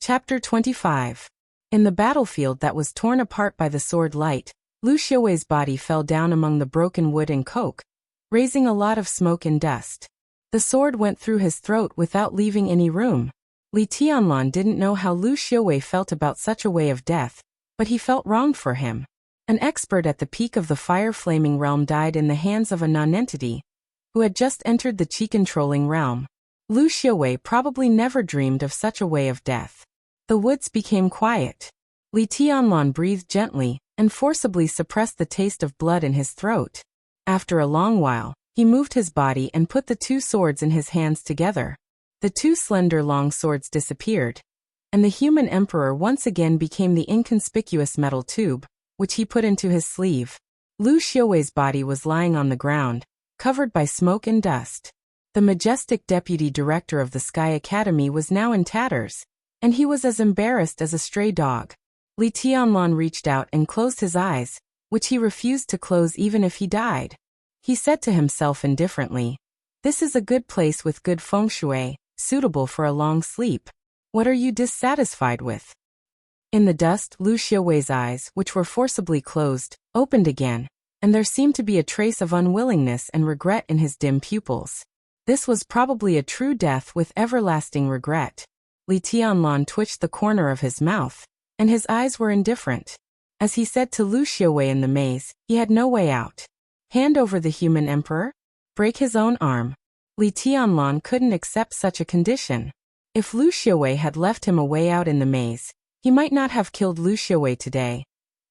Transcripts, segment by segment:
Chapter 25. In the battlefield that was torn apart by the sword light, Lu Xiaowei's body fell down among the broken wood and coke, raising a lot of smoke and dust. The sword went through his throat without leaving any room. Li Tianlan didn't know how Lu Xiaowei felt about such a way of death, but he felt wronged for him. An expert at the peak of the fire-flaming realm died in the hands of a non-entity, who had just entered the chi-controlling realm. Lu Xiaowei probably never dreamed of such a way of death. The woods became quiet. Li Tianlan breathed gently and forcibly suppressed the taste of blood in his throat. After a long while, he moved his body and put the two swords in his hands together. The two slender long swords disappeared, and the human emperor once again became the inconspicuous metal tube, which he put into his sleeve. Lu Xiaowei's body was lying on the ground, covered by smoke and dust. The majestic deputy director of the Sky Academy was now in tatters, and he was as embarrassed as a stray dog. Li Tianlan reached out and closed his eyes, which he refused to close even if he died. He said to himself indifferently, "This is a good place with good feng shui, suitable for a long sleep. What are you dissatisfied with?" In the dust, Lu Xiaowei's eyes, which were forcibly closed, opened again, and there seemed to be a trace of unwillingness and regret in his dim pupils. This was probably a true death with everlasting regret. Li Tianlan twitched the corner of his mouth, and his eyes were indifferent. As he said to Lu Xiaowei in the maze, he had no way out. Hand over the human emperor? Break his own arm? Li Tianlan couldn't accept such a condition. If Lu Xiaowei had left him a way out in the maze, he might not have killed Lu Xiaowei today,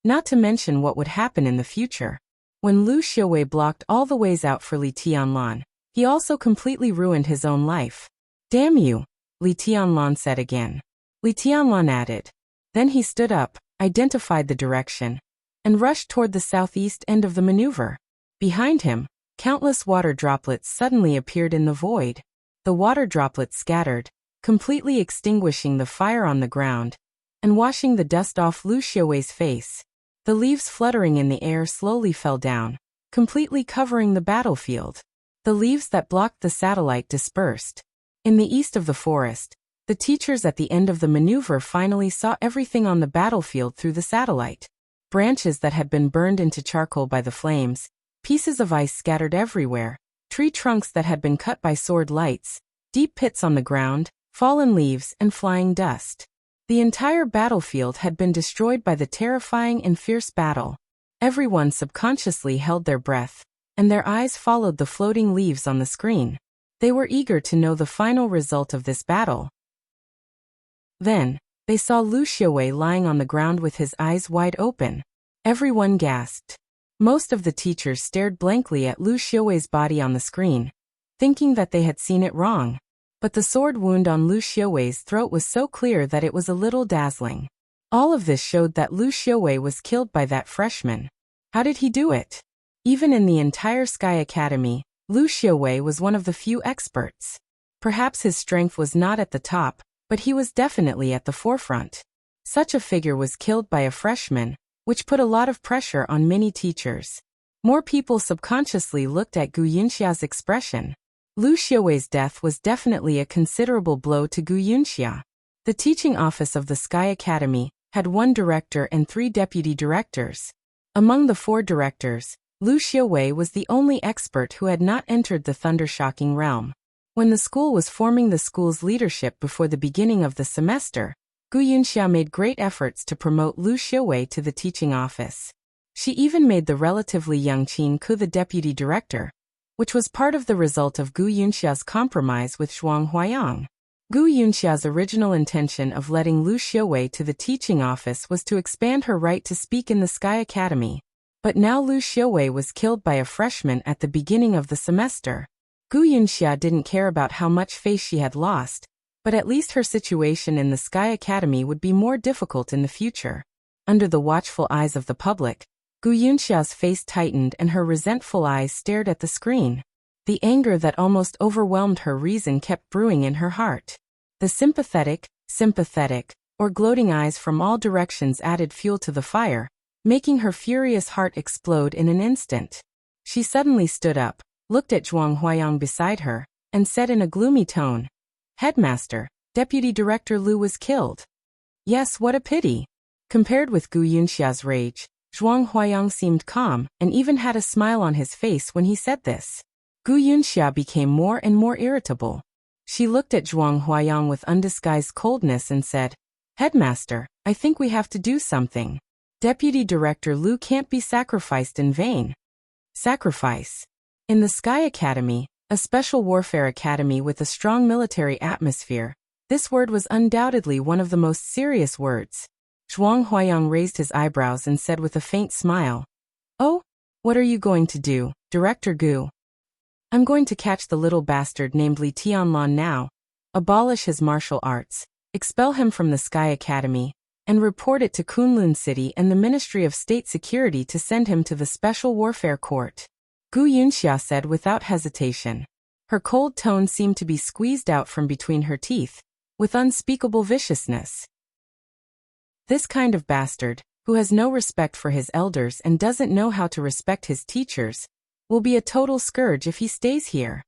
not to mention what would happen in the future. When Lu Xiaowei blocked all the ways out for Li Tianlan, he also completely ruined his own life. "Damn you," Li Tianlan said again. Li Tianlan added. Then he stood up, identified the direction, and rushed toward the southeast end of the maneuver. Behind him, countless water droplets suddenly appeared in the void. The water droplets scattered, completely extinguishing the fire on the ground, and washing the dust off Lu Xiaowei's face. The leaves fluttering in the air slowly fell down, completely covering the battlefield. The leaves that blocked the satellite dispersed. In the east of the forest, the teachers at the end of the maneuver finally saw everything on the battlefield through the satellite. Branches that had been burned into charcoal by the flames, pieces of ice scattered everywhere, tree trunks that had been cut by sword lights, deep pits on the ground, fallen leaves and flying dust. The entire battlefield had been destroyed by the terrifying and fierce battle. Everyone subconsciously held their breath, and their eyes followed the floating leaves on the screen. They were eager to know the final result of this battle. Then, they saw Lu Xiaowei lying on the ground with his eyes wide open. Everyone gasped. Most of the teachers stared blankly at Lu Xiaowei's body on the screen, thinking that they had seen it wrong. But the sword wound on Lu Xiaowei's throat was so clear that it was a little dazzling. All of this showed that Lu Xiaowei was killed by that freshman. How did he do it? Even in the entire Sky Academy, Lu Xiaowei was one of the few experts. Perhaps his strength was not at the top, but he was definitely at the forefront. Such a figure was killed by a freshman, which put a lot of pressure on many teachers. More people subconsciously looked at Gu Yunxia's expression. Lu Xiaowei's death was definitely a considerable blow to Gu Yunxia. The teaching office of the Sky Academy had 1 director and 3 deputy directors. Among the 4 directors, Lu Xiaowei was the only expert who had not entered the thunder-shocking realm. When the school was forming the school's leadership before the beginning of the semester, Gu Yunxia made great efforts to promote Lu Xiaowei to the teaching office. She even made the relatively young Qin Ku the deputy director, which was part of the result of Gu Yunxia's compromise with Zhuang Huayang. Gu Yunxia's original intention of letting Lu Xiaowei to the teaching office was to expand her right to speak in the Sky Academy. But now Lu Xiaowei was killed by a freshman at the beginning of the semester. Gu Yunxia didn't care about how much face she had lost, but at least her situation in the Sky Academy would be more difficult in the future. Under the watchful eyes of the public, Gu Yunxia's face tightened and her resentful eyes stared at the screen. The anger that almost overwhelmed her reason kept brewing in her heart. The sympathetic, or gloating eyes from all directions added fuel to the fire, making her furious heart explode in an instant. She suddenly stood up, looked at Zhuang Huayang beside her, and said in a gloomy tone, "Headmaster, Deputy Director Lu was killed." Yes, what a pity. Compared with Gu Yunxia's rage, Zhuang Huayang seemed calm and even had a smile on his face when he said this. Gu Yunxia became more and more irritable. She looked at Zhuang Huayang with undisguised coldness and said, Headmaster, I think we have to do something. Deputy Director Lu can't be sacrificed in vain. Sacrifice. In the Sky Academy, a special warfare academy with a strong military atmosphere, this word was undoubtedly one of the most serious words. Zhuang Huayang raised his eyebrows and said with a faint smile, Oh, what are you going to do, Director Gu? I'm going to catch the little bastard named Li Tianlan now, abolish his martial arts, expel him from the Sky Academy, and report it to Kunlun City and the Ministry of State Security to send him to the Special Warfare Court. Gu Yunxia said without hesitation. Her cold tone seemed to be squeezed out from between her teeth, with unspeakable viciousness. This kind of bastard, who has no respect for his elders and doesn't know how to respect his teachers, will be a total scourge if he stays here.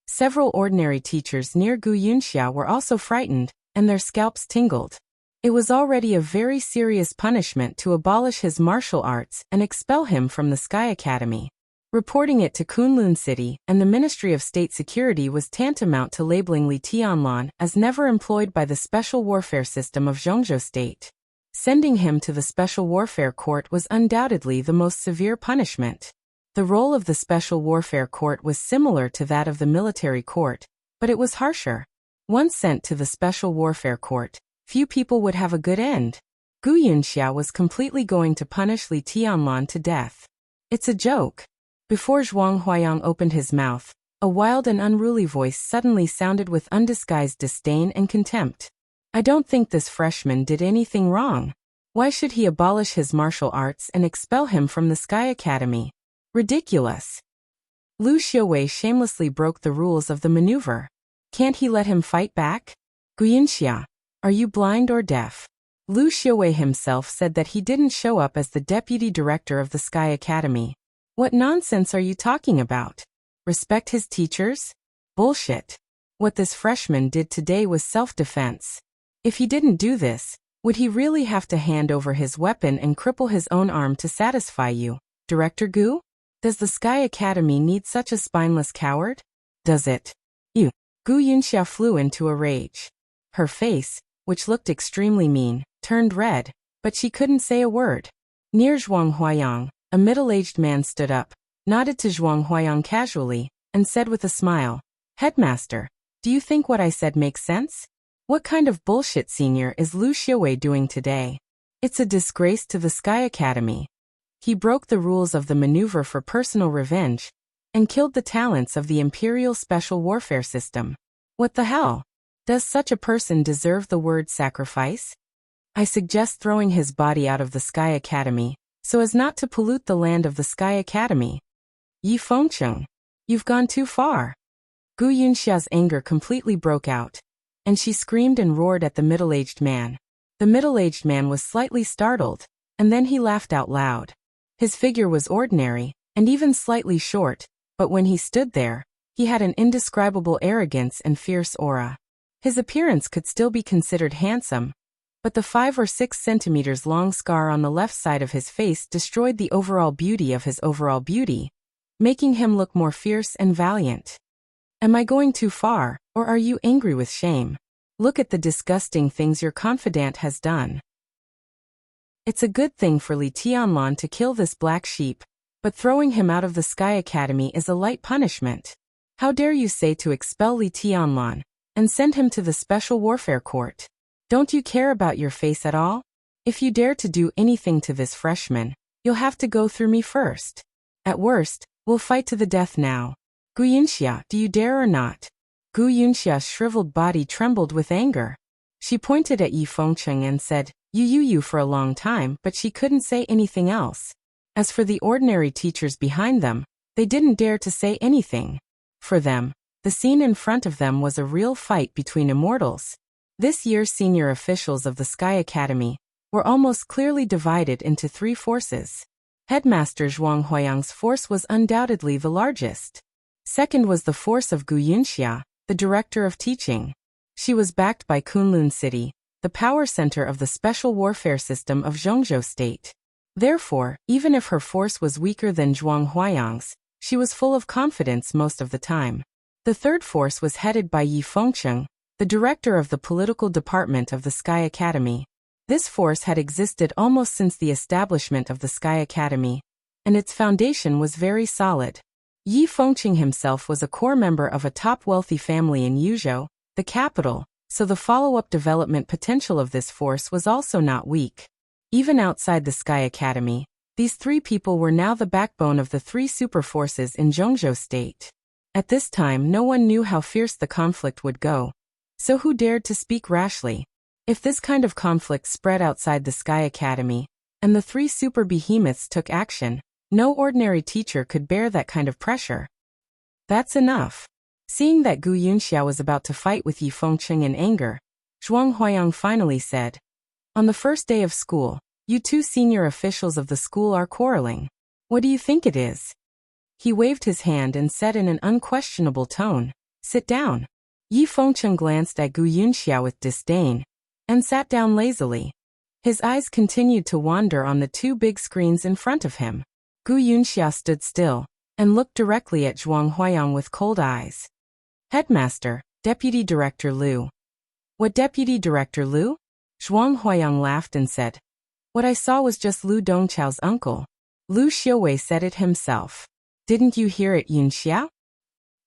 Several ordinary teachers near Gu Yunxia were also frightened, and their scalps tingled. It was already a very serious punishment to abolish his martial arts and expel him from the Sky Academy. Reporting it to Kunlun City and the Ministry of State Security was tantamount to labeling Li Tianlan as never employed by the Special Warfare System of Zhongzhou State. Sending him to the Special Warfare Court was undoubtedly the most severe punishment. The role of the Special Warfare Court was similar to that of the military court, but it was harsher. Once sent to the Special Warfare Court, few people would have a good end. Gu Yunxia was completely going to punish Li Tianlan to death. It's a joke. Before Zhuang Huayang opened his mouth, a wild and unruly voice suddenly sounded with undisguised disdain and contempt. I don't think this freshman did anything wrong. Why should he abolish his martial arts and expel him from the Sky Academy? Ridiculous. Lu Xiaowei shamelessly broke the rules of the maneuver. Can't he let him fight back? Gu Yunxia, are you blind or deaf? Lu Xiaowei himself said that he didn't show up as the deputy director of the Sky Academy. What nonsense are you talking about? Respect his teachers? Bullshit. What this freshman did today was self-defense. If he didn't do this, would he really have to hand over his weapon and cripple his own arm to satisfy you, Director Gu? Does the Sky Academy need such a spineless coward? Does it? You. Gu Yunxia flew into a rage. Her face, which looked extremely mean, turned red, but she couldn't say a word. Near Zhuang Huayang, a middle-aged man stood up, nodded to Zhuang Huayang casually, and said with a smile, Headmaster, do you think what I said makes sense? What kind of bullshit senior is Lu Xiaowei doing today? It's a disgrace to the Sky Academy. He broke the rules of the maneuver for personal revenge, and killed the talents of the Imperial Special Warfare System. What the hell? Does such a person deserve the word sacrifice? I suggest throwing his body out of the Sky Academy, so as not to pollute the land of the Sky Academy. Yi Fengcheng, you've gone too far. Gu Yunxia's anger completely broke out, and she screamed and roared at the middle-aged man. The middle-aged man was slightly startled, and then he laughed out loud. His figure was ordinary, and even slightly short, but when he stood there, he had an indescribable arrogance and fierce aura. His appearance could still be considered handsome, but the 5 or 6 centimeters long scar on the left side of his face destroyed the overall beauty of his overall beauty, making him look more fierce and valiant. Am I going too far, or are you angry with shame? Look at the disgusting things your confidant has done. It's a good thing for Li Tianlan to kill this black sheep, but throwing him out of the Sky Academy is a light punishment. How dare you say to expel Li Tianlan, and send him to the Special Warfare Court? Don't you care about your face at all? If you dare to do anything to this freshman, you'll have to go through me first. At worst, we'll fight to the death now. Gu Yunxia, do you dare or not? Gu Yunxia's shriveled body trembled with anger. She pointed at Yi Fengcheng and said, you for a long time, but she couldn't say anything else. As for the ordinary teachers behind them, they didn't dare to say anything. For them, the scene in front of them was a real fight between immortals. This year's senior officials of the Sky Academy were almost clearly divided into 3 forces. Headmaster Zhuang Huayang's force was undoubtedly the largest. Second was the force of Gu Yunxia, the director of teaching. She was backed by Kunlun City, the power center of the special warfare system of Zhongzhou State. Therefore, even if her force was weaker than Zhuang Huayang's, she was full of confidence most of the time. The third force was headed by Yi Fengcheng, the director of the political department of the Sky Academy. This force had existed almost since the establishment of the Sky Academy, and its foundation was very solid. Yi Fengcheng himself was a core member of a top wealthy family in Yuzhou, the capital, so the follow-up development potential of this force was also not weak. Even outside the Sky Academy, these three people were now the backbone of the three super forces in Zhongzhou State. At this time no one knew how fierce the conflict would go. So who dared to speak rashly? If this kind of conflict spread outside the Sky Academy, and the three super behemoths took action, no ordinary teacher could bear that kind of pressure. That's enough. Seeing that Gu Yunxia was about to fight with Yi Fengcheng in anger, Zhuang Huayang finally said, "On the first day of school, you two senior officials of the school are quarreling. What do you think it is?" He waved his hand and said in an unquestionable tone, "Sit down." Yi Fengcheng glanced at Gu Yunxia with disdain, and sat down lazily. His eyes continued to wander on the two big screens in front of him. Gu Yunxia stood still, and looked directly at Zhuang Huayang with cold eyes. "Headmaster, Deputy Director Liu." "What Deputy Director Liu?" Zhuang Huayang laughed and said, "What I saw was just Lu Dongchao's uncle." Lu Xiuwei said it himself. "Didn't you hear it, Yunxia?"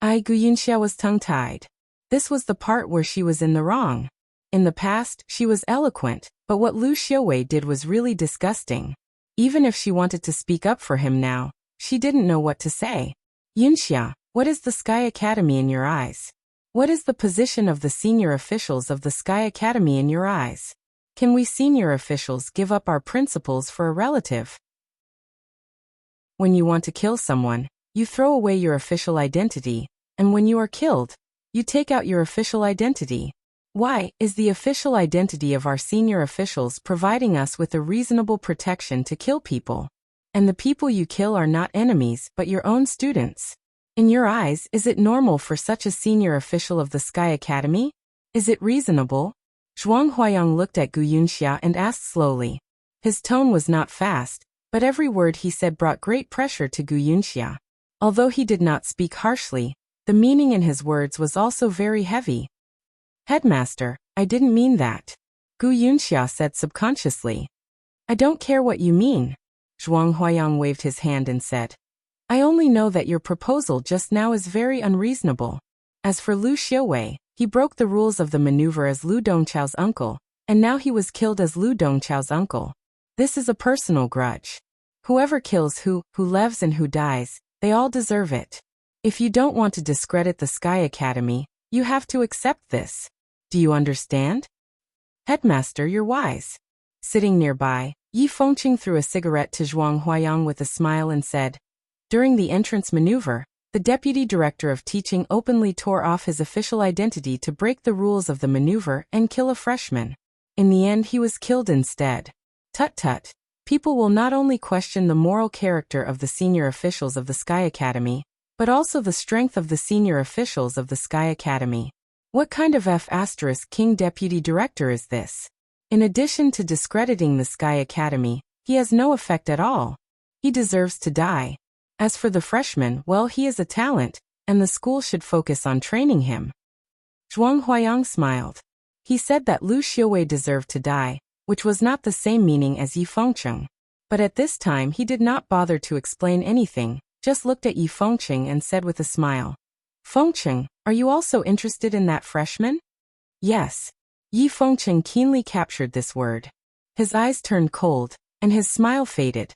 Gu Yunxia was tongue-tied. This was the part where she was in the wrong. In the past, she was eloquent, but what Lu Xiuwei did was really disgusting. Even if she wanted to speak up for him now, she didn't know what to say. "Yunxia, what is the Sky Academy in your eyes? What is the position of the senior officials of the Sky Academy in your eyes? Can we senior officials give up our principles for a relative? When you want to kill someone, you throw away your official identity, and when you are killed, you take out your official identity. Why is the official identity of our senior officials providing us with a reasonable protection to kill people? And the people you kill are not enemies but your own students. In your eyes, is it normal for such a senior official of the Sky Academy? Is it reasonable?" Zhuang Huayang looked at Gu Yunxia and asked slowly. His tone was not fast, but every word he said brought great pressure to Gu Yunxia. Although he did not speak harshly, the meaning in his words was also very heavy. "Headmaster, I didn't mean that," Gu Yunxia said subconsciously. "I don't care what you mean." Zhuang Huayang waved his hand and said, "I only know that your proposal just now is very unreasonable. As for Lu Xiuwei, he broke the rules of the maneuver as Lu Dongchao's uncle, and now he was killed as Lu Dongchao's uncle. This is a personal grudge. Whoever kills who lives and who dies, they all deserve it. If you don't want to discredit the Sky Academy, you have to accept this. Do you understand?" "Headmaster, you're wise." Sitting nearby, Yi Fengcheng threw a cigarette to Zhuang Huayang with a smile and said, "During the entrance maneuver, the deputy director of teaching openly tore off his official identity to break the rules of the maneuver and kill a freshman. In the end he was killed instead. Tut-tut. People will not only question the moral character of the senior officials of the Sky Academy, but also the strength of the senior officials of the Sky Academy. What kind of King deputy director is this? In addition to discrediting the Sky Academy, he has no effect at all. He deserves to die. As for the freshman, well, he is a talent, and the school should focus on training him." Zhuang Huayang smiled. He said that Lu Xiuwei deserved to die, which was not the same meaning as Yi Fengcheng. But at this time he did not bother to explain anything, just looked at Yi Fengcheng and said with a smile, "Fengcheng, are you also interested in that freshman?" "Yes." Yi Fengcheng keenly captured this word. His eyes turned cold, and his smile faded.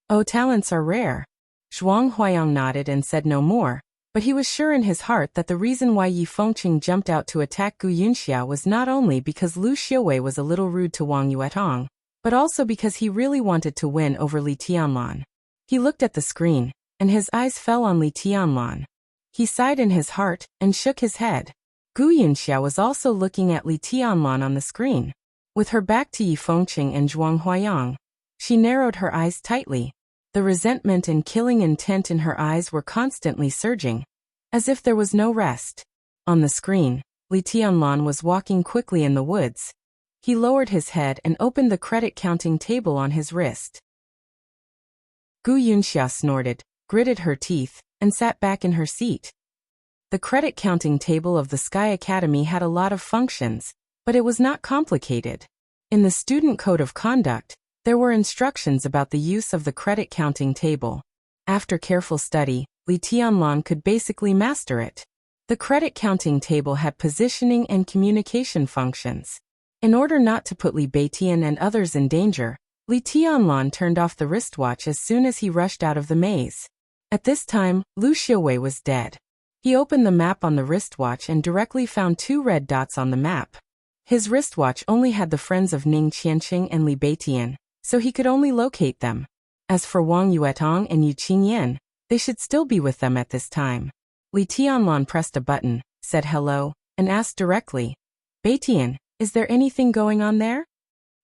"Oh, talents are rare." Zhuang Huayang nodded and said no more, but he was sure in his heart that the reason why Yi Fengcheng jumped out to attack Gu Yunxia was not only because Lu Xiuwei was a little rude to Wang Yuetong, but also because he really wanted to win over Li Tianlan. He looked at the screen, and his eyes fell on Li Tianlan. He sighed in his heart and shook his head. Gu Yunxia was also looking at Li Tianlan on the screen. With her back to Yi Fengcheng and Zhuang Huayang, she narrowed her eyes tightly. The resentment and killing intent in her eyes were constantly surging, as if there was no rest. On the screen, Li Tianlan was walking quickly in the woods. He lowered his head and opened the credit counting table on his wrist. Gu Yunxia snorted, gritted her teeth, and sat back in her seat. The credit counting table of the Sky Academy had a lot of functions, but it was not complicated. In the Student Code of Conduct, there were instructions about the use of the credit counting table. After careful study, Li Tianlan could basically master it. The credit counting table had positioning and communication functions. In order not to put Li Beitian and others in danger, Li Tianlan turned off the wristwatch as soon as he rushed out of the maze. At this time, Lu Xiaowei was dead. He opened the map on the wristwatch and directly found 2 red dots on the map. His wristwatch only had the friends of Ning Qianqing and Li Beitian, so he could only locate them. As for Wang Yuetong and Yu Qingyan, they should still be with them at this time. Li Tianlan pressed a button, said hello, and asked directly, "Beitian, is there anything going on there?"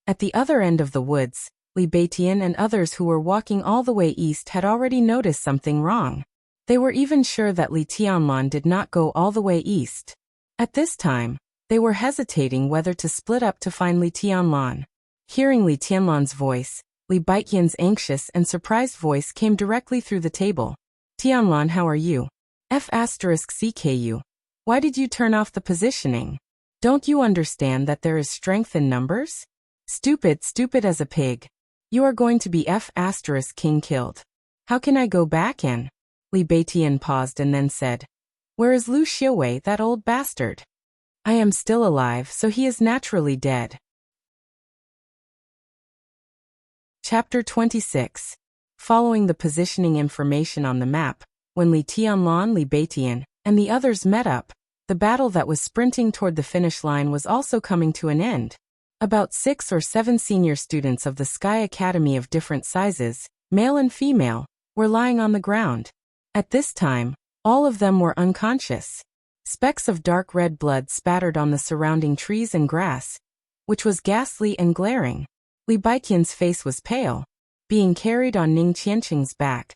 At the other end of the woods, Li Beitian and others who were walking all the way east had already noticed something wrong. They were even sure that Li Tianlan did not go all the way east. At this time, they were hesitating whether to split up to find Li Tianlan. Hearing Li Tianlan's voice, Li Beiqian's anxious and surprised voice came directly through the table. "Tianlan, how are you? F*CKU. Why did you turn off the positioning? Don't you understand that there is strength in numbers? Stupid as a pig. You are going to be F*King killed. How can I go back in?" Li Beitian paused and then said, "Where is Lu Xiaowei, that old bastard? I am still alive, so he is naturally dead." Chapter 26. Following the positioning information on the map, when Li Tianlan, Li Beitian, and the others met up, the battle that was sprinting toward the finish line was also coming to an end. About 6 or 7 senior students of the Sky Academy of different sizes, male and female, were lying on the ground. At this time, all of them were unconscious. Specks of dark red blood spattered on the surrounding trees and grass, which was ghastly and glaring. Li Beiqian's face was pale. Being carried on Ning Qianqing's back,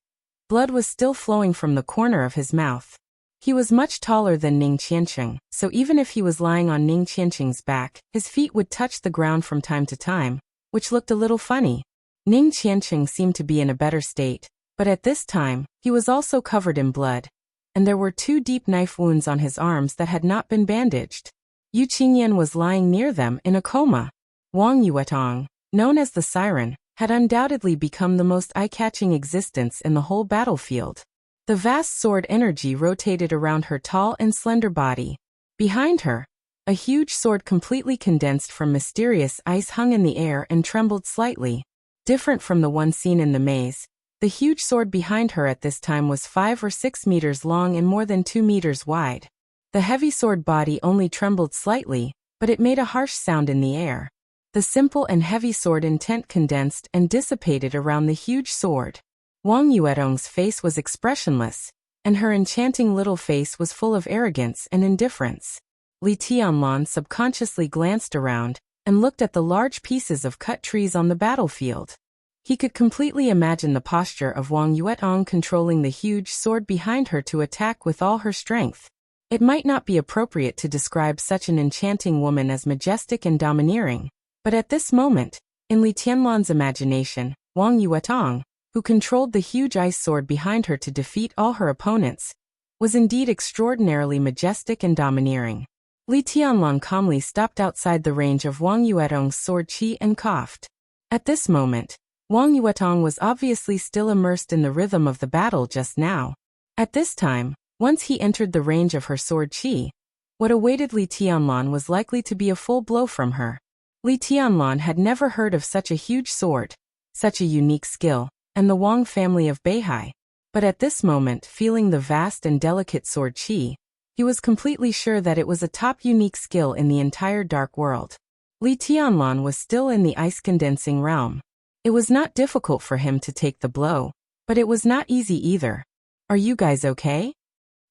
blood was still flowing from the corner of his mouth. He was much taller than Ning Qianqing, so even if he was lying on Ning Qianqing's back, his feet would touch the ground from time to time, which looked a little funny. Ning Qianqing seemed to be in a better state, but at this time, he was also covered in blood, and there were 2 deep knife wounds on his arms that had not been bandaged. Yu Qingyan was lying near them in a coma. Wang Yuetong, known as the Siren, had undoubtedly become the most eye-catching existence in the whole battlefield. The vast sword energy rotated around her tall and slender body. Behind her, a huge sword completely condensed from mysterious ice hung in the air and trembled slightly. Different from the one seen in the maze, the huge sword behind her at this time was 5 or 6 meters long and more than 2 meters wide. The heavy sword body only trembled slightly, but it made a harsh sound in the air. The simple and heavy sword intent condensed and dissipated around the huge sword. Wang Yuetong's face was expressionless, and her enchanting little face was full of arrogance and indifference. Li Tianlan subconsciously glanced around and looked at the large pieces of cut trees on the battlefield. He could completely imagine the posture of Wang Yuetong controlling the huge sword behind her to attack with all her strength. It might not be appropriate to describe such an enchanting woman as majestic and domineering, but at this moment, in Li Tianlan's imagination, Wang Yuetong, who controlled the huge ice sword behind her to defeat all her opponents, was indeed extraordinarily majestic and domineering. Li Tianlan calmly stopped outside the range of Wang Yuetong's sword qi and coughed. At this moment, Wang Yuetong was obviously still immersed in the rhythm of the battle just now. At this time, once he entered the range of her sword qi, what awaited Li Tianlan was likely to be a full blow from her. Li Tianlan had never heard of such a huge sword, such a unique skill, and the Wang family of Beihai. But at this moment, feeling the vast and delicate sword qi, he was completely sure that it was a top unique skill in the entire dark world. Li Tianlan was still in the ice-condensing realm. It was not difficult for him to take the blow, but it was not easy either. "Are you guys okay?"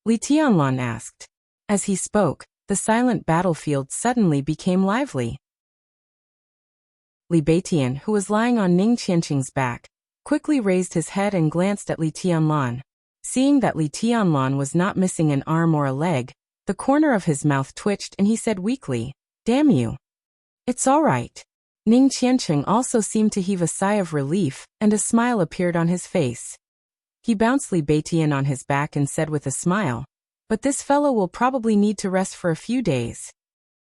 Li Tianlan asked. As he spoke, the silent battlefield suddenly became lively. Li Beitian, who was lying on Ning Qianqing's back, quickly raised his head and glanced at Li Tianlan. Seeing that Li Tianlan was not missing an arm or a leg, the corner of his mouth twitched and he said weakly, "Damn you. It's all right. Ning Qianqing also seemed to heave a sigh of relief, and a smile appeared on his face. He bounced Li Beitian on his back and said with a smile, "But this fellow will probably need to rest for a few days.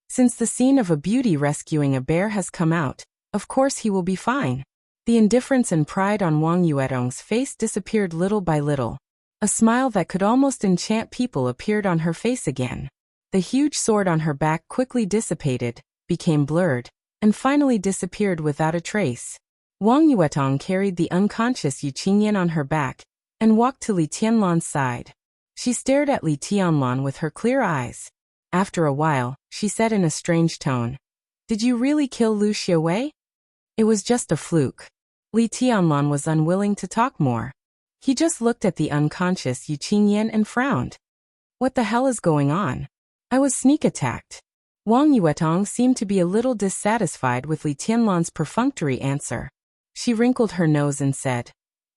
Since the scene of a beauty rescuing a bear has come out, of course he will be fine." The indifference and pride on Wang Yuetong's face disappeared little by little. A smile that could almost enchant people appeared on her face again. The huge sword on her back quickly dissipated, became blurred, and finally disappeared without a trace. Wang Yuetong carried the unconscious Yu Qingyan on her back, and walked to Li Tianlan's side. She stared at Li Tianlan with her clear eyes. After a while, she said in a strange tone, "Did you really kill Lu Xiaowei?" "It was just a fluke." Li Tianlan was unwilling to talk more. He just looked at the unconscious Yu Qingyan and frowned. "What the hell is going on? I was sneak attacked." Wang Yuetong seemed to be a little dissatisfied with Li Tianlan's perfunctory answer. She wrinkled her nose and said,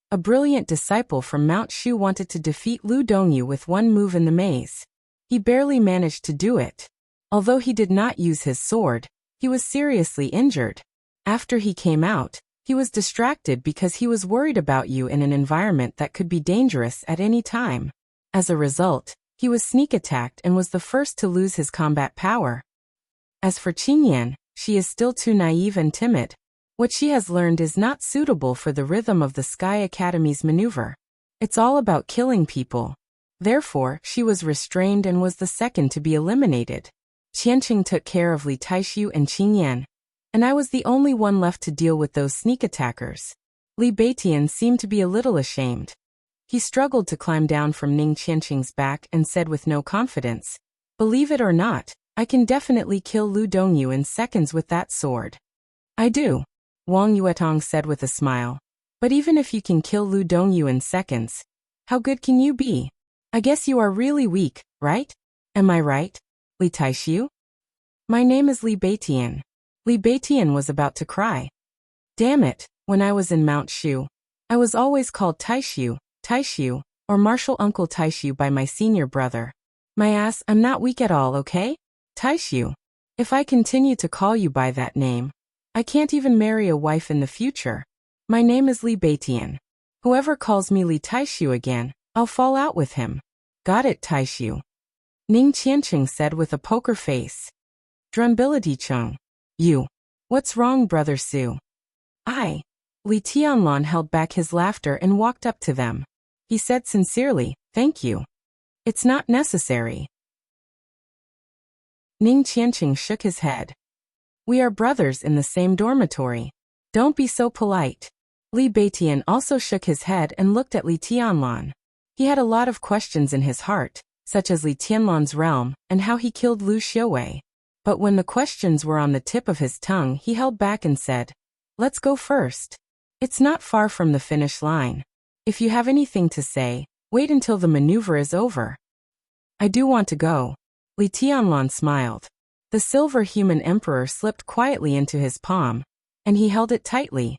"A brilliant disciple from Mount Shu wanted to defeat Lu Dongyu with one move in the maze. He barely managed to do it. Although he did not use his sword, he was seriously injured. After he came out, he was distracted because he was worried about you in an environment that could be dangerous at any time. As a result, he was sneak attacked and was the first to lose his combat power. As for Qingyan, she is still too naive and timid. What she has learned is not suitable for the rhythm of the Sky Academy's maneuver. It's all about killing people. Therefore, she was restrained and was the second to be eliminated. Qianqing took care of Li Taishu and Qingyan, and I was the only one left to deal with those sneak attackers." Li Beitian seemed to be a little ashamed. He struggled to climb down from Ning Qianqing's back and said with no confidence, "Believe it or not, I can definitely kill Lu Dongyu in seconds with that sword." "I do," Wang Yuetong said with a smile. "But even if you can kill Lu Dongyu in seconds, how good can you be? I guess you are really weak, right? Am I right, Li Taishu?" "My name is Li Beitian." Li Beitian was about to cry. "Damn it, when I was in Mount Shu, I was always called Taishu, or Martial Uncle Taishu by my senior brother. My ass, I'm not weak at all, okay? Taishu. If I continue to call you by that name, I can't even marry a wife in the future. My name is Li Beitian. Whoever calls me Li Taishu again, I'll fall out with him." "Got it, Taishu," Ning Qianqing said with a poker face. "Drunbility Chung. You. What's wrong, Brother Su?" Li Tianlan held back his laughter and walked up to them. He said sincerely, "Thank you. It's not necessary." Ning Qianqing shook his head. "We are brothers in the same dormitory. Don't be so polite." Li Beitian also shook his head and looked at Li Tianlan. He had a lot of questions in his heart, such as Li Tianlan's realm and how he killed Lu Xiaowei. But when the questions were on the tip of his tongue, he held back and said, "Let's go first. It's not far from the finish line. If you have anything to say, wait until the maneuver is over." "I do want to go." Li Tianlan smiled. The silver human emperor slipped quietly into his palm, and he held it tightly.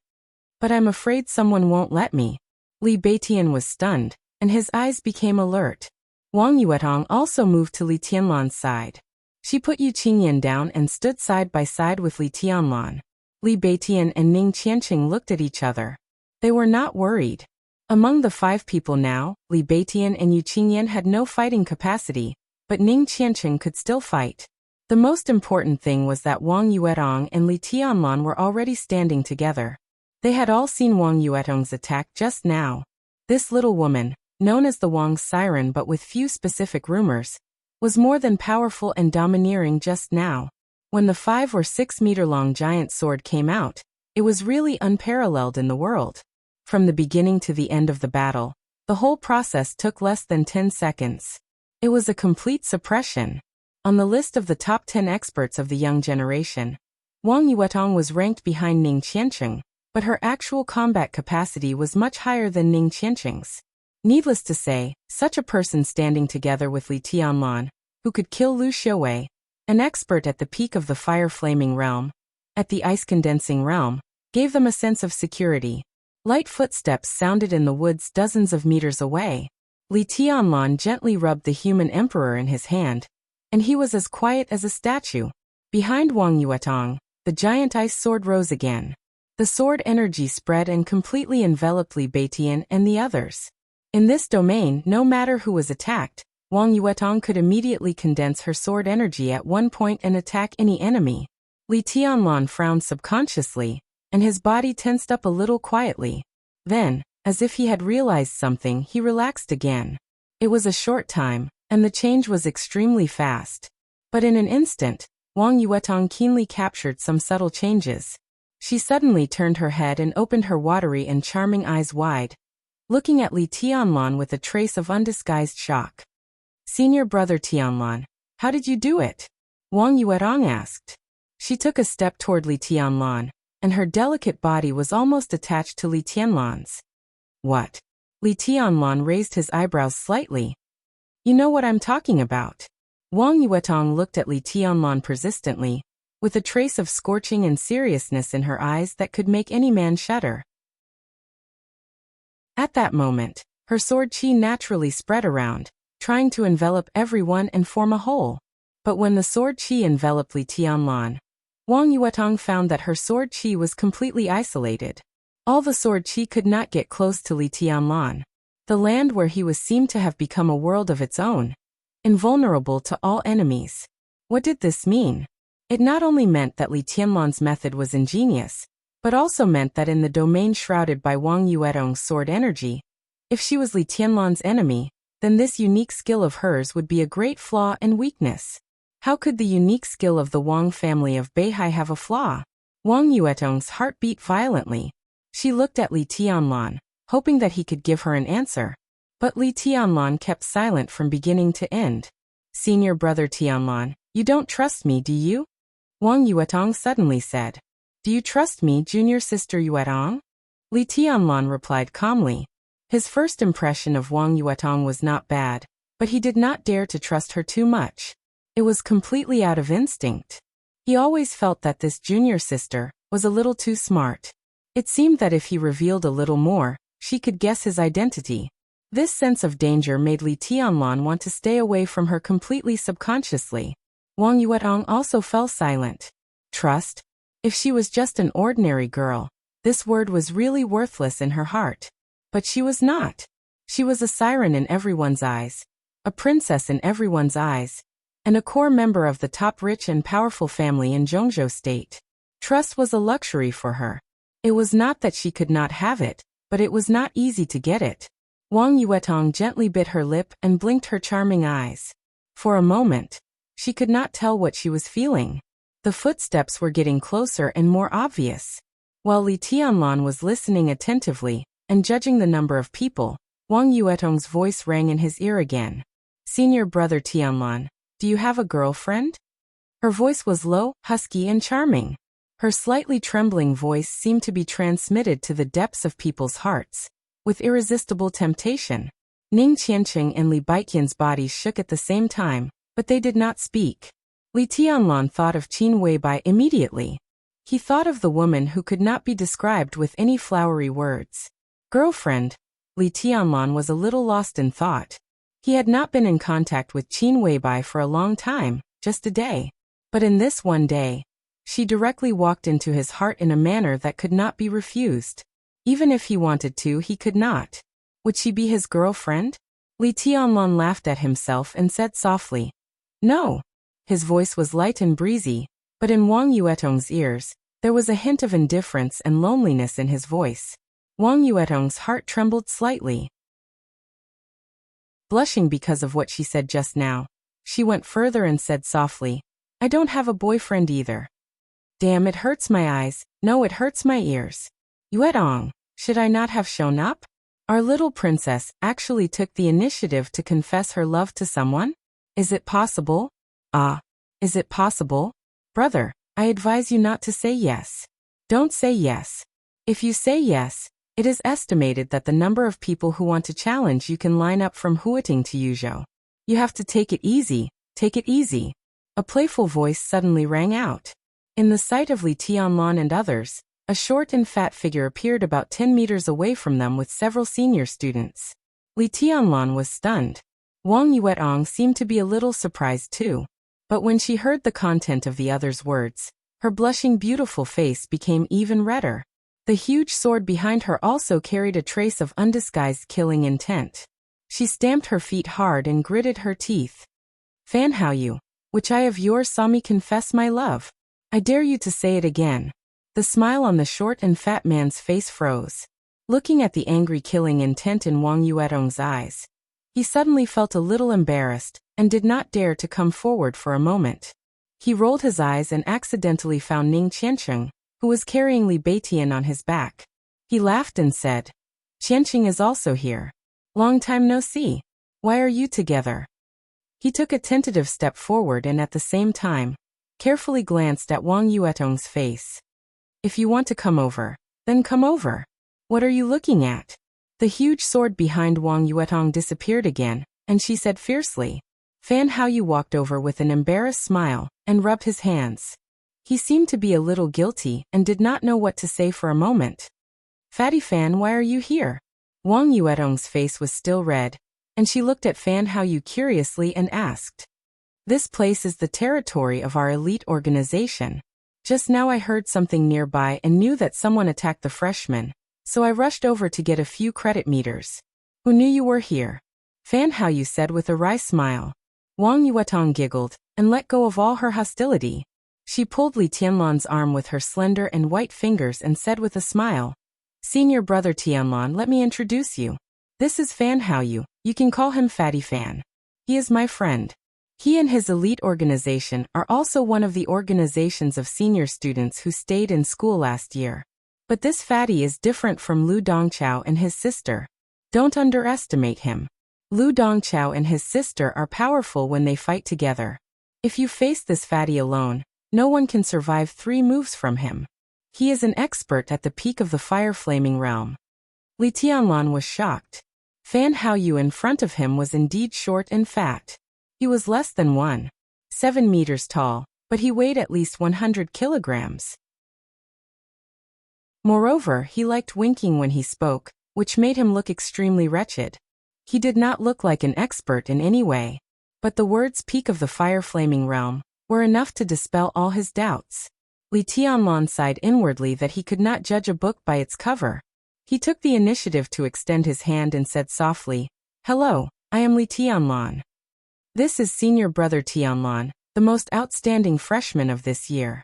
"But I'm afraid someone won't let me." Li Beitian was stunned, and his eyes became alert. Wang Yuetong also moved to Li Tianlan's side. She put Yu Qingyan down and stood side by side with Li Tianlan. Li Beitian and Ning Qianqing looked at each other. They were not worried. Among the 5 people now, Li Beitian and Yu Qingyan had no fighting capacity, but Ning Qianqing could still fight. The most important thing was that Wang Yuetong and Li Tianlan were already standing together. They had all seen Wang Yuetong's attack just now. This little woman, known as the Wang's Siren but with few specific rumors, was more than powerful and domineering just now. When the 5 or 6 meter long giant sword came out, it was really unparalleled in the world. From the beginning to the end of the battle, the whole process took less than 10 seconds. It was a complete suppression. On the list of the top 10 experts of the young generation, Wang Yuetong was ranked behind Ning Qianqing, but her actual combat capacity was much higher than Ning Qianqing's. Needless to say, such a person standing together with Li Tianlan, who could kill Lu Xiaowei, an expert at the peak of the fire-flaming realm, at the ice-condensing realm, gave them a sense of security. Light footsteps sounded in the woods dozens of meters away. Li Tianlan gently rubbed the human emperor in his hand, and he was as quiet as a statue. Behind Wang Yuetong, the giant ice sword rose again. The sword energy spread and completely enveloped Li Beitian and the others. In this domain, no matter who was attacked, Wang Yuetong could immediately condense her sword energy at one point and attack any enemy. Li Tianlan frowned subconsciously, and his body tensed up a little quietly. Then, as if he had realized something, he relaxed again. It was a short time, and the change was extremely fast. But in an instant, Wang Yuetong keenly captured some subtle changes. She suddenly turned her head and opened her watery and charming eyes wide, looking at Li Tianlan with a trace of undisguised shock. "Senior brother Tianlan, how did you do it?" Wang Yuetong asked. She took a step toward Li Tianlan, and her delicate body was almost attached to Li Tianlan's. "What?" Li Tianlan raised his eyebrows slightly. "You know what I'm talking about." Wang Yuetong looked at Li Tianlan persistently, with a trace of scorching and seriousness in her eyes that could make any man shudder. At that moment, her sword qi naturally spread around, trying to envelop everyone and form a whole. But when the sword qi enveloped Li Tianlan, Wang Yuetong found that her sword qi was completely isolated. All the sword qi could not get close to Li Tianlan. The land where he was seemed to have become a world of its own, invulnerable to all enemies. What did this mean? It not only meant that Li Tianlan's method was ingenious, but also meant that in the domain shrouded by Wang Yuetong's sword energy, if she was Li Tianlan's enemy, then this unique skill of hers would be a great flaw and weakness. How could the unique skill of the Wang family of Beihai have a flaw? Wang Yuetong's heart beat violently. She looked at Li Tianlan, hoping that he could give her an answer. But Li Tianlan kept silent from beginning to end. "Senior brother Tianlan, you don't trust me, do you?" Wang Yuetong suddenly said. "Do you trust me, junior sister Yuetong?" Li Tianlan replied calmly. His first impression of Wang Yuetong was not bad, but he did not dare to trust her too much. It was completely out of instinct. He always felt that this junior sister was a little too smart. It seemed that if he revealed a little more, she could guess his identity. This sense of danger made Li Tianlan want to stay away from her completely subconsciously. Wang Yuetong also fell silent. Trust? If she was just an ordinary girl, this word was really worthless in her heart. But she was not. She was a siren in everyone's eyes, a princess in everyone's eyes, and a core member of the top rich and powerful family in Zhongzhou State. Trust was a luxury for her. It was not that she could not have it, but it was not easy to get it. Wang Yuetong gently bit her lip and blinked her charming eyes. For a moment, she could not tell what she was feeling. The footsteps were getting closer and more obvious. While Li Tianlan was listening attentively and judging the number of people, Wang Yuetong's voice rang in his ear again. "Senior brother Tianlan, do you have a girlfriend?" Her voice was low, husky, and charming. Her slightly trembling voice seemed to be transmitted to the depths of people's hearts, with irresistible temptation. Ning Qianqing and Li Baiqian's bodies shook at the same time, but they did not speak. Li Tianlan thought of Qin Weibai immediately. He thought of the woman who could not be described with any flowery words. Girlfriend? Li Tianlan was a little lost in thought. He had not been in contact with Qin Weibai for a long time, just a day. But in this one day, she directly walked into his heart in a manner that could not be refused. Even if he wanted to, he could not. Would she be his girlfriend? Li Tianlan laughed at himself and said softly, "No." His voice was light and breezy, but in Wang Yuetong's ears, there was a hint of indifference and loneliness in his voice. Wang Yuetong's heart trembled slightly. Blushing because of what she said just now, she went further and said softly, "I don't have a boyfriend either." Damn, it hurts my eyes. No, it hurts my ears. Yuetong, should I not have shown up? Our little princess actually took the initiative to confess her love to someone? Is it possible? Is it possible? Brother, I advise you not to say yes. Don't say yes. If you say yes, it is estimated that the number of people who want to challenge you can line up from Huiting to Yuzhou. You have to take it easy, take it easy. A playful voice suddenly rang out. In the sight of Li Tianlan and others, a short and fat figure appeared about 10 meters away from them with several senior students. Li Tianlan was stunned. Wang Yuetong seemed to be a little surprised too. But when she heard the content of the other's words, Her blushing beautiful face became even redder. The huge sword behind her also carried a trace of undisguised killing intent. She stamped her feet hard and gritted her teeth. Fan Haoyu, which eye of yours saw me confess my love? I dare you to say it again. The smile on the short and fat man's face froze. Looking at the angry killing intent in Wang Yuetong's eyes, he suddenly felt a little embarrassed and did not dare to come forward for a moment. He rolled his eyes and accidentally found Ning Qiancheng, who was carrying Li Beitian on his back. He laughed and said, Qiancheng is also here. Long time no see. Why are you together? He took a tentative step forward and at the same time, carefully glanced at Wang Yuetong's face. If you want to come over, then come over. What are you looking at? The huge sword behind Wang Yuetong disappeared again, and she said fiercely. Fan Haoyu walked over with an embarrassed smile and rubbed his hands. He seemed to be a little guilty and did not know what to say for a moment. Fatty Fan, why are you here? Wang Yuetong's face was still red, and she looked at Fan Haoyu curiously and asked. This place is the territory of our elite organization. Just now I heard something nearby and knew that someone attacked the freshmen, so I rushed over to get a few credit meters. Who knew you were here? Fan Haoyu said with a wry smile. Wang Yuetong giggled and let go of all her hostility. She pulled Li Tianlan's arm with her slender and white fingers and said with a smile, Senior brother Tianlan, let me introduce you. This is Fan Haoyu, you can call him Fatty Fan. He is my friend. He and his elite organization are also one of the organizations of senior students who stayed in school last year. But this fatty is different from Lu Dongqiao and his sister. Don't underestimate him. Lu Dongqiao and his sister are powerful when they fight together. If you face this fatty alone, no one can survive 3 moves from him. He is an expert at the peak of the fire-flaming realm. Li Tianlan was shocked. Fan Haoyu in front of him was indeed short and fat. He was less than 1.7 meters tall, but he weighed at least 100 kilograms. Moreover, he liked winking when he spoke, which made him look extremely wretched. He did not look like an expert in any way, but the words peak of the fire-flaming realm were enough to dispel all his doubts. Li Tianlan sighed inwardly that he could not judge a book by its cover. He took the initiative to extend his hand and said softly, Hello, I am Li Tianlan. This is senior brother Tianlan, the most outstanding freshman of this year.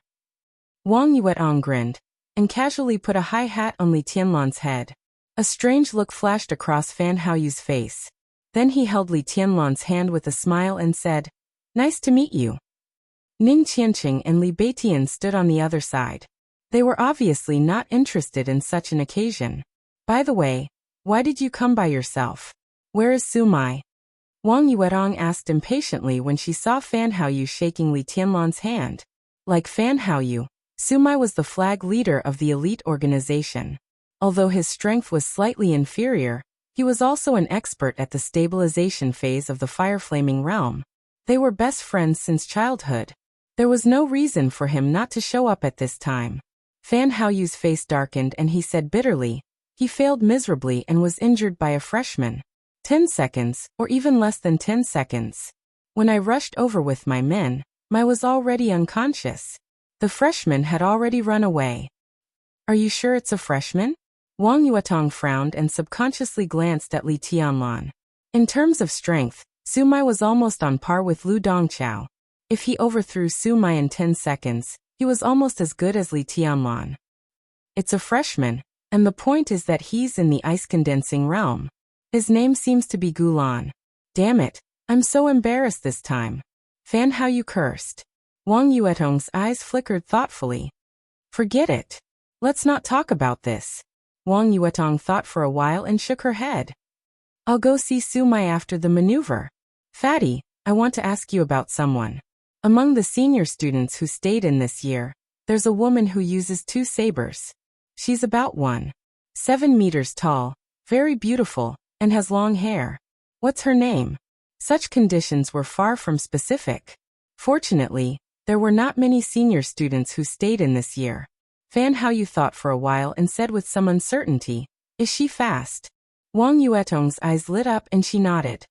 Wang Yuetong grinned and casually put a high hat on Li Tianlan's head. A strange look flashed across Fan Haoyu's face. Then he held Li Tianlan's hand with a smile and said, Nice to meet you. Ning Qiancheng and Li Beitian stood on the other side. They were obviously not interested in such an occasion. By the way, why did you come by yourself? Where is Sumai? Wang Yuetong asked impatiently when she saw Fan Haoyu shaking Li Tianlan's hand. Like Fan Haoyu, Sumai was the flag leader of the elite organization. Although his strength was slightly inferior, he was also an expert at the stabilization phase of the fire-flaming realm. They were best friends since childhood. There was no reason for him not to show up at this time. Fan Haoyu's face darkened and he said bitterly, he failed miserably and was injured by a freshman. 10 seconds, or even less than 10 seconds. When I rushed over with my men, I was already unconscious. The freshman had already run away. Are you sure it's a freshman? Wang Yuetong frowned and subconsciously glanced at Li Tianlan. In terms of strength, Sumai was almost on par with Lu Dongqiao. If he overthrew Sumai in 10 seconds, he was almost as good as Li Tianlan. It's a freshman, and the point is that he's in the ice-condensing realm. His name seems to be Gulan. Damn it, I'm so embarrassed this time. Fan Haoyu cursed. Wang Yuetong's eyes flickered thoughtfully. Forget it. Let's not talk about this. Wang Yuetong thought for a while and shook her head. I'll go see Sumai after the maneuver. Fatty, I want to ask you about someone. Among the senior students who stayed in this year, there's a woman who uses 2 sabers. She's about 1.7 meters tall, very beautiful, and has long hair. What's her name? Such conditions were far from specific. Fortunately, there were not many senior students who stayed in this year. Fan Haoyu thought for a while and said with some uncertainty, Is she fast? Wang Yuetong's eyes lit up and she nodded.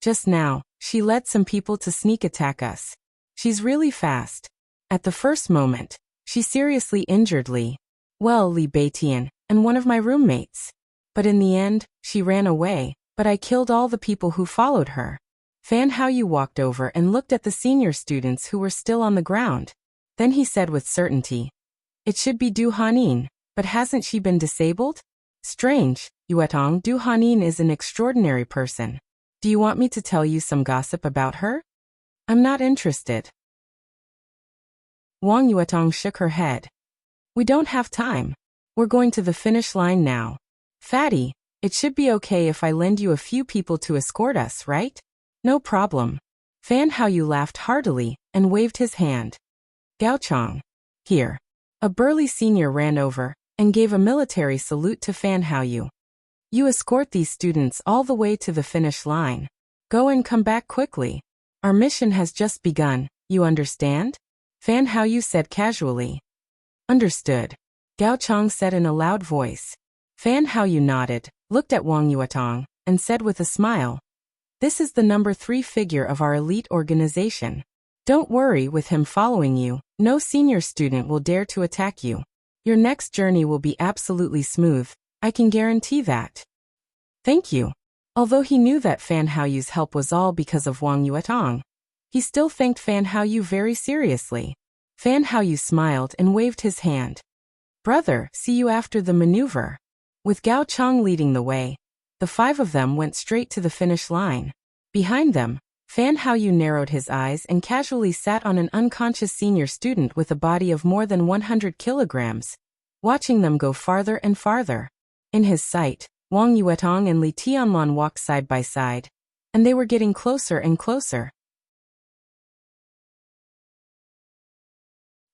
Just now, she led some people to sneak attack us. She's really fast. At the first moment, She seriously injured Li. Well, Li Beitian, and one of my roommates. But in the end, she ran away, but I killed all the people who followed her. Fan Haoyu walked over and looked at the senior students who were still on the ground. Then he said with certainty, "It should be Du Hanin, but hasn't she been disabled? Strange, Yuetong. Du Hanin is an extraordinary person. Do you want me to tell you some gossip about her?" "I'm not interested." Wang Yuetong shook her head. "We don't have time. We're going to the finish line now. Fatty, it should be okay if I lend you a few people to escort us, right?" "No problem." Fan Haoyu laughed heartily and waved his hand. "Gao Chong. Here." A burly senior ran over and gave a military salute to Fan Haoyu. "You escort these students all the way to the finish line. Go and come back quickly. Our mission has just begun, you understand?" Fan Haoyu said casually. "Understood," Gao Chong said in a loud voice. Fan Haoyu nodded, looked at Wang Yuetong, and said with a smile, "This is the number 3 figure of our elite organization. Don't worry, with him following you, no senior student will dare to attack you. Your next journey will be absolutely smooth, I can guarantee that." "Thank you." Although he knew that Fan Haoyu's help was all because of Wang Yuetong, he still thanked Fan Haoyu very seriously. Fan Haoyu smiled and waved his hand. "Brother, see you after the maneuver." With Gao Chong leading the way, the 5 of them went straight to the finish line. Behind them, Fan Haoyu narrowed his eyes and casually sat on an unconscious senior student with a body of more than 100 kilograms, watching them go farther and farther. In his sight, Wang Yuetong and Li Tianlan walked side by side, and they were getting closer and closer.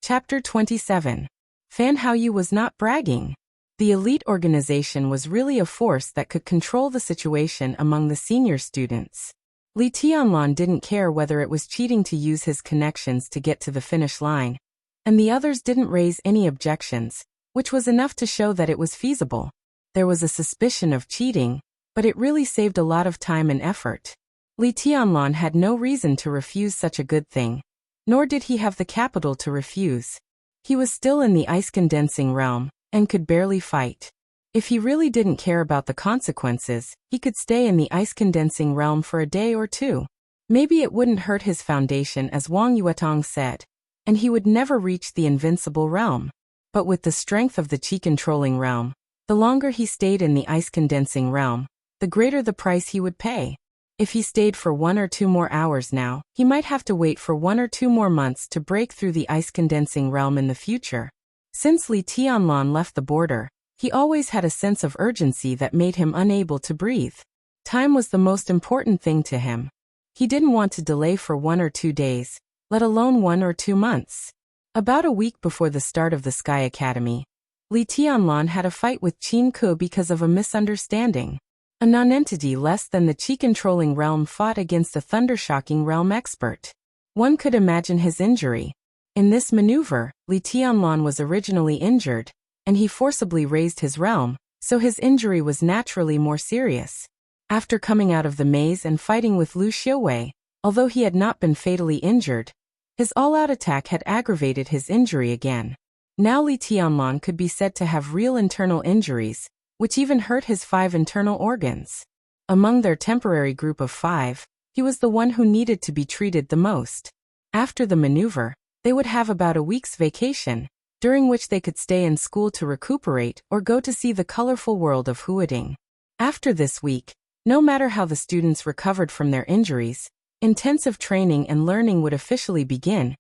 Chapter 27. Fan Haoyu was not bragging. The elite organization was really a force that could control the situation among the senior students. Li Tianlan didn't care whether it was cheating to use his connections to get to the finish line, and the others didn't raise any objections, which was enough to show that it was feasible. There was a suspicion of cheating, but it really saved a lot of time and effort. Li Tianlan had no reason to refuse such a good thing, nor did he have the capital to refuse. He was still in the ice-condensing realm, and could barely fight. If he really didn't care about the consequences, he could stay in the ice-condensing realm for a day or two. Maybe it wouldn't hurt his foundation, as Wang Yuetong said, and he would never reach the invincible realm. But with the strength of the chi-controlling realm, the longer he stayed in the ice-condensing realm, the greater the price he would pay. If he stayed for 1 or 2 more hours now, he might have to wait for 1 or 2 more months to break through the ice-condensing realm in the future. Since Li Tianlan left the border, he always had a sense of urgency that made him unable to breathe. Time was the most important thing to him. He didn't want to delay for 1 or 2 days, let alone 1 or 2 months. About a week before the start of the Sky Academy, Li Tianlan had a fight with Qin Ke because of a misunderstanding. A non-entity less than the chi-controlling realm fought against a thundershocking realm expert. One could imagine his injury. In this maneuver, Li Tianlan was originally injured, and he forcibly raised his realm, so his injury was naturally more serious. After coming out of the maze and fighting with Lu Xiuwei, although he had not been fatally injured, his all-out attack had aggravated his injury again. Now Li Tianlan could be said to have real internal injuries, which even hurt his 5 internal organs. Among their temporary group of 5, he was the one who needed to be treated the most. After the maneuver, they would have about a week's vacation, during which they could stay in school to recuperate or go to see the colorful world of Huading. After this week, no matter how the students recovered from their injuries, intensive training and learning would officially begin,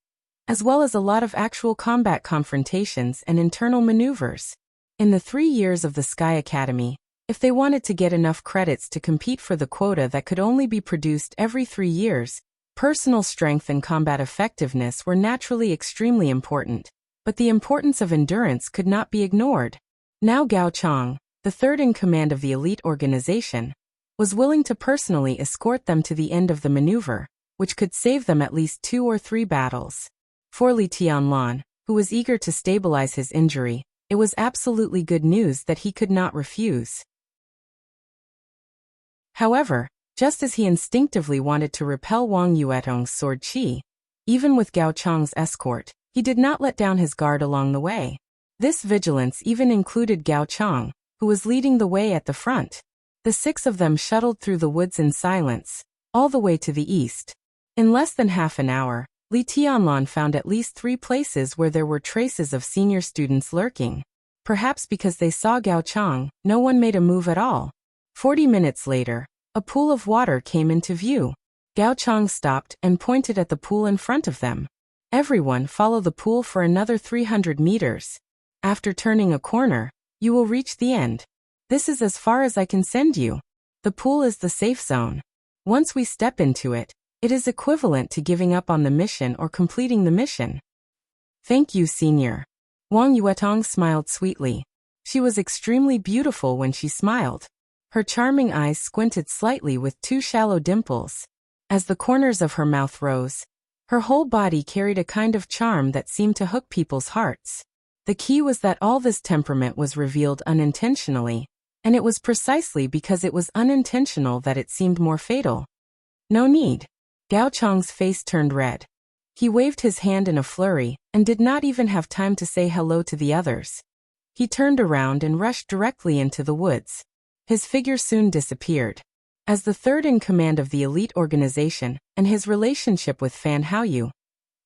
as well as a lot of actual combat confrontations and internal maneuvers. In the 3 years of the Sky Academy, if they wanted to get enough credits to compete for the quota that could only be produced every 3 years, personal strength and combat effectiveness were naturally extremely important, but the importance of endurance could not be ignored. Now Gao Chong, the 3rd in command of the elite organization, was willing to personally escort them to the end of the maneuver, which could save them at least 2 or 3 battles. For Li Tianlan, who was eager to stabilize his injury, it was absolutely good news that he could not refuse. However, just as he instinctively wanted to repel Wang Yuetong's sword chi, even with Gao Chong's escort, He did not let down his guard along the way. This vigilance even included Gao Chang, who was leading the way at the front. The 6 of them shuttled through the woods in silence, all the way to the east. In less than half an hour, Li Tianlan found at least 3 places where there were traces of senior students lurking. Perhaps because they saw Gao Chang, no one made a move at all. 40 minutes later, a pool of water came into view. Gao Chang stopped and pointed at the pool in front of them. Everyone follow the pool for another 300 meters. After turning a corner, you will reach the end. This is as far as I can send you. The pool is the safe zone. Once we step into it, it is equivalent to giving up on the mission or completing the mission. Thank you, Senior. Wang Yuetong smiled sweetly. She was extremely beautiful when she smiled. Her charming eyes squinted slightly with 2 shallow dimples. As the corners of her mouth rose, her whole body carried a kind of charm that seemed to hook people's hearts. The key was that all this temperament was revealed unintentionally, and it was precisely because it was unintentional that it seemed more fatal. No need. Gao Chang's face turned red. He waved his hand in a flurry, and did not even have time to say hello to the others. He turned around and rushed directly into the woods. His figure soon disappeared. As the 3rd in command of the elite organization, and his relationship with Fan Haoyu,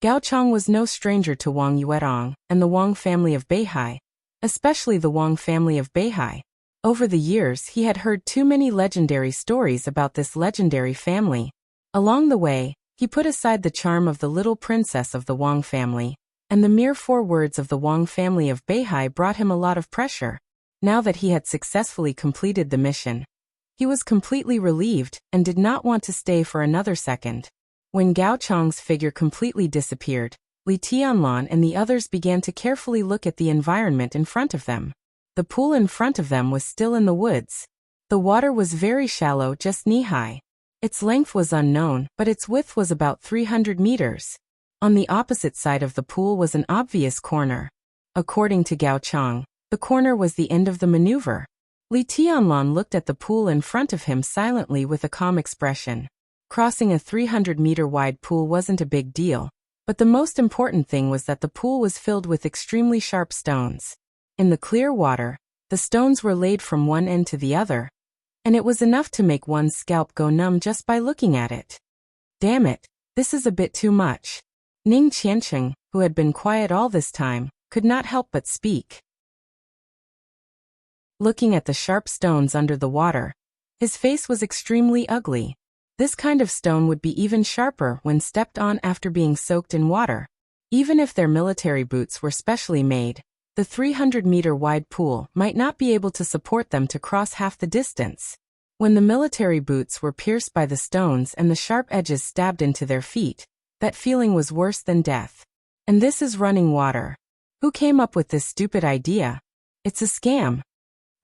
Gao Chang was no stranger to Wang Yuetong and the Wang family of Beihai, especially the Wang family of Beihai. Over the years he had heard too many legendary stories about this legendary family. Along the way, he put aside the charm of the little princess of the Wang family, and the mere 4 words of the Wang family of Beihai brought him a lot of pressure. Now that he had successfully completed the mission, he was completely relieved and did not want to stay for another second. When Gao Chang's figure completely disappeared, Li Tianlan and the others began to carefully look at the environment in front of them. The pool in front of them was still in the woods. The water was very shallow, just knee-high. Its length was unknown, but its width was about 300 meters. On the opposite side of the pool was an obvious corner. According to Gao Chang, the corner was the end of the maneuver. Li Tianlan looked at the pool in front of him silently with a calm expression. Crossing a 300-meter-wide pool wasn't a big deal, but the most important thing was that the pool was filled with extremely sharp stones. In the clear water, the stones were laid from one end to the other, and it was enough to make one's scalp go numb just by looking at it. Damn it, this is a bit too much. Ning Qiancheng, who had been quiet all this time, could not help but speak. Looking at the sharp stones under the water, his face was extremely ugly. This kind of stone would be even sharper when stepped on after being soaked in water. Even if their military boots were specially made, the 300-meter-wide pool might not be able to support them to cross half the distance. When the military boots were pierced by the stones and the sharp edges stabbed into their feet, that feeling was worse than death. And this is running water. Who came up with this stupid idea? It's a scam.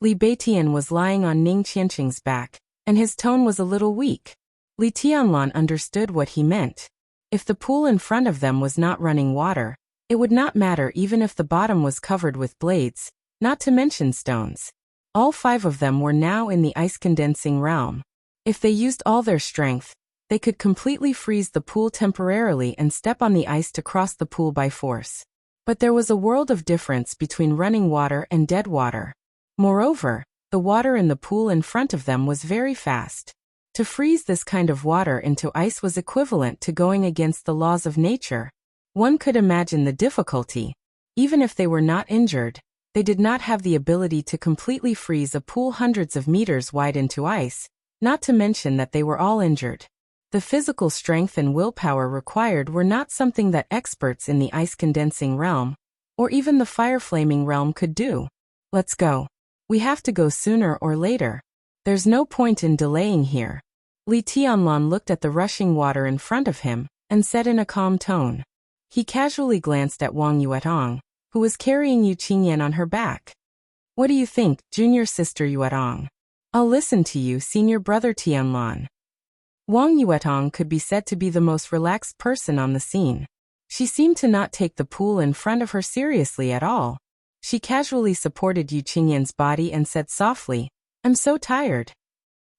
Li Beitian was lying on Ning Qiancheng's back, and his tone was a little weak. Li Tianlan understood what he meant. If the pool in front of them was not running water, it would not matter even if the bottom was covered with blades, not to mention stones. All 5 of them were now in the ice-condensing realm. If they used all their strength, they could completely freeze the pool temporarily and step on the ice to cross the pool by force. But there was a world of difference between running water and dead water. Moreover, the water in the pool in front of them was very fast. To freeze this kind of water into ice was equivalent to going against the laws of nature. One could imagine the difficulty. Even if they were not injured, they did not have the ability to completely freeze a pool hundreds of meters wide into ice, not to mention that they were all injured. The physical strength and willpower required were not something that experts in the ice-condensing realm, or even the fire-flaming realm could do. Let's go. We have to go sooner or later. There's no point in delaying here. Li Tianlan looked at the rushing water in front of him, and said in a calm tone. He casually glanced at Wang Yuetong, who was carrying Yu Qingyan on her back. What do you think, junior sister Yuetong? I'll listen to you, senior brother Tianlan. Wang Yuetong could be said to be the most relaxed person on the scene. She seemed to not take the pool in front of her seriously at all. She casually supported Yu Qingyan's body and said softly, I'm so tired.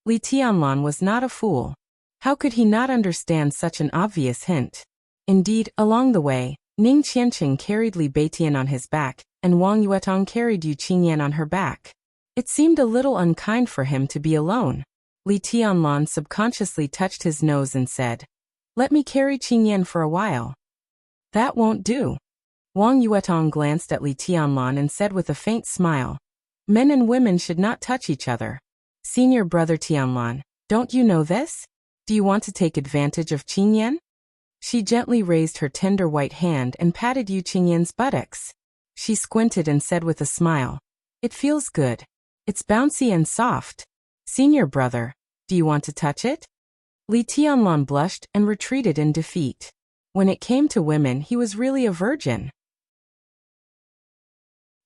Li Tianlan was not a fool. How could he not understand such an obvious hint? Indeed, along the way, Ning Qianqing carried Li Beitian on his back, and Wang Yuetong carried Yu Qingyan on her back. It seemed a little unkind for him to be alone. Li Tianlan subconsciously touched his nose and said, "Let me carry Qingyan for a while." "That won't do." Wang Yuetong glanced at Li Tianlan and said with a faint smile, "Men and women should not touch each other." "Senior brother Tianlan, don't you know this? Do you want to take advantage of Qingyan?" She gently raised her tender white hand and patted Yu Qingyan's buttocks. She squinted and said with a smile, "It feels good. It's bouncy and soft. Senior brother, do you want to touch it?" Li Tianlan blushed and retreated in defeat. When it came to women, he was really a virgin.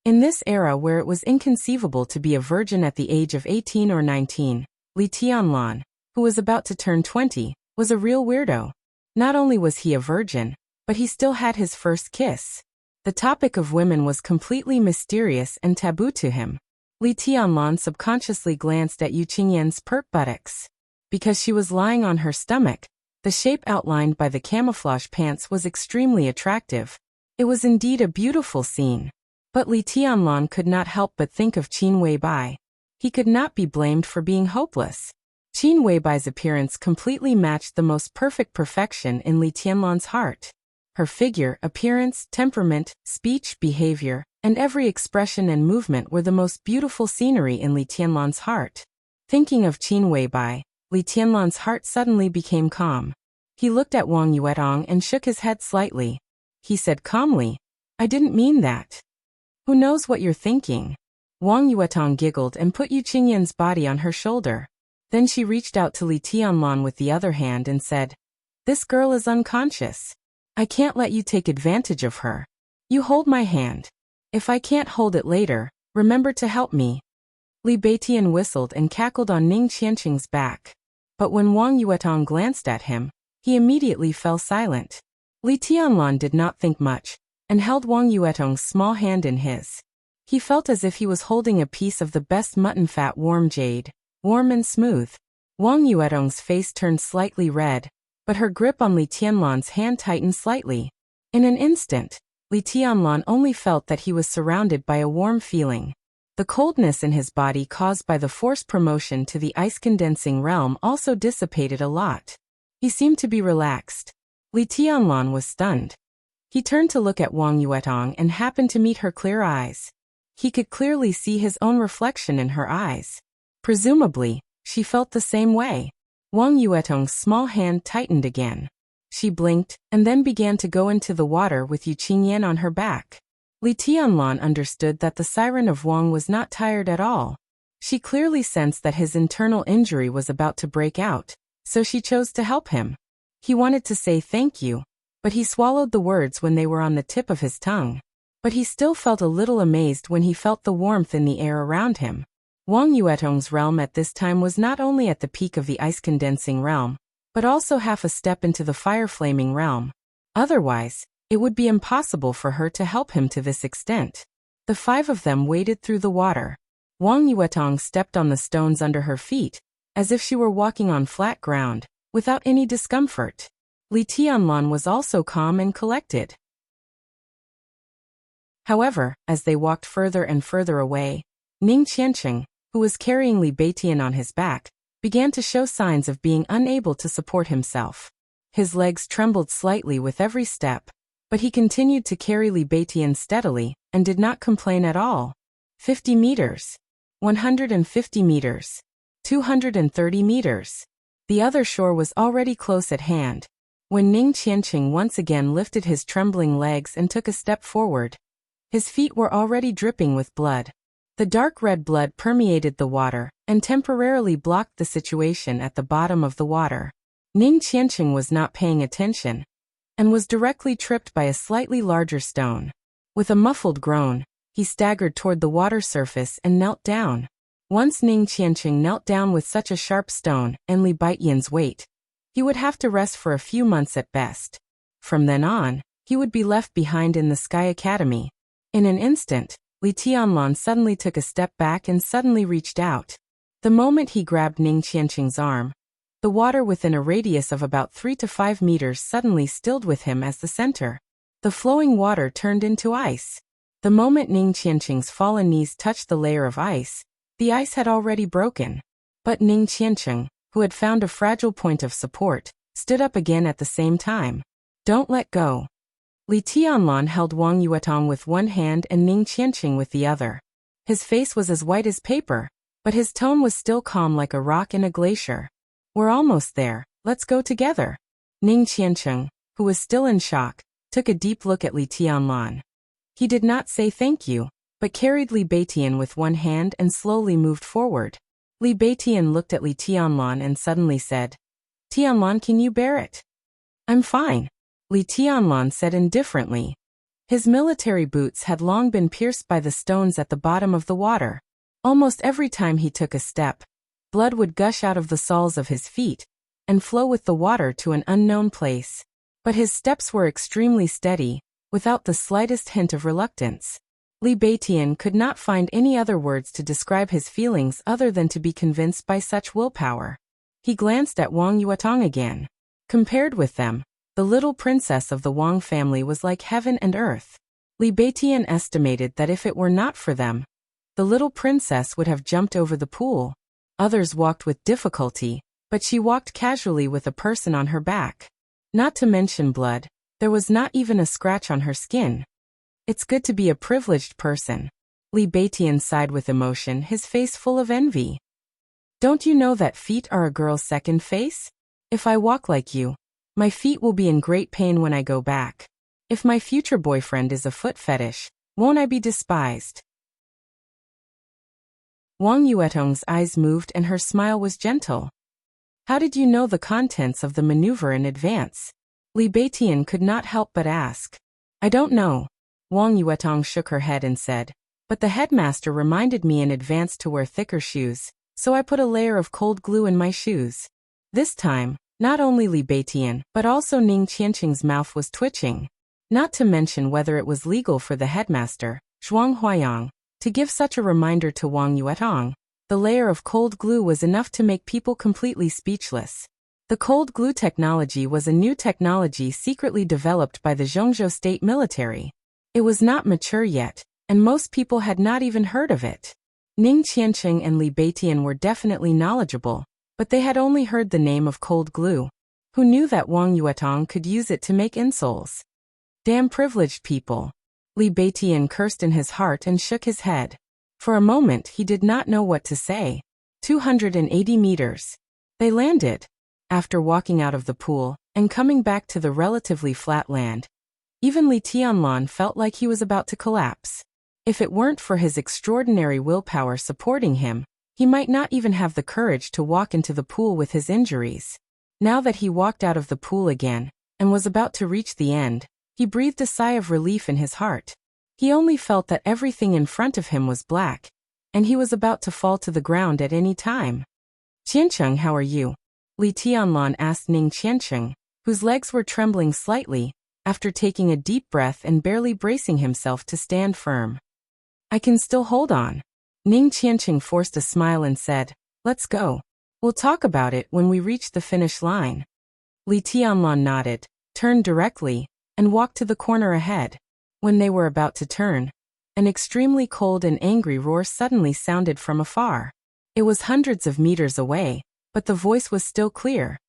In this era where it was inconceivable to be a virgin at the age of 18 or 19, Li Tianlan, who was about to turn 20, was a real weirdo. Not only was he a virgin, but he still had his first kiss. The topic of women was completely mysterious and taboo to him. Li Tianlan subconsciously glanced at Yu Qingyan's pert buttocks. Because she was lying on her stomach, the shape outlined by the camouflage pants was extremely attractive. It was indeed a beautiful scene. But Li Tianlan could not help but think of Qin Weibai. He could not be blamed for being hopeless. Qin Weibai's appearance completely matched the most perfect perfection in Li Tianlan's heart. Her figure, appearance, temperament, speech, behavior, and every expression and movement were the most beautiful scenery in Li Tianlan's heart. Thinking of Qin Weibai, Li Tianlan's heart suddenly became calm. He looked at Wang Yuetong and shook his head slightly. He said calmly, "I didn't mean that." "Who knows what you're thinking?" Wang Yuetong giggled and put Yu Qingyan's body on her shoulder. Then she reached out to Li Tianlan with the other hand and said, "This girl is unconscious. I can't let you take advantage of her. You hold my hand. If I can't hold it later, remember to help me." Li Beitian whistled and cackled on Ning Qianqing's back. But when Wang Yuetong glanced at him, he immediately fell silent. Li Tianlan did not think much, and held Wang Yuetong's small hand in his. He felt as if he was holding a piece of the best mutton fat, warm jade, warm and smooth. Wang Yuetong's face turned slightly red, but her grip on Li Tianlan's hand tightened slightly. In an instant, Li Tianlan only felt that he was surrounded by a warm feeling. The coldness in his body caused by the forced promotion to the ice-condensing realm also dissipated a lot. He seemed to be relaxed. Li Tianlan was stunned. He turned to look at Wang Yuetong and happened to meet her clear eyes. He could clearly see his own reflection in her eyes. Presumably, she felt the same way. Wang Yuetong's small hand tightened again. She blinked, and then began to go into the water with Yu Qingyan on her back. Li Tianlan understood that the siren of Wang was not tired at all. She clearly sensed that his internal injury was about to break out, so she chose to help him. He wanted to say thank you, but he swallowed the words when they were on the tip of his tongue. But he still felt a little amazed when he felt the warmth in the air around him. Wang Yuetong's realm at this time was not only at the peak of the ice-condensing realm, but also half a step into the fire-flaming realm. Otherwise, it would be impossible for her to help him to this extent. The five of them waded through the water. Wang Yuetong stepped on the stones under her feet, as if she were walking on flat ground, without any discomfort. Li Tianlan was also calm and collected. However, as they walked further and further away, Ning Qianqing, who was carrying Li Beitian on his back, began to show signs of being unable to support himself. His legs trembled slightly with every step, but he continued to carry Li Beitian steadily, and did not complain at all. 50 meters. 150 meters. 230 meters. The other shore was already close at hand. When Ning Qianqing once again lifted his trembling legs and took a step forward, his feet were already dripping with blood. The dark red blood permeated the water, and temporarily blocked the situation at the bottom of the water. Ning Qianqing was not paying attention, and was directly tripped by a slightly larger stone. With a muffled groan, he staggered toward the water surface and knelt down. Once Ning Qianqing knelt down with such a sharp stone and Li Beitian's weight, he would have to rest for a few months at best. From then on, he would be left behind in the Sky Academy. In an instant, Li Tianlan suddenly took a step back and suddenly reached out. The moment he grabbed Ning Qianqing's arm, the water within a radius of about 3 to 5 meters suddenly stilled with him as the center. The flowing water turned into ice. The moment Ning Qianqing's fallen knees touched the layer of ice, the ice had already broken. But Ning Qianqing, who had found a fragile point of support, stood up again at the same time. Don't let go. Li Tianlan held Wang Yuetong with one hand and Ning Qianqing with the other. His face was as white as paper, but his tone was still calm like a rock in a glacier. We're almost there, let's go together. Ning Qianqing, who was still in shock, took a deep look at Li Tianlan. He did not say thank you, but carried Li Beitian with one hand and slowly moved forward. Li Beitian looked at Li Tianlan and suddenly said, Tianlan, can you bear it? I'm fine, Li Tianlan said indifferently. His military boots had long been pierced by the stones at the bottom of the water. Almost every time he took a step, blood would gush out of the soles of his feet and flow with the water to an unknown place. But his steps were extremely steady, without the slightest hint of reluctance. Li Beitian could not find any other words to describe his feelings other than to be convinced by such willpower. He glanced at Wang Yuetong again. Compared with them, the little princess of the Wang family was like heaven and earth. Li Beitian estimated that if it were not for them, the little princess would have jumped over the pool. Others walked with difficulty, but she walked casually with a person on her back. Not to mention blood, there was not even a scratch on her skin. It's good to be a privileged person. Li Beitian sighed with emotion, his face full of envy. Don't you know that feet are a girl's second face? If I walk like you, my feet will be in great pain when I go back. If my future boyfriend is a foot fetish, won't I be despised? Wang Yuetong's eyes moved and her smile was gentle. How did you know the contents of the maneuver in advance? Li Beitian could not help but ask. I don't know. Wang Yuetong shook her head and said, but the headmaster reminded me in advance to wear thicker shoes, so I put a layer of cold glue in my shoes. This time, not only Li Beitian, but also Ning Qianqing's mouth was twitching. Not to mention whether it was legal for the headmaster, Zhuang Huayang, to give such a reminder to Wang Yuetong. The layer of cold glue was enough to make people completely speechless. The cold glue technology was a new technology secretly developed by the Zhongzhou state military. It was not mature yet, and most people had not even heard of it. Ning Qianqing and Li Beitian were definitely knowledgeable, but they had only heard the name of cold glue. Who knew that Wang Yuetong could use it to make insoles? Damn privileged people. Li Beitian cursed in his heart and shook his head. For a moment he did not know what to say. 280 meters. They landed. After walking out of the pool and coming back to the relatively flat land, even Li Tianlan felt like he was about to collapse. If it weren't for his extraordinary willpower supporting him, he might not even have the courage to walk into the pool with his injuries. Now that he walked out of the pool again and was about to reach the end, he breathed a sigh of relief in his heart. He only felt that everything in front of him was black, and he was about to fall to the ground at any time. Qianqing, how are you? Li Tianlan asked Ning Qianqing, whose legs were trembling slightly, after taking a deep breath and barely bracing himself to stand firm. I can still hold on. Ning Qianqing forced a smile and said, let's go. We'll talk about it when we reach the finish line. Li Tianlan nodded, turned directly, and walked to the corner ahead. When they were about to turn, an extremely cold and angry roar suddenly sounded from afar. It was hundreds of meters away, but the voice was still clear.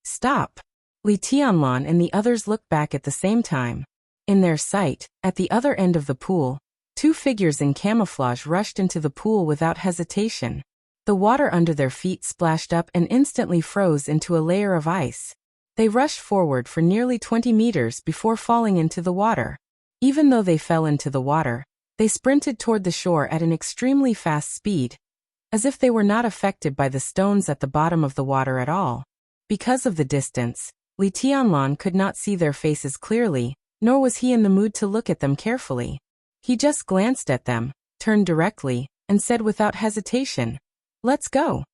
Stop! Li Tianlan and the others looked back at the same time. In their sight, at the other end of the pool, two figures in camouflage rushed into the pool without hesitation. The water under their feet splashed up and instantly froze into a layer of ice. They rushed forward for nearly 20 meters before falling into the water. Even though they fell into the water, they sprinted toward the shore at an extremely fast speed, as if they were not affected by the stones at the bottom of the water at all. Because of the distance, Li Tianlan could not see their faces clearly, nor was he in the mood to look at them carefully. He just glanced at them, turned directly, and said without hesitation, let's go.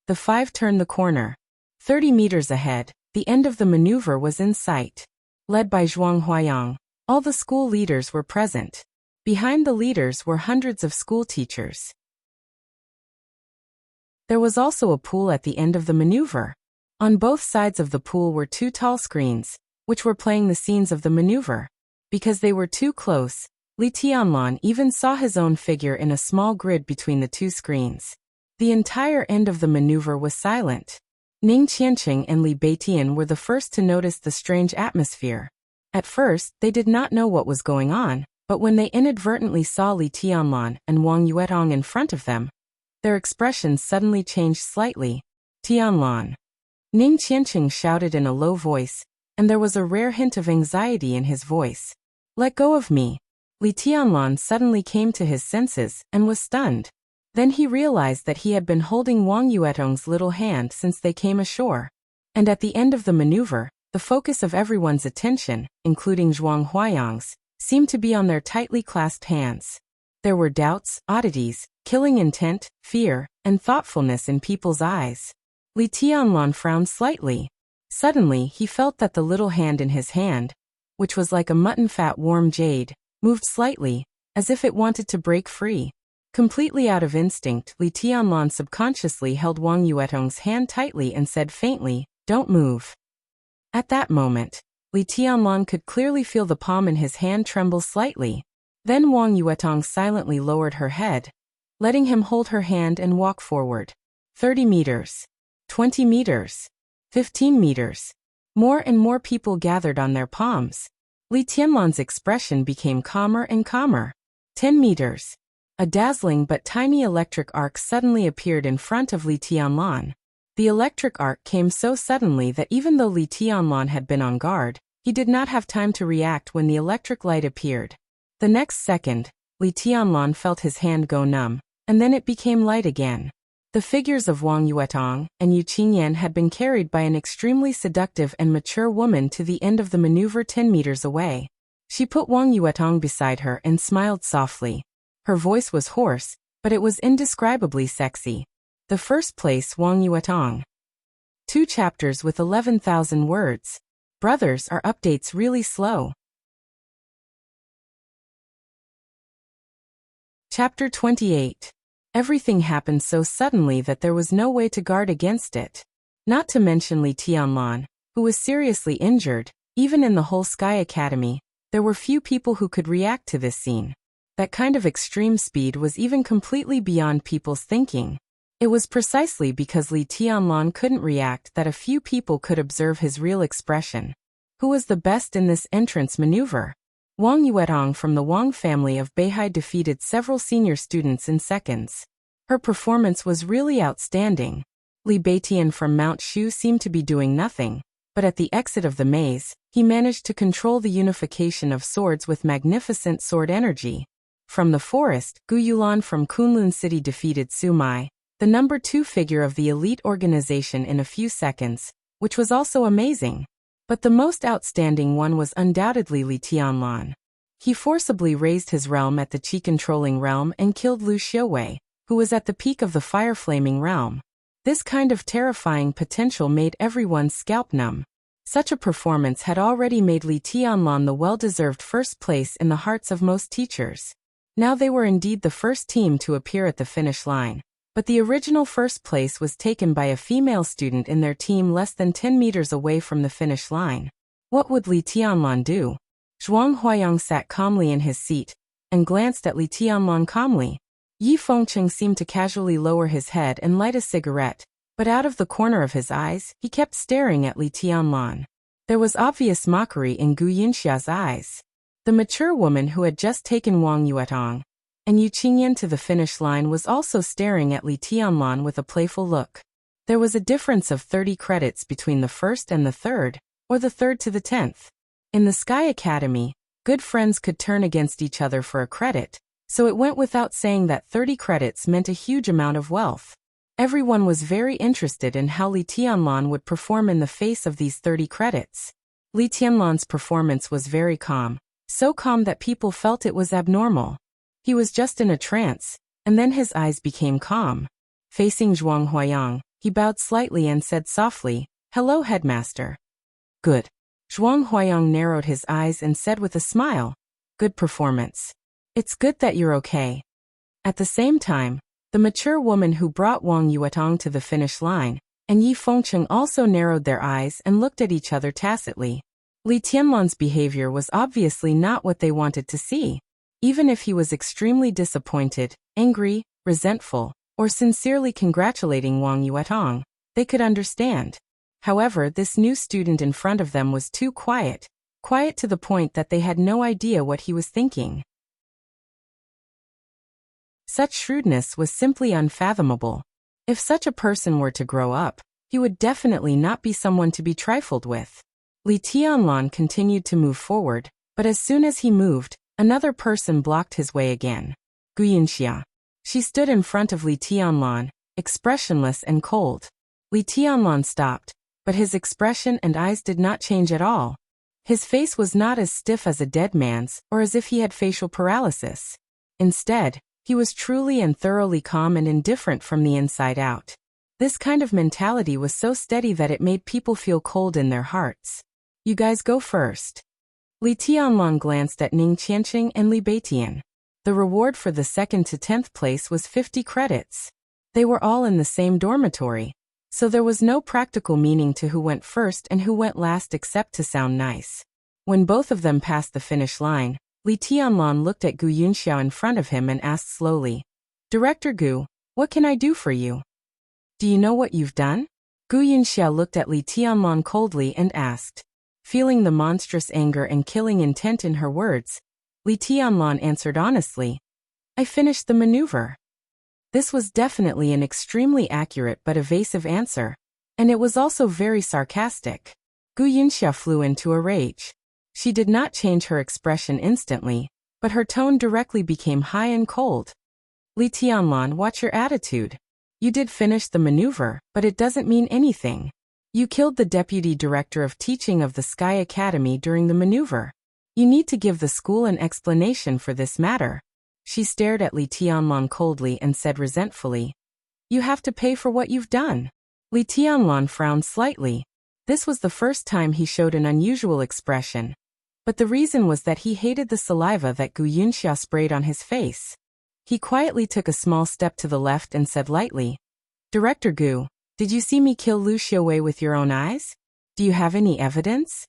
The five turned the corner. 30 meters ahead, the end of the maneuver was in sight. Led by Zhuang Huayang, all the school leaders were present. Behind the leaders were hundreds of school teachers. There was also a pool at the end of the maneuver. On both sides of the pool were two tall screens, which were playing the scenes of the maneuver. Because they were too close, Li Tianlan even saw his own figure in a small grid between the two screens. The entire end of the maneuver was silent. Ning Qianqing and Li Beitian were the first to notice the strange atmosphere. At first, they did not know what was going on, but when they inadvertently saw Li Tianlan and Wang Yuetong in front of them, their expressions suddenly changed slightly. Tianlan. Ning Qianqing shouted in a low voice, and there was a rare hint of anxiety in his voice. Let go of me. Li Tianlan suddenly came to his senses and was stunned. Then he realized that he had been holding Wang Yuetong's little hand since they came ashore. And at the end of the maneuver, the focus of everyone's attention, including Zhuang Huayang's, seemed to be on their tightly clasped hands. There were doubts, oddities, killing intent, fear, and thoughtfulness in people's eyes. Li Tianlan frowned slightly. Suddenly, he felt that the little hand in his hand, which was like a mutton-fat warm jade, moved slightly, as if it wanted to break free. Completely out of instinct, Li Tianlan subconsciously held Wang Yuetong's hand tightly and said faintly, "Don't move." At that moment, Li Tianlan could clearly feel the palm in his hand tremble slightly. Then Wang Yuetong silently lowered her head, letting him hold her hand and walk forward. 30 meters. 20 meters. 15 meters. More and more people gathered on their palms. Li Tianlan's expression became calmer and calmer. 10 meters. A dazzling but tiny electric arc suddenly appeared in front of Li Tianlan. The electric arc came so suddenly that even though Li Tianlan had been on guard, he did not have time to react when the electric light appeared. The next second, Li Tianlan felt his hand go numb, and then it became light again. The figures of Wang Yuetong and Yu Qingyan had been carried by an extremely seductive and mature woman to the end of the maneuver 10 meters away. She put Wang Yuetong beside her and smiled softly. Her voice was hoarse, but it was indescribably sexy. The first place Wang Yuetong. 2 chapters with 11,000 words. Brothers, are updates really slow? Chapter 28. Everything happened so suddenly that there was no way to guard against it. Not to mention Li Tianlan, who was seriously injured. Even in the whole Sky Academy, there were few people who could react to this scene. That kind of extreme speed was even completely beyond people's thinking. It was precisely because Li Tianlan couldn't react that a few people could observe his real expression. Who was the best in this entrance maneuver? Wang Yuetong from the Wang family of Beihai defeated several senior students in seconds. Her performance was really outstanding. Li Beitian from Mount Shu seemed to be doing nothing, but at the exit of the maze, he managed to control the unification of swords with magnificent sword energy. From the forest, Gu Yulan from Kunlun City defeated Su Mai, the number 2 figure of the elite organization, in a few seconds, which was also amazing. But the most outstanding one was undoubtedly Li Tianlan. He forcibly raised his realm at the Qi-controlling realm and killed Lu Xiuwei, who was at the peak of the fire-flaming realm. This kind of terrifying potential made everyone's scalp numb. Such a performance had already made Li Tianlan the well-deserved first place in the hearts of most teachers. Now they were indeed the first team to appear at the finish line. But the original first place was taken by a female student in their team less than 10 meters away from the finish line. What would Li Tianlan do? Zhuang Huayang sat calmly in his seat and glanced at Li Tianlan calmly. Yi Fengcheng seemed to casually lower his head and light a cigarette, but out of the corner of his eyes, he kept staring at Li Tianlan. There was obvious mockery in Gu Yinxia's eyes. The mature woman who had just taken Wang Yuetong and Yu Qingyan to the finish line was also staring at Li Tianlan with a playful look. There was a difference of 30 credits between the first and the third, or the third to the 10th. In the Sky Academy, good friends could turn against each other for a credit, so it went without saying that 30 credits meant a huge amount of wealth. Everyone was very interested in how Li Tianlan would perform in the face of these 30 credits. Li Tianlan's performance was very calm, so calm that people felt it was abnormal. He was just in a trance, and then his eyes became calm. Facing Zhuang Huayang, he bowed slightly and said softly, "Hello, headmaster." "Good." Zhuang Huayang narrowed his eyes and said with a smile, "Good performance. It's good that you're okay." At the same time, the mature woman who brought Wang Yuetong to the finish line and Yi Fengcheng also narrowed their eyes and looked at each other tacitly. Li Tianlan's behavior was obviously not what they wanted to see. Even if he was extremely disappointed, angry, resentful, or sincerely congratulating Wang Yuetong, they could understand. However, this new student in front of them was too quiet to the point that they had no idea what he was thinking. Such shrewdness was simply unfathomable. If such a person were to grow up, he would definitely not be someone to be trifled with. Li Tianlan continued to move forward, but as soon as he moved, another person blocked his way again. Wuxia. She stood in front of Li Tianlan, expressionless and cold. Li Tianlan stopped, but his expression and eyes did not change at all. His face was not as stiff as a dead man's or as if he had facial paralysis. Instead, he was truly and thoroughly calm and indifferent from the inside out. This kind of mentality was so steady that it made people feel cold in their hearts. You guys go first. Li Tianlan glanced at Ning Qianqing and Li Beitian. The reward for the 2nd to 10th place was 50 credits. They were all in the same dormitory, so there was no practical meaning to who went first and who went last except to sound nice. When both of them passed the finish line, Li Tianlan looked at Gu Yunxiao in front of him and asked slowly, "Director Gu, what can I do for you?" "Do you know what you've done?" Gu Yunxiao looked at Li Tianlan coldly and asked. Feeling the monstrous anger and killing intent in her words, Li Tianlan answered honestly, "I finished the maneuver." This was definitely an extremely accurate but evasive answer, and it was also very sarcastic. Gu Yunxia flew into a rage. She did not change her expression instantly, but her tone directly became high and cold. "Li Tianlan, watch your attitude. You did finish the maneuver, but it doesn't mean anything. You killed the deputy director of teaching of the Sky Academy during the maneuver. You need to give the school an explanation for this matter." She stared at Li Tianlan coldly and said resentfully, "You have to pay for what you've done." Li Tianlan frowned slightly. This was the first time he showed an unusual expression, but the reason was that he hated the saliva that Gu Yunxia sprayed on his face. He quietly took a small step to the left and said lightly, "Director Gu, did you see me kill Lu Xiaowei with your own eyes? Do you have any evidence?"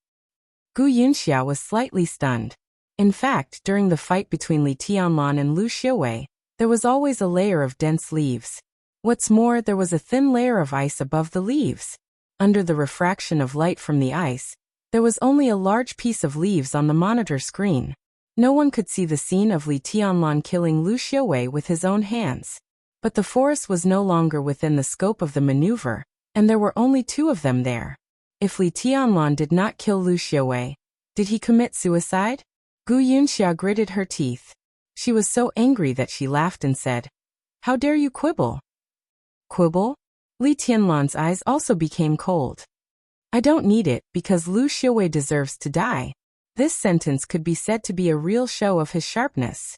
Gu Yunxia was slightly stunned. In fact, during the fight between Li Tianlan and Lu Xiaowei, there was always a layer of dense leaves. What's more, there was a thin layer of ice above the leaves. Under the refraction of light from the ice, there was only a large piece of leaves on the monitor screen. No one could see the scene of Li Tianlan killing Lu Xiaowei with his own hands. But the forest was no longer within the scope of the maneuver, and there were only 2 of them there. If Li Tianlan did not kill Lu Xiaowei, did he commit suicide? Gu Yunxia gritted her teeth. She was so angry that she laughed and said, "How dare you quibble?" "Quibble?" Li Tianlan's eyes also became cold. "I don't need it because Lu Xiaowei deserves to die." This sentence could be said to be a real show of his sharpness.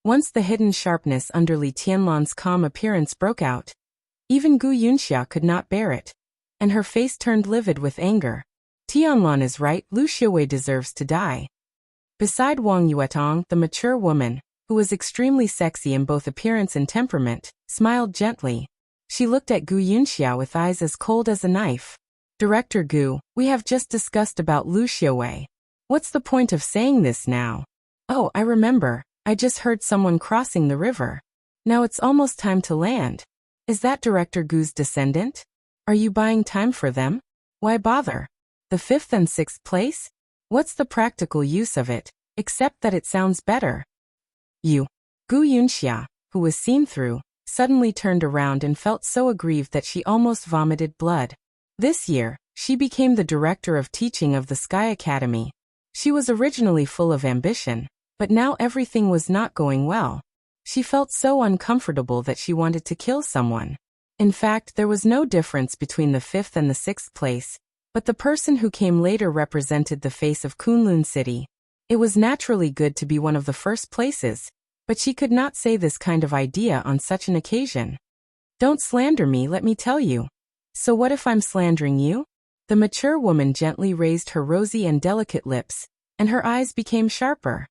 Once the hidden sharpness under Li Tianlan's calm appearance broke out, even Gu Yunxia could not bear it, and her face turned livid with anger. "Tianlan is right, Lu Xiaowei deserves to die." Beside Wang Yuetong, the mature woman, who was extremely sexy in both appearance and temperament, smiled gently. She looked at Gu Yunxia with eyes as cold as a knife. "Director Gu, we have just discussed about Lu Xiaowei. What's the point of saying this now? Oh, I remember, I just heard someone crossing the river. Now it's almost time to land. Is that Director Gu's descendant? Are you buying time for them? Why bother? The 5th and 6th place? What's the practical use of it, except that it sounds better?" "You." Gu Yunxia, who was seen through, suddenly turned around and felt so aggrieved that she almost vomited blood. This year, she became the director of teaching of the Sky Academy. She was originally full of ambition, but now everything was not going well. She felt so uncomfortable that she wanted to kill someone. In fact, there was no difference between the 5th and the 6th place, but the person who came later represented the face of Kunlun City. It was naturally good to be one of the first places, but she could not say this kind of idea on such an occasion. "Don't slander me, let me tell you." "So what if I'm slandering you?" The mature woman gently raised her rosy and delicate lips, and her eyes became sharper.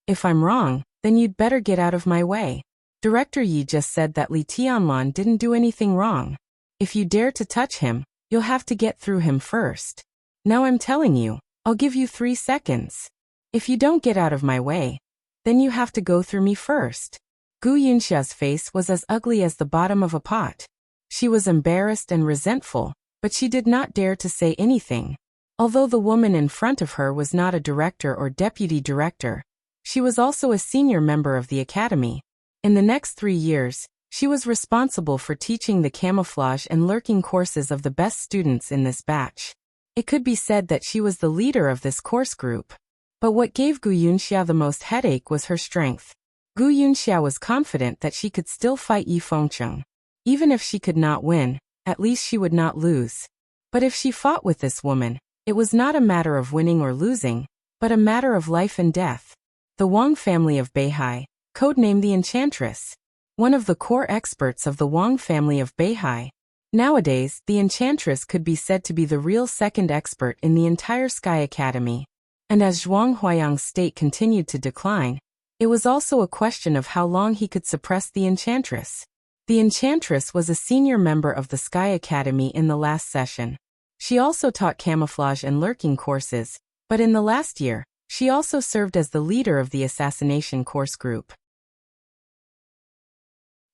"If I'm wrong, then you'd better get out of my way. Director Yi just said that Li Tianlan didn't do anything wrong. If you dare to touch him, you'll have to get through him first." Now I'm telling you, I'll give you 3 seconds. If you don't get out of my way, then you have to go through me first. Gu Yunxia's face was as ugly as the bottom of a pot. She was embarrassed and resentful, but she did not dare to say anything. Although the woman in front of her was not a director or deputy director, she was also a senior member of the academy. In the next 3 years, she was responsible for teaching the camouflage and lurking courses of the best students in this batch. It could be said that she was the leader of this course group. But what gave Gu Yunxia the most headache was her strength. Gu Yunxia was confident that she could still fight Yi Fengcheng. Even if she could not win, at least she would not lose. But if she fought with this woman, it was not a matter of winning or losing, but a matter of life and death. The Wang family of Beihai, codenamed the Enchantress. One of the core experts of the Wang family of Beihai. Nowadays, the Enchantress could be said to be the real second expert in the entire Sky Academy. And as Zhuang Huayang's state continued to decline, it was also a question of how long he could suppress the Enchantress. The Enchantress was a senior member of the Sky Academy in the last session. She also taught camouflage and lurking courses, but in the last year, she also served as the leader of the assassination course group.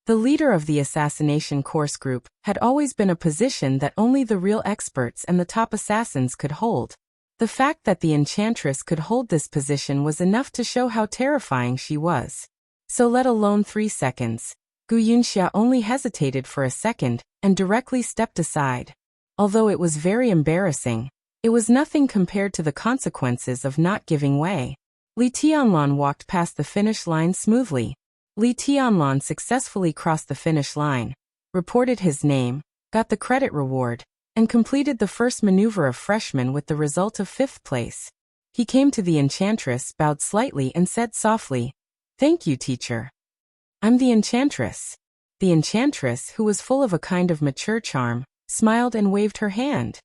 The leader of the assassination course group had always been a position that only the real experts and the top assassins could hold. The fact that the Enchantress could hold this position was enough to show how terrifying she was. So let alone 3 seconds, Gu Yunxia only hesitated for a second and directly stepped aside. Although it was very embarrassing, it was nothing compared to the consequences of not giving way. Li Tianlan walked past the finish line smoothly. Li Tianlan successfully crossed the finish line, reported his name, got the credit reward, and completed the first maneuver of freshman with the result of 5th place. He came to the Enchantress, bowed slightly and said softly, "Thank you, teacher. I'm the Enchantress." The Enchantress, who was full of a kind of mature charm, smiled and waved her hand.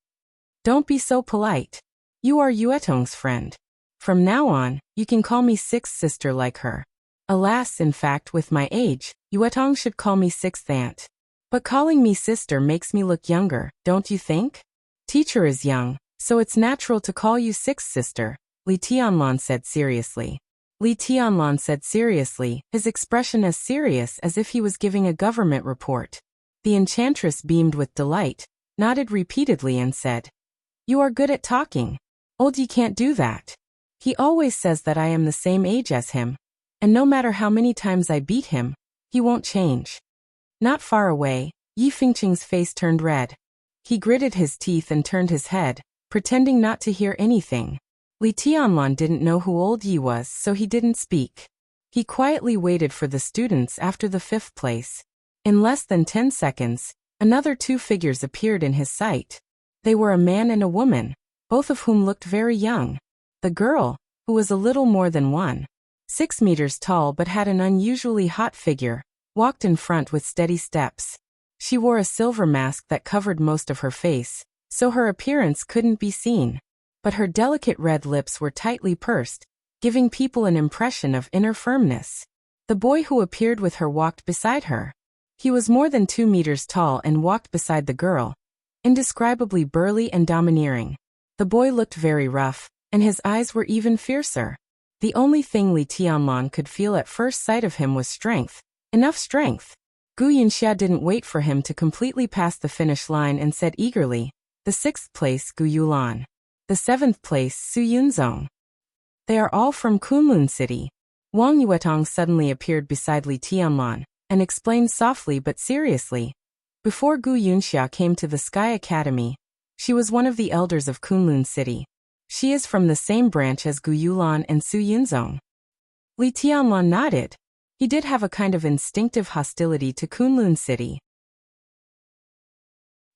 "Don't be so polite. You are Yuetong's friend. From now on, you can call me sixth sister like her. Alas, in fact, with my age, Yuetong should call me sixth aunt. But calling me sister makes me look younger, don't you think? Teacher is young, so it's natural to call you sixth sister," Li Tianlan said seriously. Li Tianlan said seriously, his expression as serious as if he was giving a government report. The Enchantress beamed with delight, nodded repeatedly and said, "You are good at talking. Old Yi can't do that. He always says that I am the same age as him, and no matter how many times I beat him, he won't change." Not far away, Yi Fengcheng's face turned red. He gritted his teeth and turned his head, pretending not to hear anything. Li Tianlan didn't know who old Yi was, so he didn't speak. He quietly waited for the students after the 5th place. In less than 10 seconds, another 2 figures appeared in his sight. They were a man and a woman, both of whom looked very young. The girl, who was a little more than 1.6 meters tall but had an unusually hot figure, walked in front with steady steps. She wore a silver mask that covered most of her face, so her appearance couldn't be seen. But her delicate red lips were tightly pursed, giving people an impression of inner firmness. The boy who appeared with her walked beside her. He was more than 2 meters tall and walked beside the girl, indescribably burly and domineering. The boy looked very rough, and his eyes were even fiercer. The only thing Li Tianlan could feel at first sight of him was strength. Enough strength. Gu Yunxia didn't wait for him to completely pass the finish line and said eagerly, "The 6th place, Gu Yulan. The 7th place, Su Yunzong. They are all from Kunlun City." Wang Yuetong suddenly appeared beside Li Tianlan and explained softly but seriously. Before Gu Yunxia came to the Sky Academy, she was one of the elders of Kunlun City. She is from the same branch as Gu Yulan and Su Yunzong. Li Tianlan nodded. He did have a kind of instinctive hostility to Kunlun City.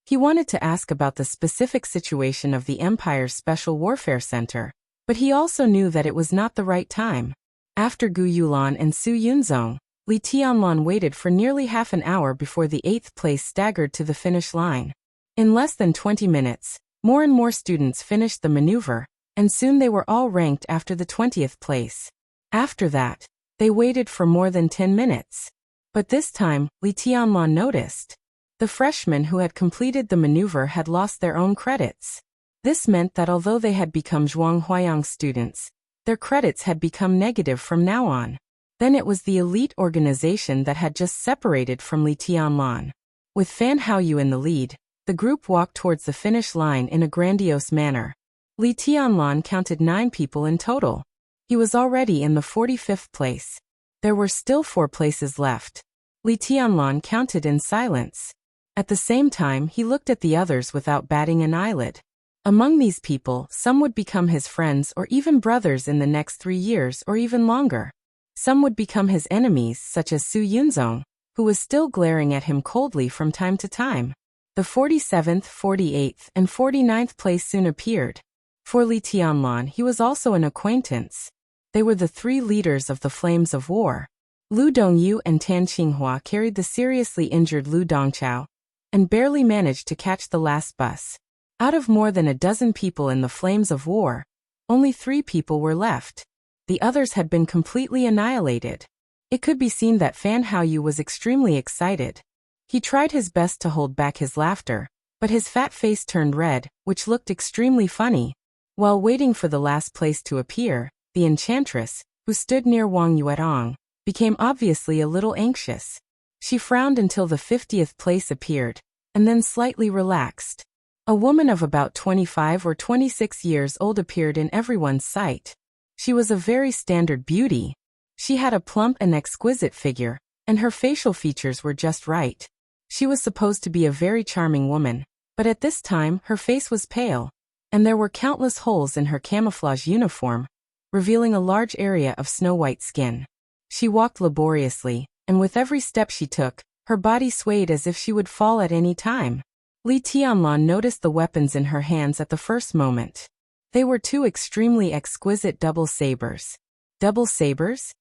He wanted to ask about the specific situation of the Empire's Special Warfare Center, but he also knew that it was not the right time. After Gu Yulan and Su Yunzong, Li Tianlan waited for nearly half an hour before the 8th place staggered to the finish line. In less than 20 minutes, more and more students finished the maneuver, and soon they were all ranked after the 20th place. After that, they waited for more than 10 minutes. But this time, Li Tianlan noticed. The freshmen who had completed the maneuver had lost their own credits. This meant that although they had become Zhuang Huayang students, their credits had become negative from now on. Then it was the elite organization that had just separated from Li Tianlan. With Fan Haoyu in the lead, the group walked towards the finish line in a grandiose manner. Li Tianlan counted 9 people in total. He was already in the 45th place. There were still 4 places left. Li Tianlan counted in silence. At the same time, he looked at the others without batting an eyelid. Among these people, some would become his friends or even brothers in the next 3 years or even longer. Some would become his enemies, such as Su Yunzong, who was still glaring at him coldly from time to time. The 47th, 48th, and 49th place soon appeared. For Li Tianlan, he was also an acquaintance. They were the 3 leaders of the Flames of War. Lu Dongyu and Tan Qinghua carried the seriously injured Lu Dongchao and barely managed to catch the last bus. Out of more than a dozen people in the Flames of War, only 3 people were left. The others had been completely annihilated. It could be seen that Fan Haoyu was extremely excited. He tried his best to hold back his laughter, but his fat face turned red, which looked extremely funny. While waiting for the last place to appear, the enchantress, who stood near Wang Yuetong, became obviously a little anxious. She frowned until the 50th place appeared, and then slightly relaxed. A woman of about 25 or 26 years old appeared in everyone's sight. She was a very standard beauty. She had a plump and exquisite figure, and her facial features were just right. She was supposed to be a very charming woman, but at this time her face was pale, and there were countless holes in her camouflage uniform, revealing a large area of snow-white skin. She walked laboriously, and with every step she took, her body swayed as if she would fall at any time. Li Tianlan noticed the weapons in her hands at the first moment. They were 2 extremely exquisite double sabers. Double sabers?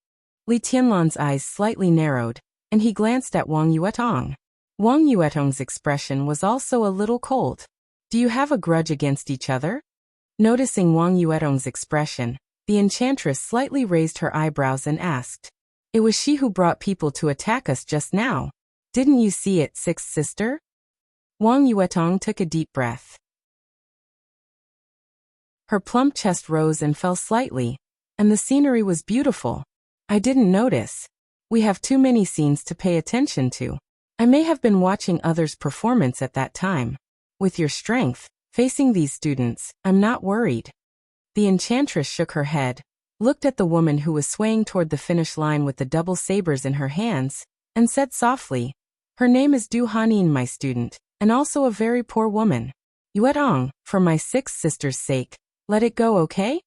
Li Tianlan's eyes slightly narrowed, and he glanced at Wang Yuetong. Wang Yuetong's expression was also a little cold. Do you have a grudge against each other? Noticing Wang Yuetong's expression, the enchantress slightly raised her eyebrows and asked. It was she who brought people to attack us just now. Didn't you see it, sixth sister? Wang Yuetong took a deep breath. Her plump chest rose and fell slightly, and the scenery was beautiful. I didn't notice. We have too many scenes to pay attention to. I may have been watching others' performance at that time. With your strength, facing these students, I'm not worried. The enchantress shook her head, looked at the woman who was swaying toward the finish line with the double sabers in her hands, and said softly, Her name is Du Hanin, my student, and also a very poor woman. Yuetong, for my 6th sister's sake, let it go, okay?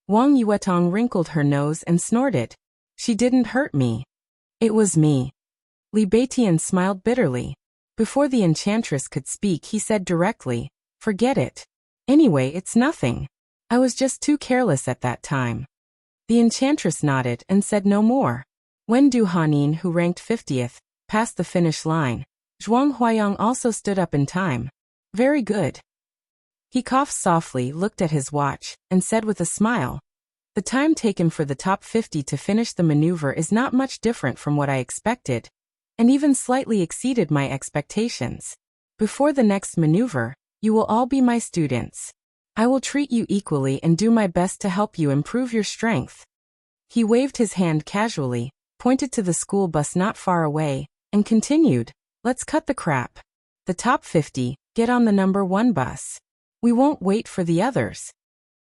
Wang Yuetong wrinkled her nose and snorted. She didn't hurt me. It was me. Li Beitian smiled bitterly. Before the enchantress could speak, he said directly, Forget it. Anyway, it's nothing. I was just too careless at that time. The enchantress nodded and said no more. When Du Hanin, who ranked 50th, passed the finish line, Zhuang Huayang also stood up in time. Very good. He coughed softly, looked at his watch, and said with a smile, The time taken for the top 50 to finish the maneuver is not much different from what I expected, and even slightly exceeded my expectations. Before the next maneuver, you will all be my students. I will treat you equally and do my best to help you improve your strength. He waved his hand casually, pointed to the school bus not far away, and continued, Let's cut the crap. The top 50, get on the number 1 bus. We won't wait for the others.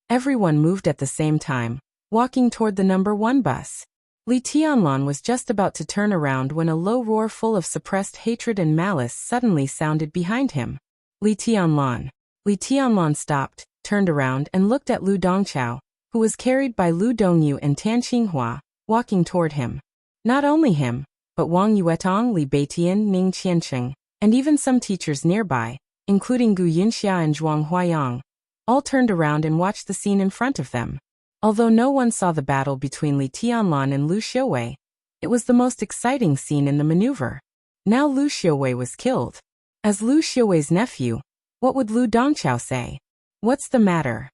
Everyone moved at the same time, walking toward the number 1 bus. Li Tianlan was just about to turn around when a low roar full of suppressed hatred and malice suddenly sounded behind him. Li Tianlan. Li Tianlan stopped, turned around and looked at Lu Dongchao, who was carried by Lu Dongyu and Tan Qinghua, walking toward him. Not only him, but Wang Yuetong, Li Beitian, Ning Qiancheng, and even some teachers nearby, including Gu Yunxia and Zhuang Huayang, all turned around and watched the scene in front of them. Although no one saw the battle between Li Tianlan and Lu Xiuwei, it was the most exciting scene in the maneuver. Now Lu Xiuwei was killed. As Lu Xiuwei's nephew, what would Lu Dongchao say? What's the matter?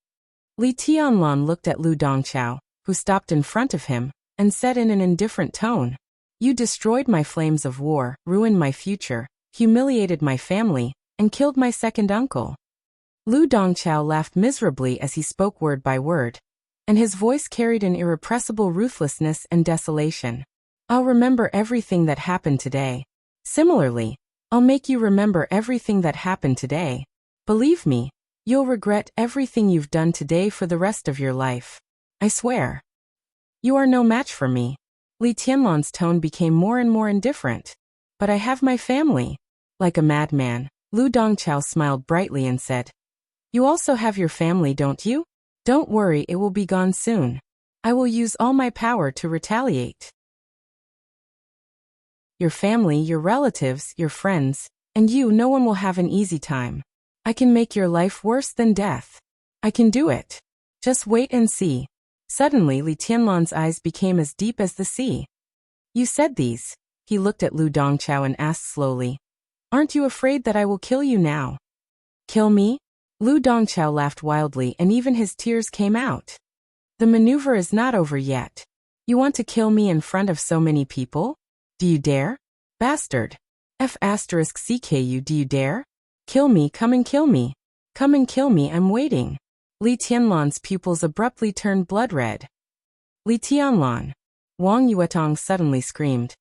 Li Tianlan looked at Lu Dongchao, who stopped in front of him, and said in an indifferent tone, You destroyed my flames of war, ruined my future, humiliated my family, and killed my second uncle. Lu Dongqiao laughed miserably as he spoke word by word, and his voice carried an irrepressible ruthlessness and desolation. I'll remember everything that happened today. Similarly, I'll make you remember everything that happened today. Believe me, you'll regret everything you've done today for the rest of your life. I swear. You are no match for me. Li Tianlan's tone became more and more indifferent. But I have my family. Like a madman, Lu Dongqiao smiled brightly and said, You also have your family, don't you? Don't worry, it will be gone soon. I will use all my power to retaliate. Your family, your relatives, your friends, and you, no one will have an easy time. I can make your life worse than death. I can do it. Just wait and see. Suddenly, Li Tianlan's eyes became as deep as the sea. You said these. He looked at Lu Dongqiao and asked slowly, Aren't you afraid that I will kill you now? Kill me? Lu Dongqiao laughed wildly and even his tears came out. The maneuver is not over yet. You want to kill me in front of so many people? Do you dare? Bastard. F***CKU, do you dare? Kill me, come and kill me. Come and kill me, I'm waiting. Li Tianlan's pupils abruptly turned blood red. Li Tianlan. Wang Yuetong suddenly screamed.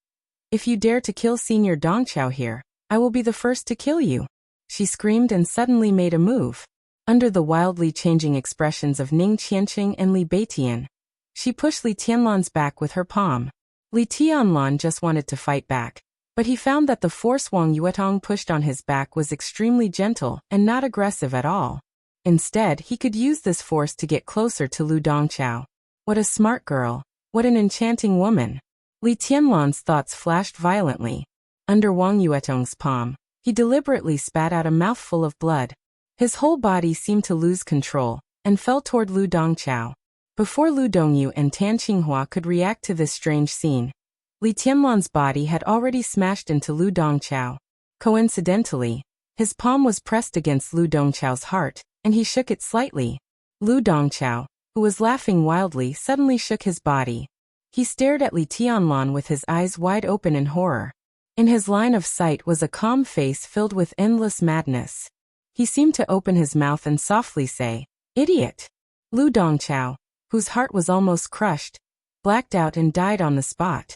If you dare to kill Senior Dongqiao here, I will be the first to kill you. She screamed and suddenly made a move. Under the wildly changing expressions of Ning Qianqing and Li Beitian, she pushed Li Tianlan's back with her palm. Li Tianlan just wanted to fight back, but he found that the force Wang Yuetong pushed on his back was extremely gentle and not aggressive at all. Instead, he could use this force to get closer to Lu Dongqiao. What a smart girl. What an enchanting woman. Li Tianlan's thoughts flashed violently. Under Wang Yuetong's palm, he deliberately spat out a mouthful of blood. His whole body seemed to lose control and fell toward Lu Dongqiao. Before Lu Dongyu and Tan Qinghua could react to this strange scene, Li Tianlan's body had already smashed into Lu Dongqiao. Coincidentally, his palm was pressed against Lu Dongqiao's heart, and he shook it slightly. Lu Dongqiao, who was laughing wildly, suddenly shook his body. He stared at Li Tianlan with his eyes wide open in horror. In his line of sight was a calm face filled with endless madness. He seemed to open his mouth and softly say, Idiot! Lu Dongqiao, whose heart was almost crushed, blacked out and died on the spot.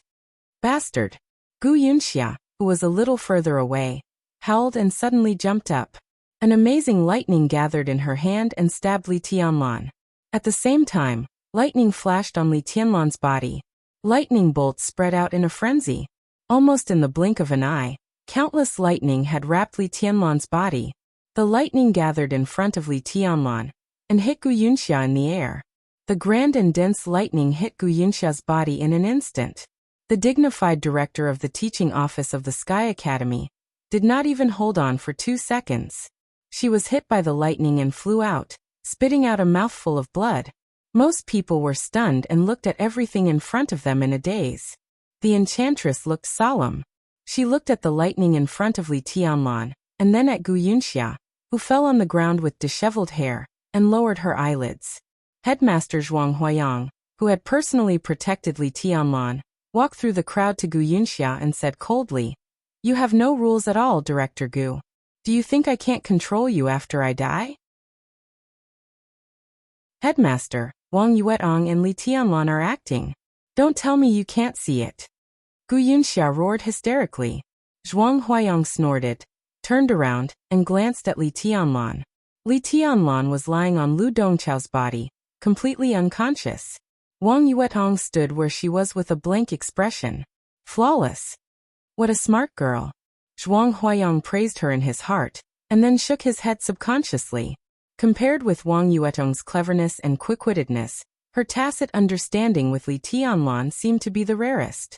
Bastard! Gu Yunxia, who was a little further away, howled and suddenly jumped up. An amazing lightning gathered in her hand and stabbed Li Tianlan. At the same time, lightning flashed on Li Tianlan's body. Lightning bolts spread out in a frenzy. Almost in the blink of an eye, countless lightning had wrapped Li Tianlan's body. The lightning gathered in front of Li Tianlan and hit Gu Yunxia in the air. The grand and dense lightning hit Gu Yunxia's body in an instant. The dignified director of the teaching office of the Sky Academy did not even hold on for 2 seconds. She was hit by the lightning and flew out, spitting out a mouthful of blood. Most people were stunned and looked at everything in front of them in a daze. The enchantress looked solemn. She looked at the lightning in front of Li Tianlan, and then at Gu Yunxia, who fell on the ground with disheveled hair, and lowered her eyelids. Headmaster Zhuang Huayang, who had personally protected Li Tianlan, walked through the crowd to Gu Yunxia and said coldly, You have no rules at all, Director Gu. Do you think I can't control you after I die? Headmaster, Wang Yuetong and Li Tianlan are acting. Don't tell me you can't see it. Gu Yunxia roared hysterically. Zhuang Huayang snorted, turned around, and glanced at Li Tianlan. Li Tianlan was lying on Lu Dongqiao's body, completely unconscious. Wang Yuetong stood where she was with a blank expression. Flawless. What a smart girl. Zhuang Huayang praised her in his heart, and then shook his head subconsciously. Compared with Wang Yuetong's cleverness and quick-wittedness, her tacit understanding with Li Tianlan seemed to be the rarest.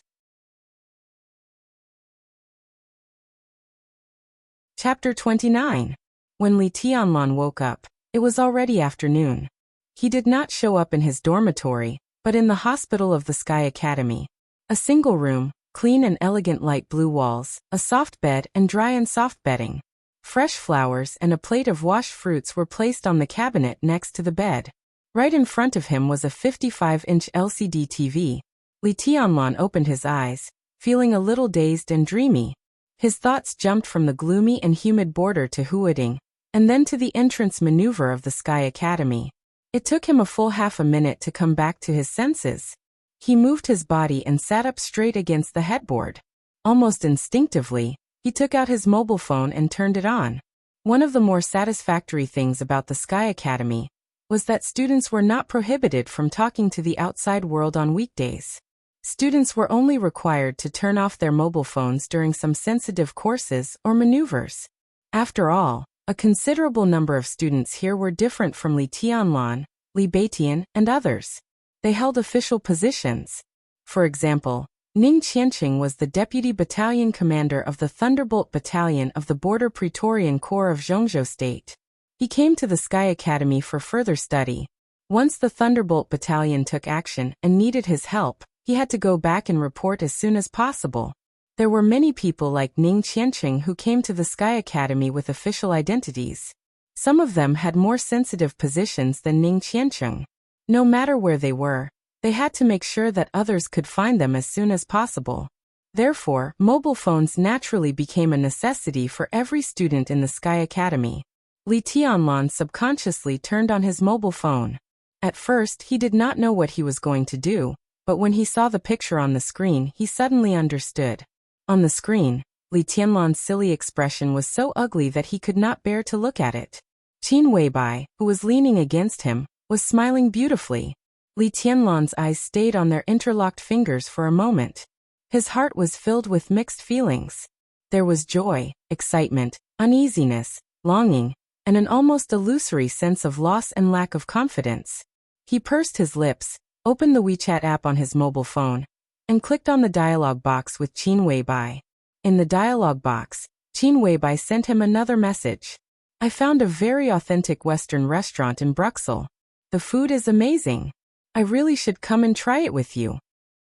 Chapter 29. When Li Tianlan woke up, it was already afternoon. He did not show up in his dormitory, but in the hospital of the Sky Academy. A single room, clean and elegant light blue walls, a soft bed and dry and soft bedding. Fresh flowers and a plate of washed fruits were placed on the cabinet next to the bed. Right in front of him was a 55-inch LCD TV. Li Tianlan opened his eyes, feeling a little dazed and dreamy. His thoughts jumped from the gloomy and humid border to Huading, and then to the entrance maneuver of the Sky Academy. It took him a full half a minute to come back to his senses. He moved his body and sat up straight against the headboard. Almost instinctively, he took out his mobile phone and turned it on. One of the more satisfactory things about the Sky Academy was that students were not prohibited from talking to the outside world on weekdays. Students were only required to turn off their mobile phones during some sensitive courses or maneuvers. After all, a considerable number of students here were different from Li Tianlan, Li Beitian, and others. They held official positions. For example, Ning Qianqing was the deputy battalion commander of the Thunderbolt Battalion of the Border Praetorian Corps of Zhongzhou State. He came to the Sky Academy for further study. Once the Thunderbolt Battalion took action and needed his help, he had to go back and report as soon as possible. There were many people like Ning Qianqing who came to the Sky Academy with official identities. Some of them had more sensitive positions than Ning Qianqing. No matter where they were, they had to make sure that others could find them as soon as possible. Therefore, mobile phones naturally became a necessity for every student in the Sky Academy. Li Tianlan subconsciously turned on his mobile phone. At first, he did not know what he was going to do, but when he saw the picture on the screen, he suddenly understood. On the screen, Li Tianlan's silly expression was so ugly that he could not bear to look at it. Qin Weibai, who was leaning against him, was smiling beautifully. Li Tianlan's eyes stayed on their interlocked fingers for a moment. His heart was filled with mixed feelings. There was joy, excitement, uneasiness, longing, and an almost illusory sense of loss and lack of confidence. He pursed his lips, opened the WeChat app on his mobile phone, and clicked on the dialog box with Qin Weibai. In the dialog box, Qin Weibai sent him another message. I found a very authentic Western restaurant in Bruxelles. The food is amazing. I really should come and try it with you.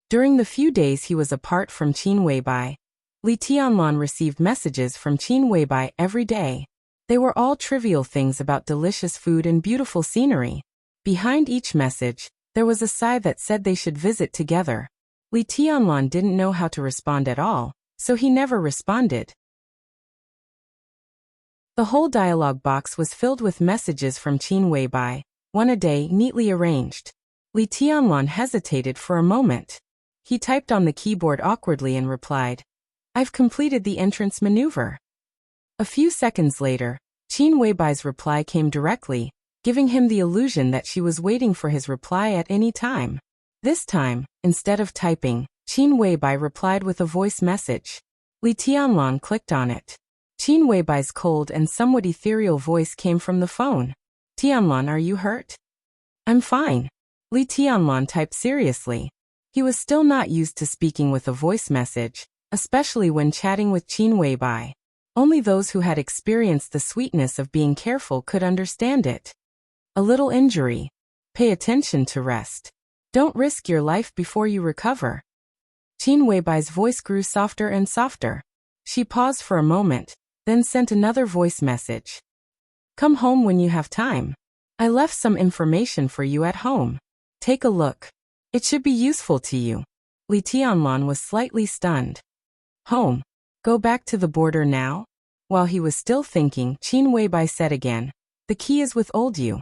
During the few days he was apart from Qin Weibai, Li Tianlan received messages from Qin Weibai every day. They were all trivial things about delicious food and beautiful scenery. Behind each message, there was a sigh that said they should visit together. Li Tianlan didn't know how to respond at all, so he never responded. The whole dialog box was filled with messages from Qin Weibai, one a day, neatly arranged. Li Tianlan hesitated for a moment. He typed on the keyboard awkwardly and replied, I've completed the entrance maneuver. A few seconds later, Qin Weibai's reply came directly, giving him the illusion that she was waiting for his reply at any time. This time, instead of typing, Qin Weibai replied with a voice message. Li Tianlan clicked on it. Qin Weibai's cold and somewhat ethereal voice came from the phone. Tianlan, are you hurt? I'm fine. Li Tianlan typed seriously. He was still not used to speaking with a voice message, especially when chatting with Qin Weibai. Only those who had experienced the sweetness of being careful could understand it. A little injury. Pay attention to rest. Don't risk your life before you recover. Qin Weibai's voice grew softer and softer. She paused for a moment, then sent another voice message. Come home when you have time. I left some information for you at home. Take a look. It should be useful to you. Li Tianlan was slightly stunned. Home. Go back to the border now? While he was still thinking, Qin Weibai said again, the key is with old you.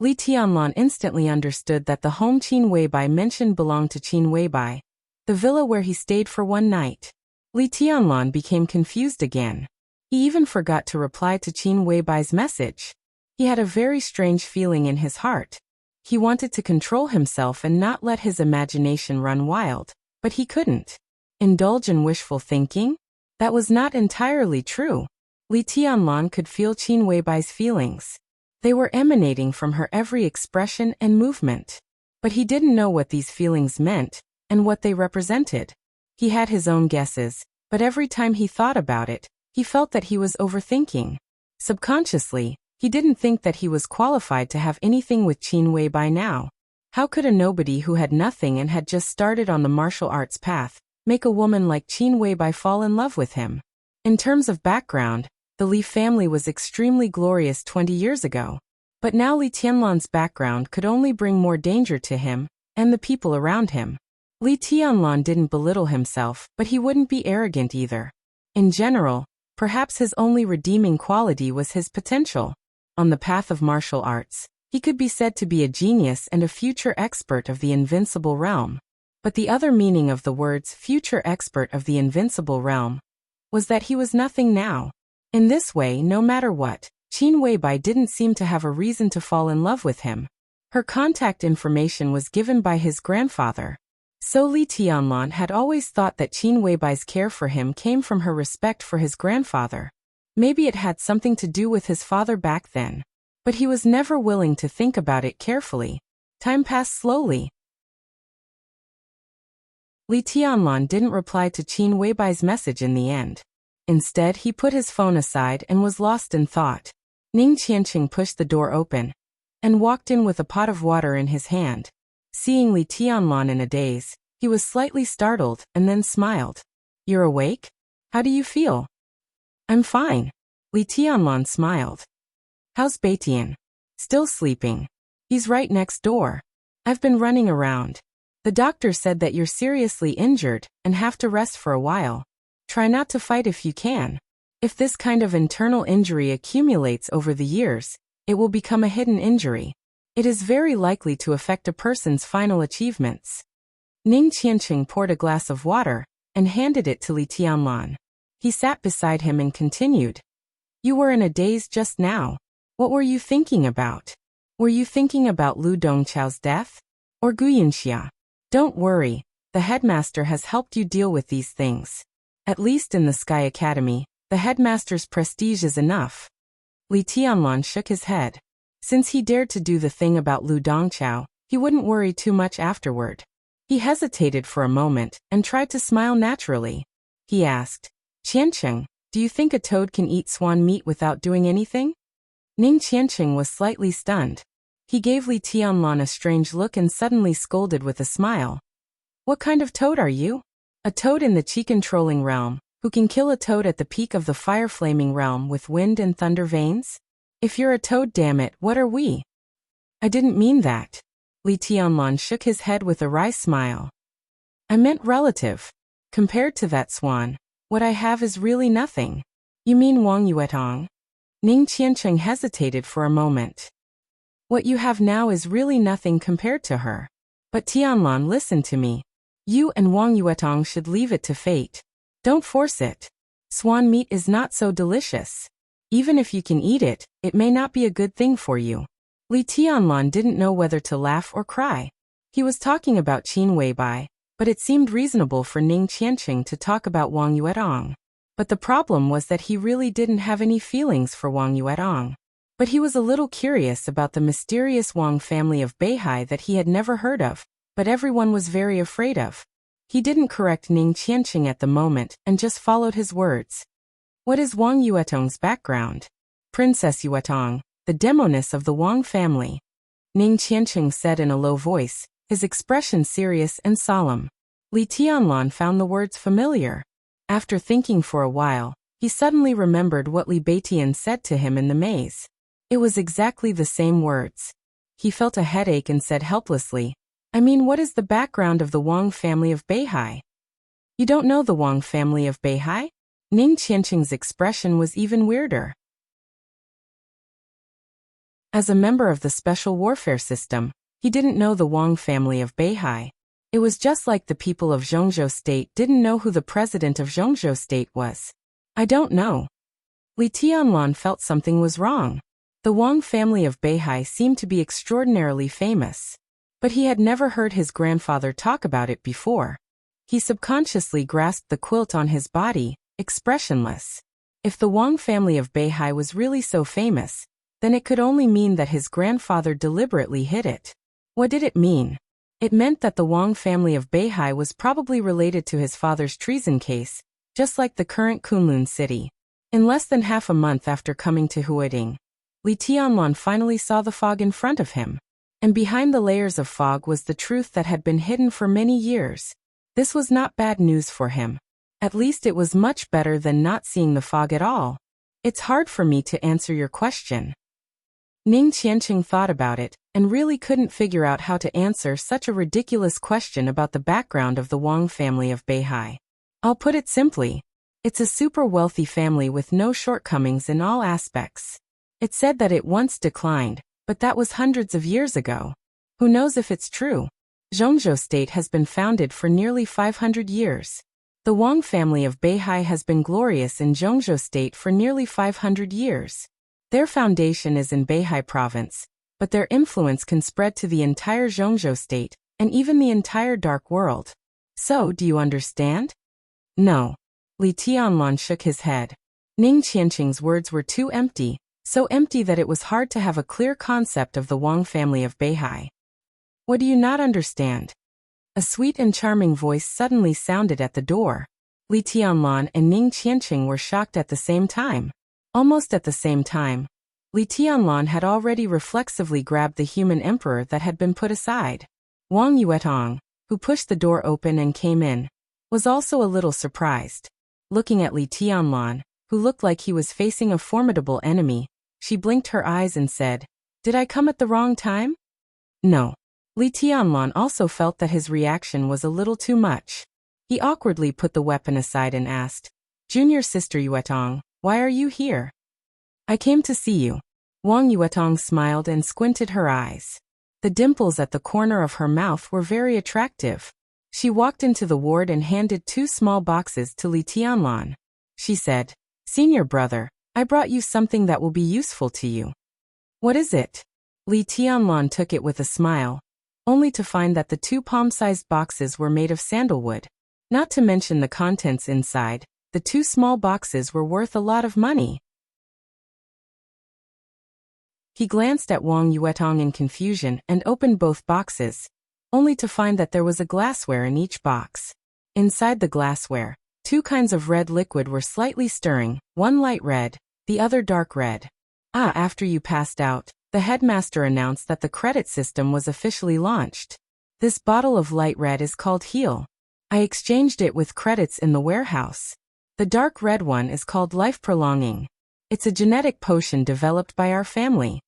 Li Tianlan instantly understood that the home Qin Weibai mentioned belonged to Qin Weibai, the villa where he stayed for one night. Li Tianlan became confused again. He even forgot to reply to Qin Weibai's message. He had a very strange feeling in his heart. He wanted to control himself and not let his imagination run wild, but he couldn't. Indulge in wishful thinking? That was not entirely true. Li Tianlan could feel Qin Weibai's feelings. They were emanating from her every expression and movement. But he didn't know what these feelings meant, and what they represented. He had his own guesses, but every time he thought about it, he felt that he was overthinking. Subconsciously, he didn't think that he was qualified to have anything with Qin Weibai now. How could a nobody who had nothing and had just started on the martial arts path make a woman like Qin Weibai fall in love with him? In terms of background, the Li family was extremely glorious 20 years ago. But now Li Tianlan's background could only bring more danger to him and the people around him. Li Tianlan didn't belittle himself, but he wouldn't be arrogant either. In general, Perhaps his only redeeming quality was his potential. On the path of martial arts, he could be said to be a genius and a future expert of the invincible realm. But the other meaning of the words future expert of the invincible realm was that he was nothing now. In this way, no matter what, Qin Weibai didn't seem to have a reason to fall in love with him. Her contact information was given by his grandfather. So Li Tianlan had always thought that Qin Weibai's care for him came from her respect for his grandfather. Maybe it had something to do with his father back then. But he was never willing to think about it carefully. Time passed slowly. Li Tianlan didn't reply to Qin Weibai's message in the end. Instead, he put his phone aside and was lost in thought. Ning Qianqing pushed the door open and walked in with a pot of water in his hand. Seeing Li Tianlan in a daze, he was slightly startled and then smiled. "You're awake? How do you feel?" "I'm fine." Li Tianlan smiled. "How's Beitian?" "Still sleeping. He's right next door. I've been running around. The doctor said that you're seriously injured and have to rest for a while. Try not to fight if you can. If this kind of internal injury accumulates over the years, it will become a hidden injury. It is very likely to affect a person's final achievements." Ning Qianqing poured a glass of water and handed it to Li Tianlan. He sat beside him and continued. "You were in a daze just now. What were you thinking about? Were you thinking about Lu Dongqiao's death? Or Guyanxia? Don't worry, the headmaster has helped you deal with these things. At least in the Sky Academy, the headmaster's prestige is enough." Li Tianlan shook his head. Since he dared to do the thing about Lu Dongqiao, he wouldn't worry too much afterward. He hesitated for a moment and tried to smile naturally. He asked, "Qianqing, do you think a toad can eat swan meat without doing anything?" Ning Qianqing was slightly stunned. He gave Li Tianlan a strange look and suddenly scolded with a smile. "What kind of toad are you? A toad in the Qi-controlling realm, who can kill a toad at the peak of the fire-flaming realm with wind and thunder veins? If you're a toad, damn it, what are we?" "I didn't mean that." Li Tianlan shook his head with a wry smile. "I meant relative. Compared to that swan, what I have is really nothing." "You mean Wang Yuetong?" Ning Qianqing hesitated for a moment. "What you have now is really nothing compared to her. But Tianlan, listen to me. You and Wang Yuetong should leave it to fate. Don't force it. Swan meat is not so delicious. Even if you can eat it, it may not be a good thing for you." Li Tianlan didn't know whether to laugh or cry. He was talking about Qin Weibai, but it seemed reasonable for Ning Qianqing to talk about Wang Yuetong. But the problem was that he really didn't have any feelings for Wang Yuetong. But he was a little curious about the mysterious Wang family of Beihai that he had never heard of, but everyone was very afraid of. He didn't correct Ning Qianqing at the moment and just followed his words. "What is Wang Yuetong's background?" "Princess Yuetong, the demoness of the Wang family," Ning Qianqing said in a low voice, his expression serious and solemn. Li Tianlan found the words familiar. After thinking for a while, he suddenly remembered what Li Beitian said to him in the maze. It was exactly the same words. He felt a headache and said helplessly, "I mean, what is the background of the Wang family of Beihai?" "You don't know the Wang family of Beihai?" Ning Qianqing's expression was even weirder. As a member of the special warfare system, he didn't know the Wang family of Beihai. It was just like the people of Zhongzhou State didn't know who the president of Zhongzhou State was. "I don't know." Li Tianlan felt something was wrong. The Wang family of Beihai seemed to be extraordinarily famous. But he had never heard his grandfather talk about it before. He subconsciously grasped the quilt on his body, expressionless. If the Wang family of Beihai was really so famous, then it could only mean that his grandfather deliberately hid it. What did it mean? It meant that the Wang family of Beihai was probably related to his father's treason case, just like the current Kunlun city. In less than half a month after coming to Huading, Li Tianlan finally saw the fog in front of him. And behind the layers of fog was the truth that had been hidden for many years. This was not bad news for him. At least it was much better than not seeing the fog at all. "It's hard for me to answer your question." Ning Qianqing thought about it, and really couldn't figure out how to answer such a ridiculous question about the background of the Wang family of Beihai. "I'll put it simply. It's a super wealthy family with no shortcomings in all aspects. It said that it once declined, but that was hundreds of years ago. Who knows if it's true? Zhongzhou State has been founded for nearly 500 years. The Wang family of Beihai has been glorious in Zhongzhou State for nearly 500 years. Their foundation is in Beihai Province, but their influence can spread to the entire Zhongzhou State, and even the entire dark world. So, do you understand? No. Li Tianlan shook his head. Ning Qianqing's words were too empty, so empty that it was hard to have a clear concept of the Wang family of Beihai. What do you not understand? A sweet and charming voice suddenly sounded at the door. Li Tianlan and Ning Qianqing were shocked at the same time. Almost at the same time, Li Tianlan had already reflexively grabbed the human emperor that had been put aside. Wang Yuetong, who pushed the door open and came in, was also a little surprised. Looking at Li Tianlan, who looked like he was facing a formidable enemy, she blinked her eyes and said, "Did I come at the wrong time?" No. Li Tianlan also felt that his reaction was a little too much. He awkwardly put the weapon aside and asked, "Junior sister Yuetong, why are you here?" "I came to see you." Wang Yuetong smiled and squinted her eyes. The dimples at the corner of her mouth were very attractive. She walked into the ward and handed 2 small boxes to Li Tianlan. She said, "Senior brother, I brought you something that will be useful to you." "What is it?" Li Tianlan took it with a smile, only to find that the 2 palm-sized boxes were made of sandalwood. Not to mention the contents inside, the 2 small boxes were worth a lot of money. He glanced at Wang Yuetong in confusion and opened both boxes, only to find that there was a glassware in each box. Inside the glassware, 2 kinds of red liquid were slightly stirring, one light red, the other dark red. After you passed out, the headmaster announced that the credit system was officially launched. This bottle of light red is called Heal. I exchanged it with credits in the warehouse. The dark red one is called Life Prolonging. It's a genetic potion developed by our family.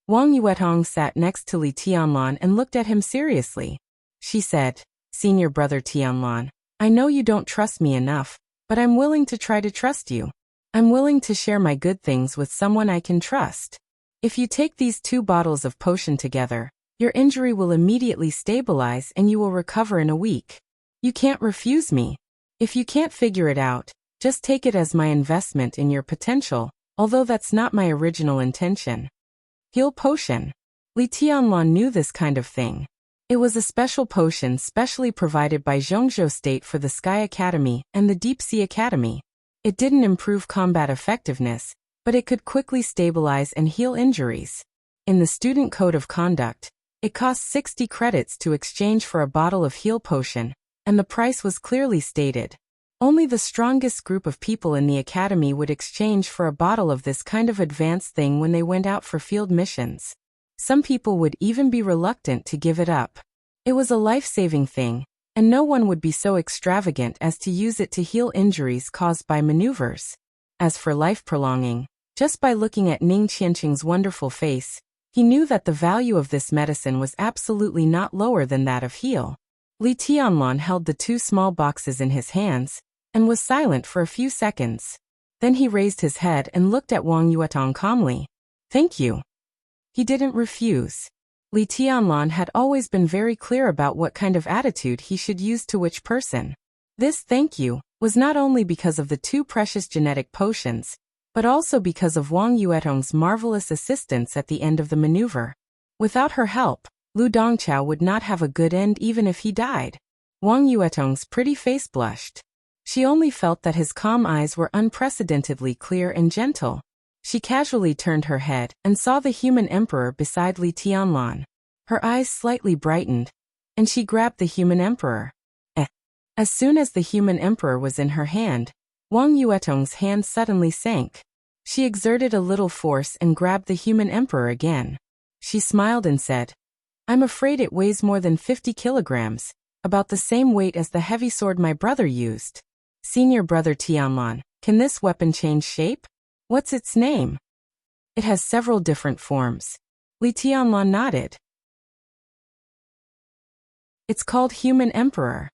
Wang Yuetong sat next to Li Tianlan and looked at him seriously. She said, "Senior brother Tianlan, I know you don't trust me enough, but I'm willing to try to trust you. I'm willing to share my good things with someone I can trust. If you take these 2 bottles of potion together, your injury will immediately stabilize and you will recover in a week. You can't refuse me. If you can't figure it out, just take it as my investment in your potential, although that's not my original intention." Heal potion. Li Tianlan knew this kind of thing. It was a special potion specially provided by Zhongzhou State for the Sky Academy and the Deep Sea Academy. It didn't improve combat effectiveness, but it could quickly stabilize and heal injuries. In the Student Code of Conduct, it cost 60 credits to exchange for a bottle of heal potion, and the price was clearly stated. Only the strongest group of people in the academy would exchange for a bottle of this kind of advanced thing when they went out for field missions. Some people would even be reluctant to give it up. It was a life-saving thing, and no one would be so extravagant as to use it to heal injuries caused by maneuvers. As for life prolonging, just by looking at Ning Qianqing's wonderful face, he knew that the value of this medicine was absolutely not lower than that of heal. Li Tianlan held the 2 small boxes in his hands, and was silent for a few seconds. Then he raised his head and looked at Wang Yuetong calmly. "Thank you." He didn't refuse. Li Tianlan had always been very clear about what kind of attitude he should use to which person. This "thank you" was not only because of the 2 precious genetic potions, but also because of Wang Yuetong's marvelous assistance at the end of the maneuver. Without her help, Lu Dongqiao would not have a good end even if he died. Wang Yuetong's pretty face blushed. She only felt that his calm eyes were unprecedentedly clear and gentle. She casually turned her head and saw the human emperor beside Li Tianlan. Her eyes slightly brightened, and she grabbed the human emperor. As soon as the human emperor was in her hand, Wang Yuetong's hand suddenly sank. She exerted a little force and grabbed the human emperor again. She smiled and said, "I'm afraid it weighs more than 50 kilograms, about the same weight as the heavy sword my brother used. Senior brother Tianlan, can this weapon change shape? What's its name?" "It has several different forms." Li Tianlan nodded. "It's called Human Emperor."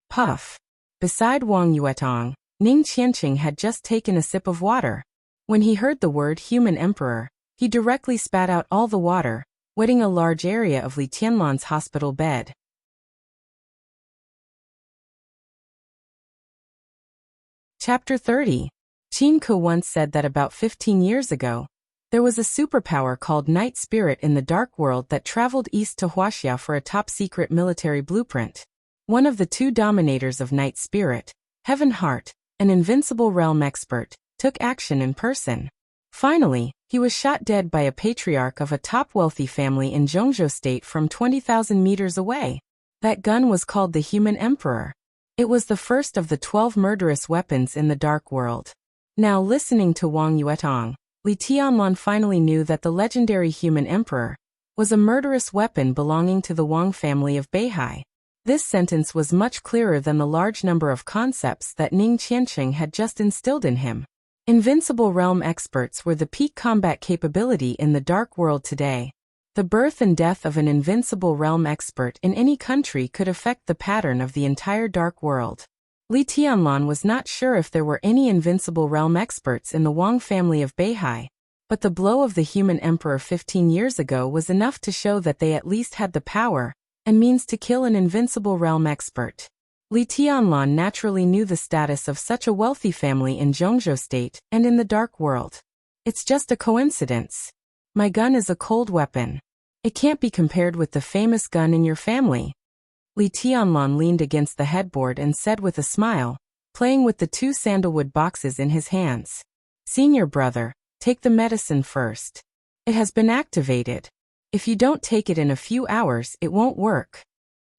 Puff. Beside Wang Yuetong, Ning Qianqing had just taken a sip of water. When he heard the word human emperor, he directly spat out all the water, wetting a large area of Li Tianlan's hospital bed. Chapter 30. Qin Ke once said that about 15 years ago, there was a superpower called Night Spirit in the Dark World that traveled east to Wuxia for a top-secret military blueprint. One of the two dominators of Night Spirit, Heaven Heart, an invincible realm expert, took action in person. Finally, he was shot dead by a patriarch of a top-wealthy family in Zhongzhou State from 20,000 meters away. That gun was called the Human Emperor. It was the first of the 12 murderous weapons in the Dark World. Now listening to Wang Yuetong, Li Tianlan finally knew that the legendary Human Emperor was a murderous weapon belonging to the Wang family of Beihai. This sentence was much clearer than the large number of concepts that Ning Qianqing had just instilled in him. Invincible realm experts were the peak combat capability in the Dark World today. The birth and death of an invincible realm expert in any country could affect the pattern of the entire Dark World. Li Tianlan was not sure if there were any invincible realm experts in the Wang family of Beihai, but the blow of the Human Emperor 15 years ago was enough to show that they at least had the power and means to kill an invincible realm expert. Li Tianlan naturally knew the status of such a wealthy family in Zhongzhou State and in the Dark World. It's just a coincidence. My gun is a cold weapon. It can't be compared with the famous gun in your family. Li Tianlan leaned against the headboard and said with a smile, playing with the two sandalwood boxes in his hands. Senior brother, take the medicine first. It has been activated. If you don't take it in a few hours, it won't work.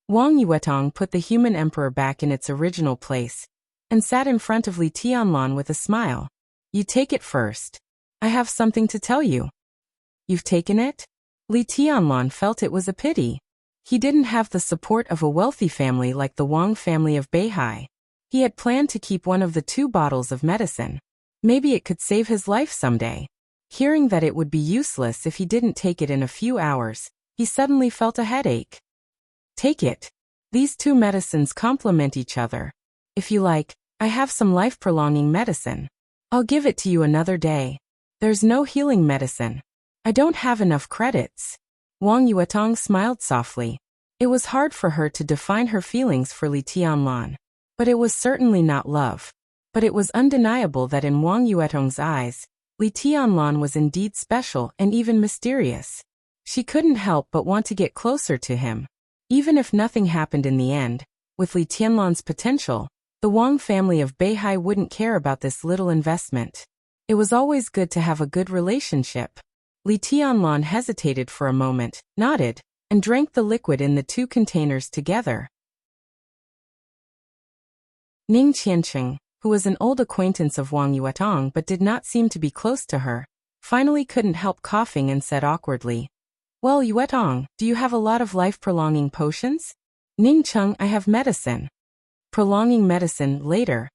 Wang Yuetong put the Human Emperor back in its original place and sat in front of Li Tianlan with a smile. You take it first. I have something to tell you. You've taken it? Li Tianlan felt it was a pity. He didn't have the support of a wealthy family like the Wang family of Beihai. He had planned to keep one of the two bottles of medicine. Maybe it could save his life someday. Hearing that it would be useless if he didn't take it in a few hours, he suddenly felt a headache. Take it. These two medicines complement each other. If you like, I have some life-prolonging medicine. I'll give it to you another day. There's no healing medicine. I don't have enough credits. Wang Yuetong smiled softly. It was hard for her to define her feelings for Li Tianlan. But it was certainly not love. But it was undeniable that in Wang Yuetong's eyes, Li Tianlan was indeed special and even mysterious. She couldn't help but want to get closer to him. Even if nothing happened in the end, with Li Tianlan's potential, the Wang family of Beihai wouldn't care about this little investment. It was always good to have a good relationship. Li Tianlan hesitated for a moment, nodded, and drank the liquid in the two containers together. Ning Qianqing, who was an old acquaintance of Wang Yuetong but did not seem to be close to her, finally couldn't help coughing and said awkwardly, Well, Yuetong, do you have a lot of life-prolonging potions? Ning Cheng, I have medicine. Prolonging medicine later.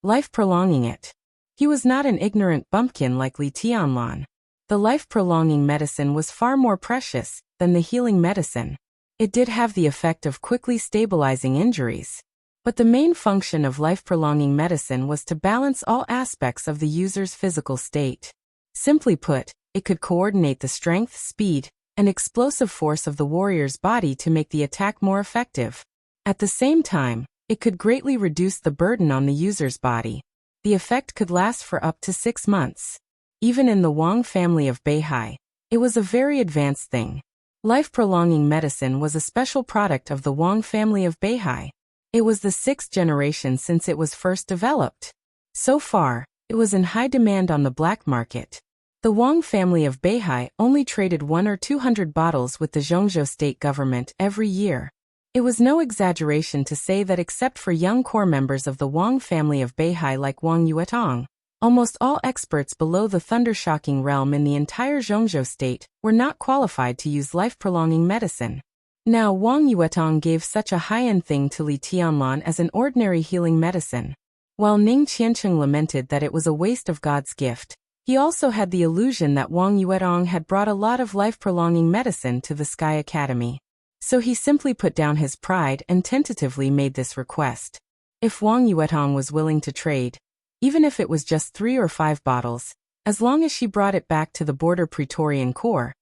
Life-prolonging it. He was not an ignorant bumpkin like Li Tianlan. The life-prolonging medicine was far more precious than the healing medicine. It did have the effect of quickly stabilizing injuries. But the main function of life-prolonging medicine was to balance all aspects of the user's physical state. Simply put, it could coordinate the strength, speed, and explosive force of the warrior's body to make the attack more effective. At the same time, it could greatly reduce the burden on the user's body. The effect could last for up to 6 months. Even in the Wang family of Beihai, it was a very advanced thing. Life-prolonging medicine was a special product of the Wang family of Beihai. It was the 6th generation since it was first developed. So far, it was in high demand on the black market. The Wang family of Beihai only traded 100 or 200 bottles with the Zhongzhou state government every year. It was no exaggeration to say that except for young core members of the Wang family of Beihai like Wang Yuetong, almost all experts below the thundershocking realm in the entire Zhongzhou state were not qualified to use life-prolonging medicine. Now Wang Yuetong gave such a high-end thing to Li Tianlan as an ordinary healing medicine. While Ning Qianqing lamented that it was a waste of God's gift, he also had the illusion that Wang Yuetong had brought a lot of life-prolonging medicine to the Sky Academy. So he simply put down his pride and tentatively made this request. If Wang Yuetong was willing to trade, even if it was just 3 or 5 bottles, as long as she brought it back to the border Praetorian Corps,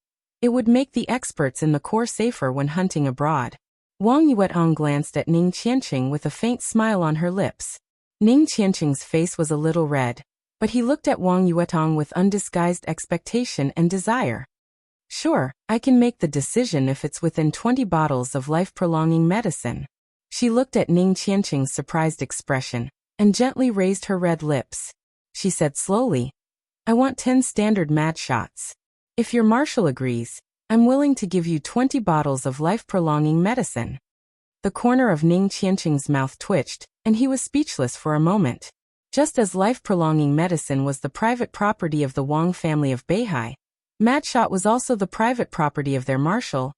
it would make the experts in the Corps safer when hunting abroad. Wang Yuetong glanced at Ning Qianqing with a faint smile on her lips. Ning Qianqing's face was a little red, but he looked at Wang Yuetong with undisguised expectation and desire. Sure, I can make the decision if it's within 20 bottles of life-prolonging medicine. She looked at Ning Qianqing's surprised expression and gently raised her red lips. She said slowly, I want 10 standard mad shots. If your marshal agrees, I'm willing to give you 20 bottles of life-prolonging medicine. The corner of Ning Qianqing's mouth twitched, and he was speechless for a moment. Just as life-prolonging medicine was the private property of the Wang family of Beihai, mad shot was also the private property of their marshal,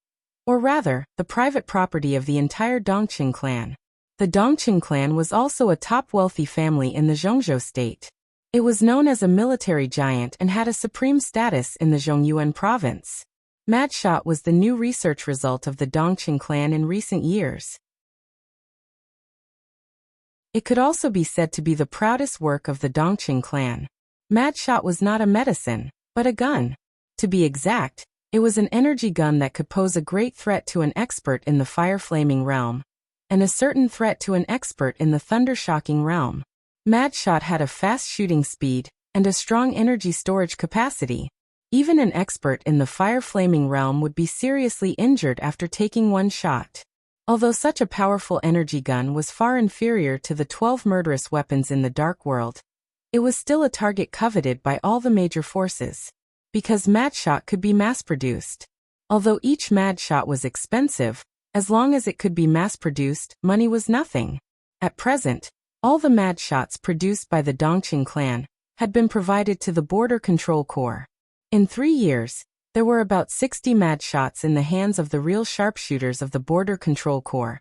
or rather, the private property of the entire Dongqing clan. The Dongqing clan was also a top wealthy family in the Zhongzhou state. It was known as a military giant and had a supreme status in the Zhongyuan province. Mad shot was the new research result of the Dongqing clan in recent years. It could also be said to be the proudest work of the Dongqing clan. Mad shot was not a medicine, but a gun. To be exact, it was an energy gun that could pose a great threat to an expert in the fire-flaming realm, and a certain threat to an expert in the thunder-shocking realm. Mad shot had a fast shooting speed and a strong energy storage capacity. Even an expert in the fire-flaming realm would be seriously injured after taking one shot. Although such a powerful energy gun was far inferior to the 12 murderous weapons in the Dark World, it was still a target coveted by all the major forces. Because mad shot could be mass-produced. Although each mad shot was expensive, as long as it could be mass-produced, money was nothing. At present, all the mad shots produced by the Dongqing clan had been provided to the Border Control Corps. In 3 years, there were about 60 mad shots in the hands of the real sharpshooters of the Border Control Corps,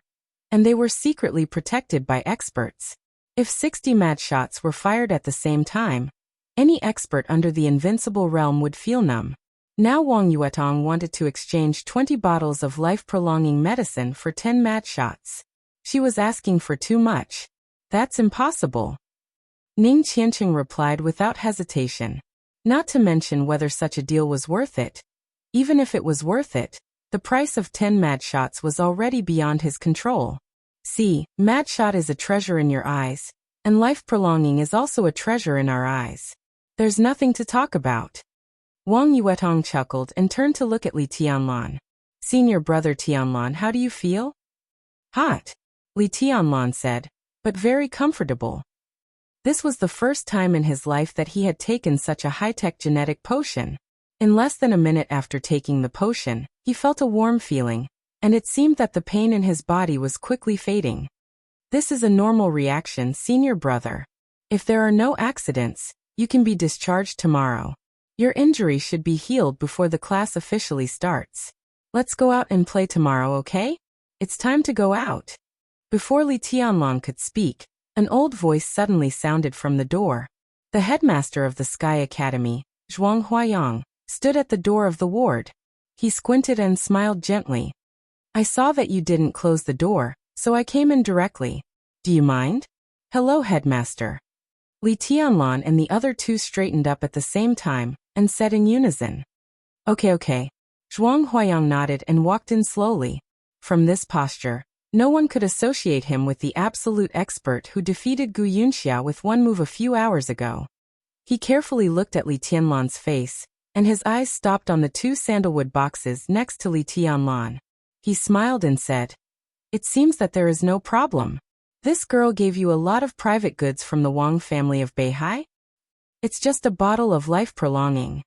and they were secretly protected by experts. If 60 mad shots were fired at the same time, any expert under the invincible realm would feel numb. Now Wang Yuetong wanted to exchange 20 bottles of life-prolonging medicine for 10 mad shots. She was asking for too much. That's impossible. Ning Qianqing replied without hesitation. Not to mention whether such a deal was worth it. Even if it was worth it, the price of 10 mad shots was already beyond his control. See, mad shot is a treasure in your eyes, and life-prolonging is also a treasure in our eyes. There's nothing to talk about. Wang Yuetong chuckled and turned to look at Li Tianlan. Senior brother Tianlan, how do you feel? Hot, Li Tianlan said, but very comfortable. This was the first time in his life that he had taken such a high-tech genetic potion. In less than a minute after taking the potion, he felt a warm feeling, and it seemed that the pain in his body was quickly fading. This is a normal reaction, senior brother. If there are no accidents, you can be discharged tomorrow. Your injury should be healed before the class officially starts. Let's go out and play tomorrow, okay? It's time to go out. Before Li Tianlan could speak, an old voice suddenly sounded from the door. The headmaster of the Sky Academy, Zhuang Huayang, stood at the door of the ward. He squinted and smiled gently. I saw that you didn't close the door, so I came in directly. Do you mind? Hello, headmaster. Li Tianlan and the other two straightened up at the same time and said in unison. Okay. Zhuang Huayang nodded and walked in slowly. From this posture, no one could associate him with the absolute expert who defeated Gu Yunxia with one move a few hours ago. He carefully looked at Li Tianlan's face, and his eyes stopped on the 2 sandalwood boxes next to Li Tianlan. He smiled and said, It seems that there is no problem. This girl gave you a lot of private goods from the Wang family of Beihai? It's just a bottle of life-prolonging.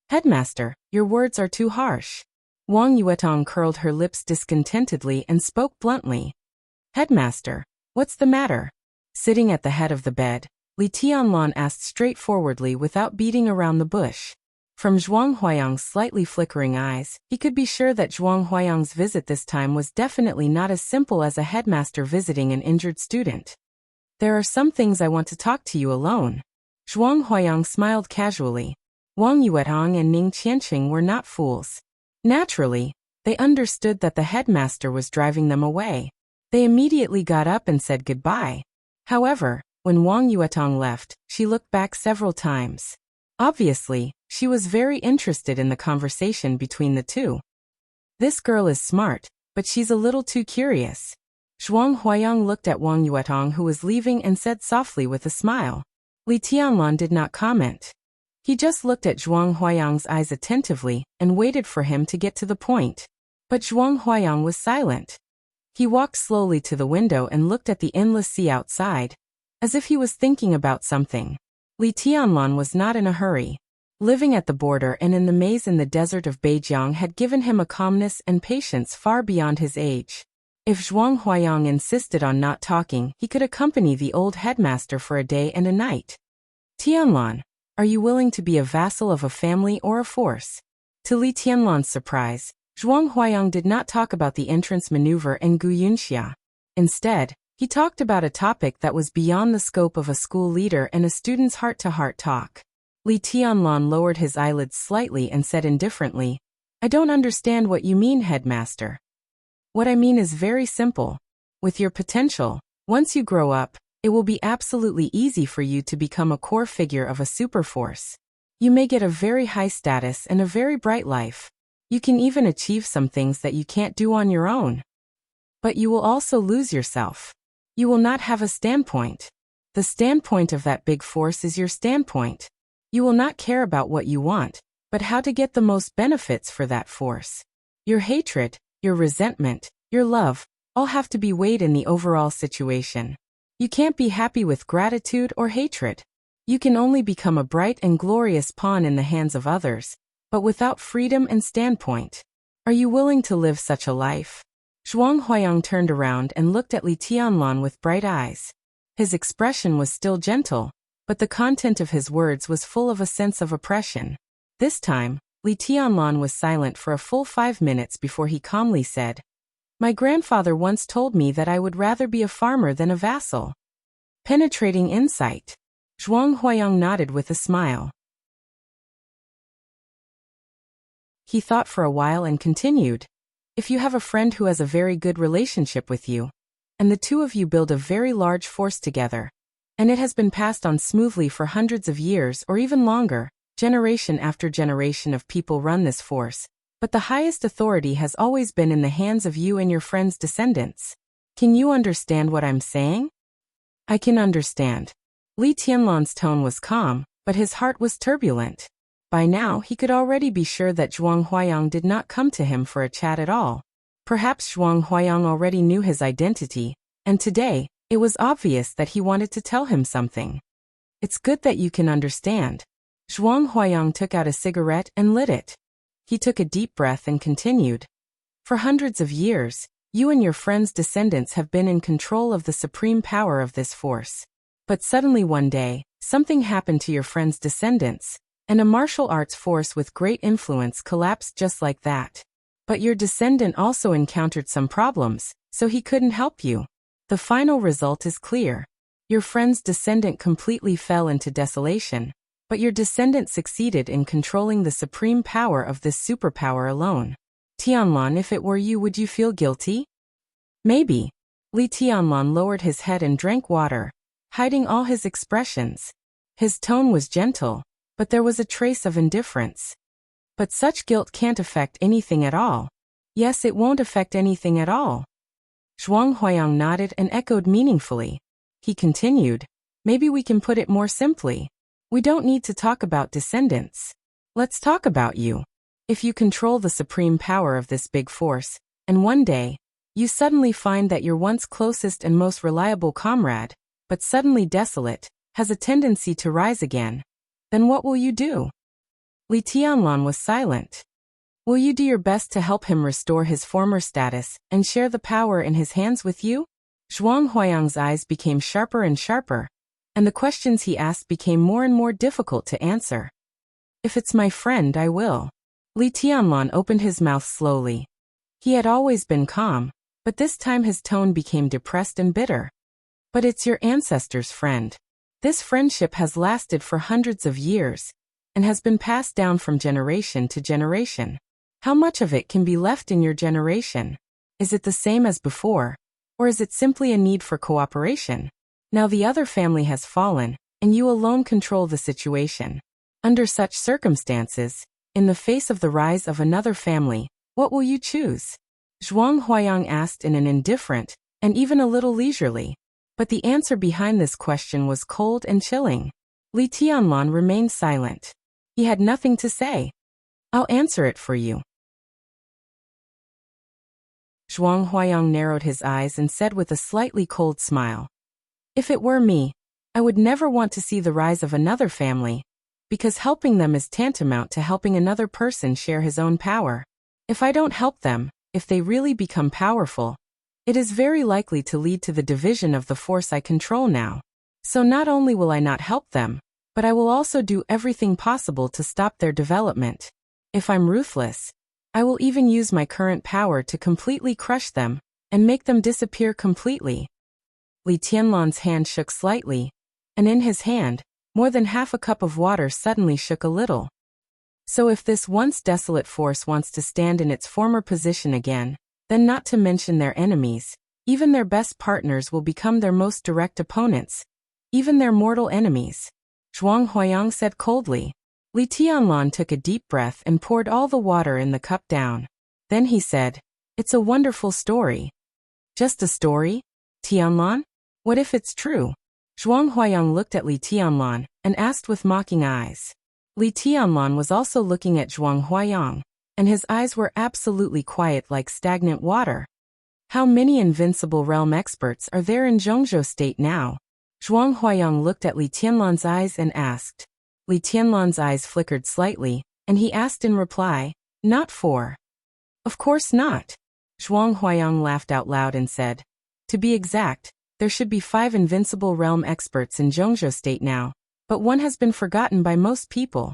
Headmaster, your words are too harsh. Wang Yuetong curled her lips discontentedly and spoke bluntly. Headmaster, what's the matter? Sitting at the head of the bed, Li Tianlan asked straightforwardly without beating around the bush. From Zhuang Huayang's slightly flickering eyes, he could be sure that Zhuang Huayang's visit this time was definitely not as simple as a headmaster visiting an injured student. There are some things I want to talk to you alone. Zhuang Huayang smiled casually. Wang Yuetong and Ning Qianqing were not fools. Naturally, they understood that the headmaster was driving them away. They immediately got up and said goodbye. However, when Wang Yuetong left, she looked back several times. Obviously, she was very interested in the conversation between the two. This girl is smart, but she's a little too curious. Zhuang Huayang looked at Wang Yuetong, who was leaving, and said softly with a smile. Li Tianlan did not comment. He just looked at Zhuang Huayang's eyes attentively and waited for him to get to the point. But Zhuang Huayang was silent. He walked slowly to the window and looked at the endless sea outside, as if he was thinking about something. Li Tianlan was not in a hurry. Living at the border and in the maze in the desert of Beijiang had given him a calmness and patience far beyond his age. If Zhuang Huayang insisted on not talking, he could accompany the old headmaster for a day and a night. Tianlan, are you willing to be a vassal of a family or a force? To Li Tianlan's surprise, Zhuang Huayang did not talk about the entrance maneuver in Wuxia. Instead, he talked about a topic that was beyond the scope of a school leader and a student's heart-to-heart talk. Li Tianlan lowered his eyelids slightly and said indifferently, I don't understand what you mean, headmaster. What I mean is very simple. With your potential, once you grow up, it will be absolutely easy for you to become a core figure of a superforce. You may get a very high status and a very bright life. You can even achieve some things that you can't do on your own. But you will also lose yourself. You will not have a standpoint. The standpoint of that big force is your standpoint. You will not care about what you want, but how to get the most benefits for that force. Your hatred, your resentment, your love, all have to be weighed in the overall situation. You can't be happy with gratitude or hatred. You can only become a bright and glorious pawn in the hands of others, but without freedom and standpoint. Are you willing to live such a life? Zhuang Huayang turned around and looked at Li Tianlan with bright eyes. His expression was still gentle, but the content of his words was full of a sense of oppression. This time, Li Tianlan was silent for a full 5 minutes before he calmly said, My grandfather once told me that I would rather be a farmer than a vassal. Penetrating insight. Zhuang Huayang nodded with a smile. He thought for a while and continued, If you have a friend who has a very good relationship with you, and the two of you build a very large force together, and it has been passed on smoothly for hundreds of years or even longer, generation after generation of people run this force, but the highest authority has always been in the hands of you and your friend's descendants. Can you understand what I'm saying? I can understand. Li Tianlan's tone was calm, but his heart was turbulent. By now he could already be sure that Zhuang Huayang did not come to him for a chat at all. Perhaps Zhuang Huayang already knew his identity, and today, it was obvious that he wanted to tell him something. It's good that you can understand. Zhuang Huayang took out a cigarette and lit it. He took a deep breath and continued. For hundreds of years, you and your friend's descendants have been in control of the supreme power of this force. But suddenly one day, something happened to your friend's descendants, and a martial arts force with great influence collapsed just like that. But your descendant also encountered some problems, so he couldn't help you. The final result is clear. Your friend's descendant completely fell into desolation, but your descendant succeeded in controlling the supreme power of this superpower alone. Tianlan, if it were you, would you feel guilty? Maybe. Li Tianlan lowered his head and drank water, hiding all his expressions. His tone was gentle, but there was a trace of indifference. But such guilt can't affect anything at all. Yes, it won't affect anything at all. Zhuang Huayang nodded and echoed meaningfully. He continued, Maybe we can put it more simply. We don't need to talk about descendants. Let's talk about you. If you control the supreme power of this big force, and one day, you suddenly find that your once closest and most reliable comrade, but suddenly desolate, has a tendency to rise again, then what will you do? Li Tianlan was silent. Will you do your best to help him restore his former status and share the power in his hands with you? Zhuang Huayang's eyes became sharper and sharper, and the questions he asked became more and more difficult to answer. If it's my friend, I will. Li Tianlan opened his mouth slowly. He had always been calm, but this time his tone became depressed and bitter. But it's your ancestor's friend. This friendship has lasted for hundreds of years, and has been passed down from generation to generation. How much of it can be left in your generation? Is it the same as before? Or is it simply a need for cooperation? Now the other family has fallen, and you alone control the situation. Under such circumstances, in the face of the rise of another family, what will you choose? Zhuang Huayang asked in an indifferent, and even a little leisurely. But the answer behind this question was cold and chilling. Li Tianlan remained silent. He had nothing to say. I'll answer it for you. Zhuang Huayang narrowed his eyes and said with a slightly cold smile. If it were me, I would never want to see the rise of another family, because helping them is tantamount to helping another person share his own power. If I don't help them, if they really become powerful, it is very likely to lead to the division of the force I control now. So not only will I not help them, but I will also do everything possible to stop their development. If I'm ruthless, I will even use my current power to completely crush them and make them disappear completely. Li Tianlan's hand shook slightly, and in his hand, more than half a cup of water suddenly shook a little. So if this once desolate force wants to stand in its former position again, then not to mention their enemies, even their best partners will become their most direct opponents, even their mortal enemies. Zhuang Huayang said coldly. Li Tianlan took a deep breath and poured all the water in the cup down. Then he said, It's a wonderful story. Just a story? Tianlan? What if it's true? Zhuang Huayang looked at Li Tianlan and asked with mocking eyes. Li Tianlan was also looking at Zhuang Huayang, and his eyes were absolutely quiet like stagnant water. How many invincible realm experts are there in Zhongzhou state now? Zhuang Huayang looked at Li Tianlan's eyes and asked. Li Tianlan's eyes flickered slightly, and he asked in reply, Not 4. Of course not. Zhuang Huayang laughed out loud and said, To be exact, there should be 5 invincible realm experts in Zhongzhou state now, but one has been forgotten by most people.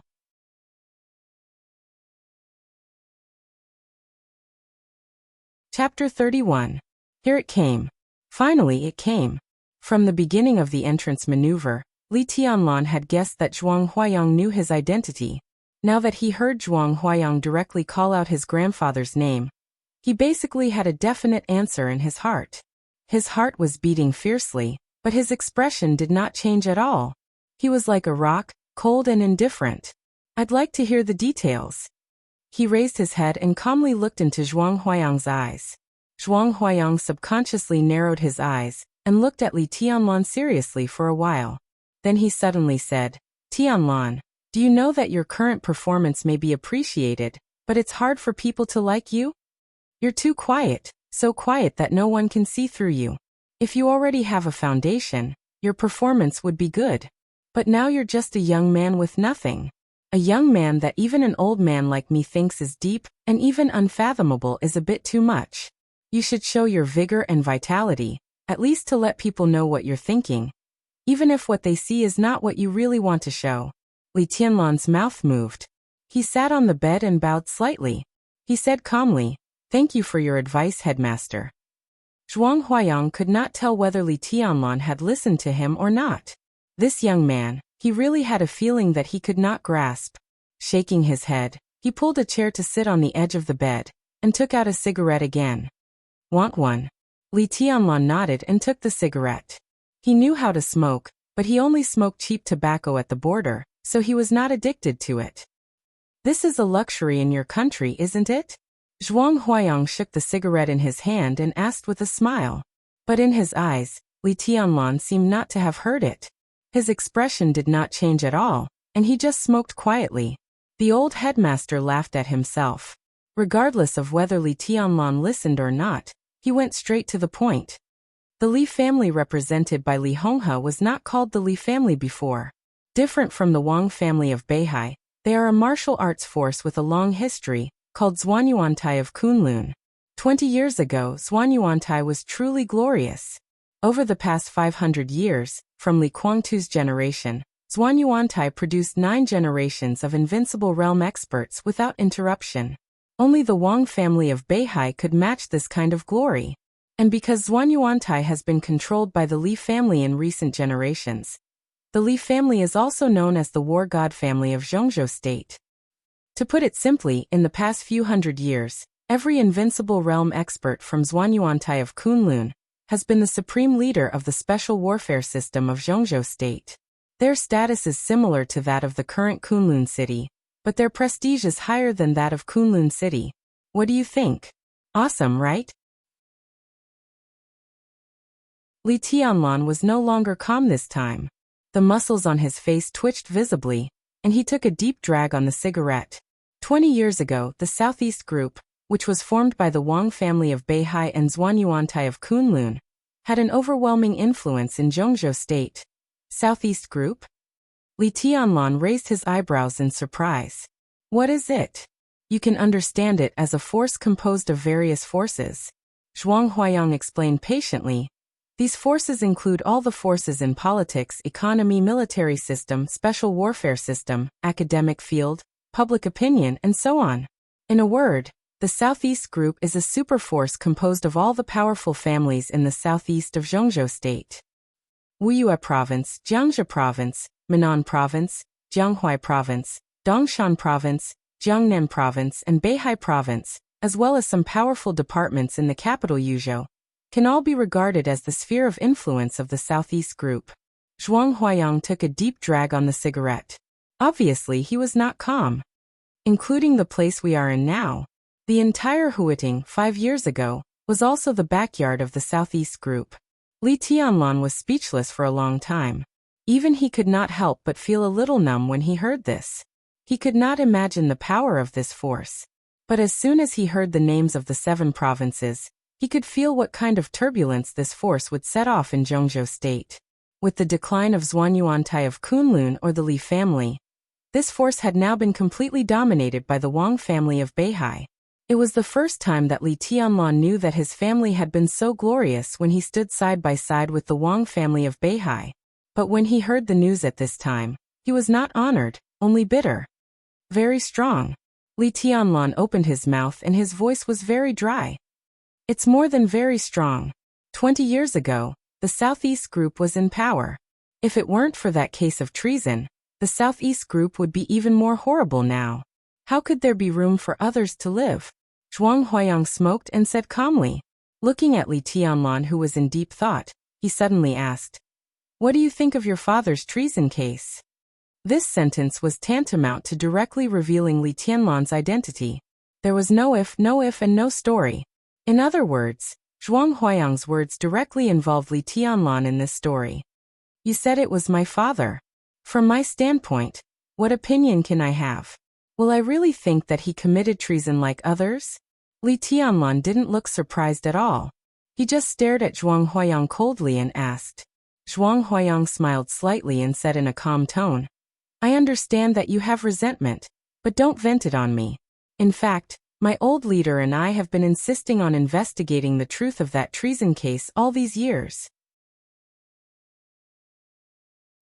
Chapter 31. Here it came. Finally it came. From the beginning of the entrance maneuver, Li Tianlan had guessed that Zhuang Huayang knew his identity. Now that he heard Zhuang Huayang directly call out his grandfather's name, he basically had a definite answer in his heart. His heart was beating fiercely, but his expression did not change at all. He was like a rock, cold and indifferent. I'd like to hear the details. He raised his head and calmly looked into Zhuang Huayang's eyes. Zhuang Huayang subconsciously narrowed his eyes and looked at Li Tianlan seriously for a while. Then he suddenly said, Tianlan, do you know that your current performance may be appreciated, but it's hard for people to like you? You're too quiet, so quiet that no one can see through you. If you already have a foundation, your performance would be good. But now you're just a young man with nothing. A young man that even an old man like me thinks is deep and even unfathomable is a bit too much. You should show your vigor and vitality, at least to let people know what you're thinking, even if what they see is not what you really want to show. Li Tianlan's mouth moved. He sat on the bed and bowed slightly. He said calmly, Thank you for your advice, headmaster. Zhuang Huayang could not tell whether Li Tianlan had listened to him or not. This young man, he really had a feeling that he could not grasp. Shaking his head, he pulled a chair to sit on the edge of the bed, and took out a cigarette again. Want one? Li Tianlan nodded and took the cigarette. He knew how to smoke, but he only smoked cheap tobacco at the border, so he was not addicted to it. This is a luxury in your country, isn't it? Zhuang Huayang shook the cigarette in his hand and asked with a smile. But in his eyes, Li Tianlan seemed not to have heard it. His expression did not change at all, and he just smoked quietly. The old headmaster laughed at himself. Regardless of whether Li Tianlan listened or not, he went straight to the point. The Li family represented by Li Honghe was not called the Li family before. Different from the Wang family of Beihai, they are a martial arts force with a long history, called Zhuanyuantai of Kunlun. 20 years ago, Zhuanyuantai was truly glorious. Over the past 500 years, from Li Kuangtu's generation, Zhuanyuantai produced 9 generations of invincible realm experts without interruption. Only the Wang family of Beihai could match this kind of glory. And because Zhuanyuantai has been controlled by the Li family in recent generations, the Li family is also known as the war god family of Zhongzhou state. To put it simply, in the past few hundred years, every invincible realm expert from Zhuanyuantai of Kunlun has been the supreme leader of the special warfare system of Zhongzhou State. Their status is similar to that of the current Kunlun City, but their prestige is higher than that of Kunlun City. What do you think? Awesome, right? Li Tianlan was no longer calm this time. The muscles on his face twitched visibly, and he took a deep drag on the cigarette. 20 years ago, the Southeast Group, which was formed by the Wang family of Beihai and Zhuanyuantai of Kunlun, had an overwhelming influence in Zhongzhou State. Southeast Group? Li Tianlan raised his eyebrows in surprise. What is it? You can understand it as a force composed of various forces. Zhuang Huayang explained patiently. These forces include all the forces in politics, economy, military system, special warfare system, academic field, public opinion, and so on. In a word, the Southeast Group is a superforce composed of all the powerful families in the southeast of Zhongzhou State. Wuxia Province, Jiangxia Province, Minnan Province, Jianghuai Province, Dongshan Province, Jiangnan Province, and Beihai Province, as well as some powerful departments in the capital Yuzhou, can all be regarded as the sphere of influence of the Southeast Group. Zhuang Huayang took a deep drag on the cigarette. Obviously, he was not calm. Including the place we are in now, the entire Huiting 5 years ago was also the backyard of the Southeast Group. Li Tianlan was speechless for a long time. Even he could not help but feel a little numb when he heard this. He could not imagine the power of this force. But as soon as he heard the names of the 7 provinces, he could feel what kind of turbulence this force would set off in Zhongzhou State. With the decline of Zhuanyuantai of Kunlun or the Li family, this force had now been completely dominated by the Wang family of Beihai. It was the first time that Li Tianlan knew that his family had been so glorious when he stood side by side with the Wang family of Beihai. But when he heard the news at this time, he was not honored, only bitter. Very strong. Li Tianlan opened his mouth and his voice was very dry. It's more than very strong. 20 years ago, the Southeast Group was in power. If it weren't for that case of treason, the Southeast Group would be even more horrible now. How could there be room for others to live? Zhuang Huayang smoked and said calmly. Looking at Li Tianlan, who was in deep thought, he suddenly asked, "What do you think of your father's treason case?" This sentence was tantamount to directly revealing Li Tianlan's identity. There was no if, and no story. In other words, Zhuang Huayang's words directly involved Li Tianlan in this story. You said it was my father. From my standpoint, what opinion can I have? Will I really think that he committed treason like others? Li Tianlan didn't look surprised at all. He just stared at Zhuang Huayang coldly and asked. Zhuang Huayang smiled slightly and said in a calm tone, I understand that you have resentment, but don't vent it on me. In fact, my old leader and I have been insisting on investigating the truth of that treason case all these years.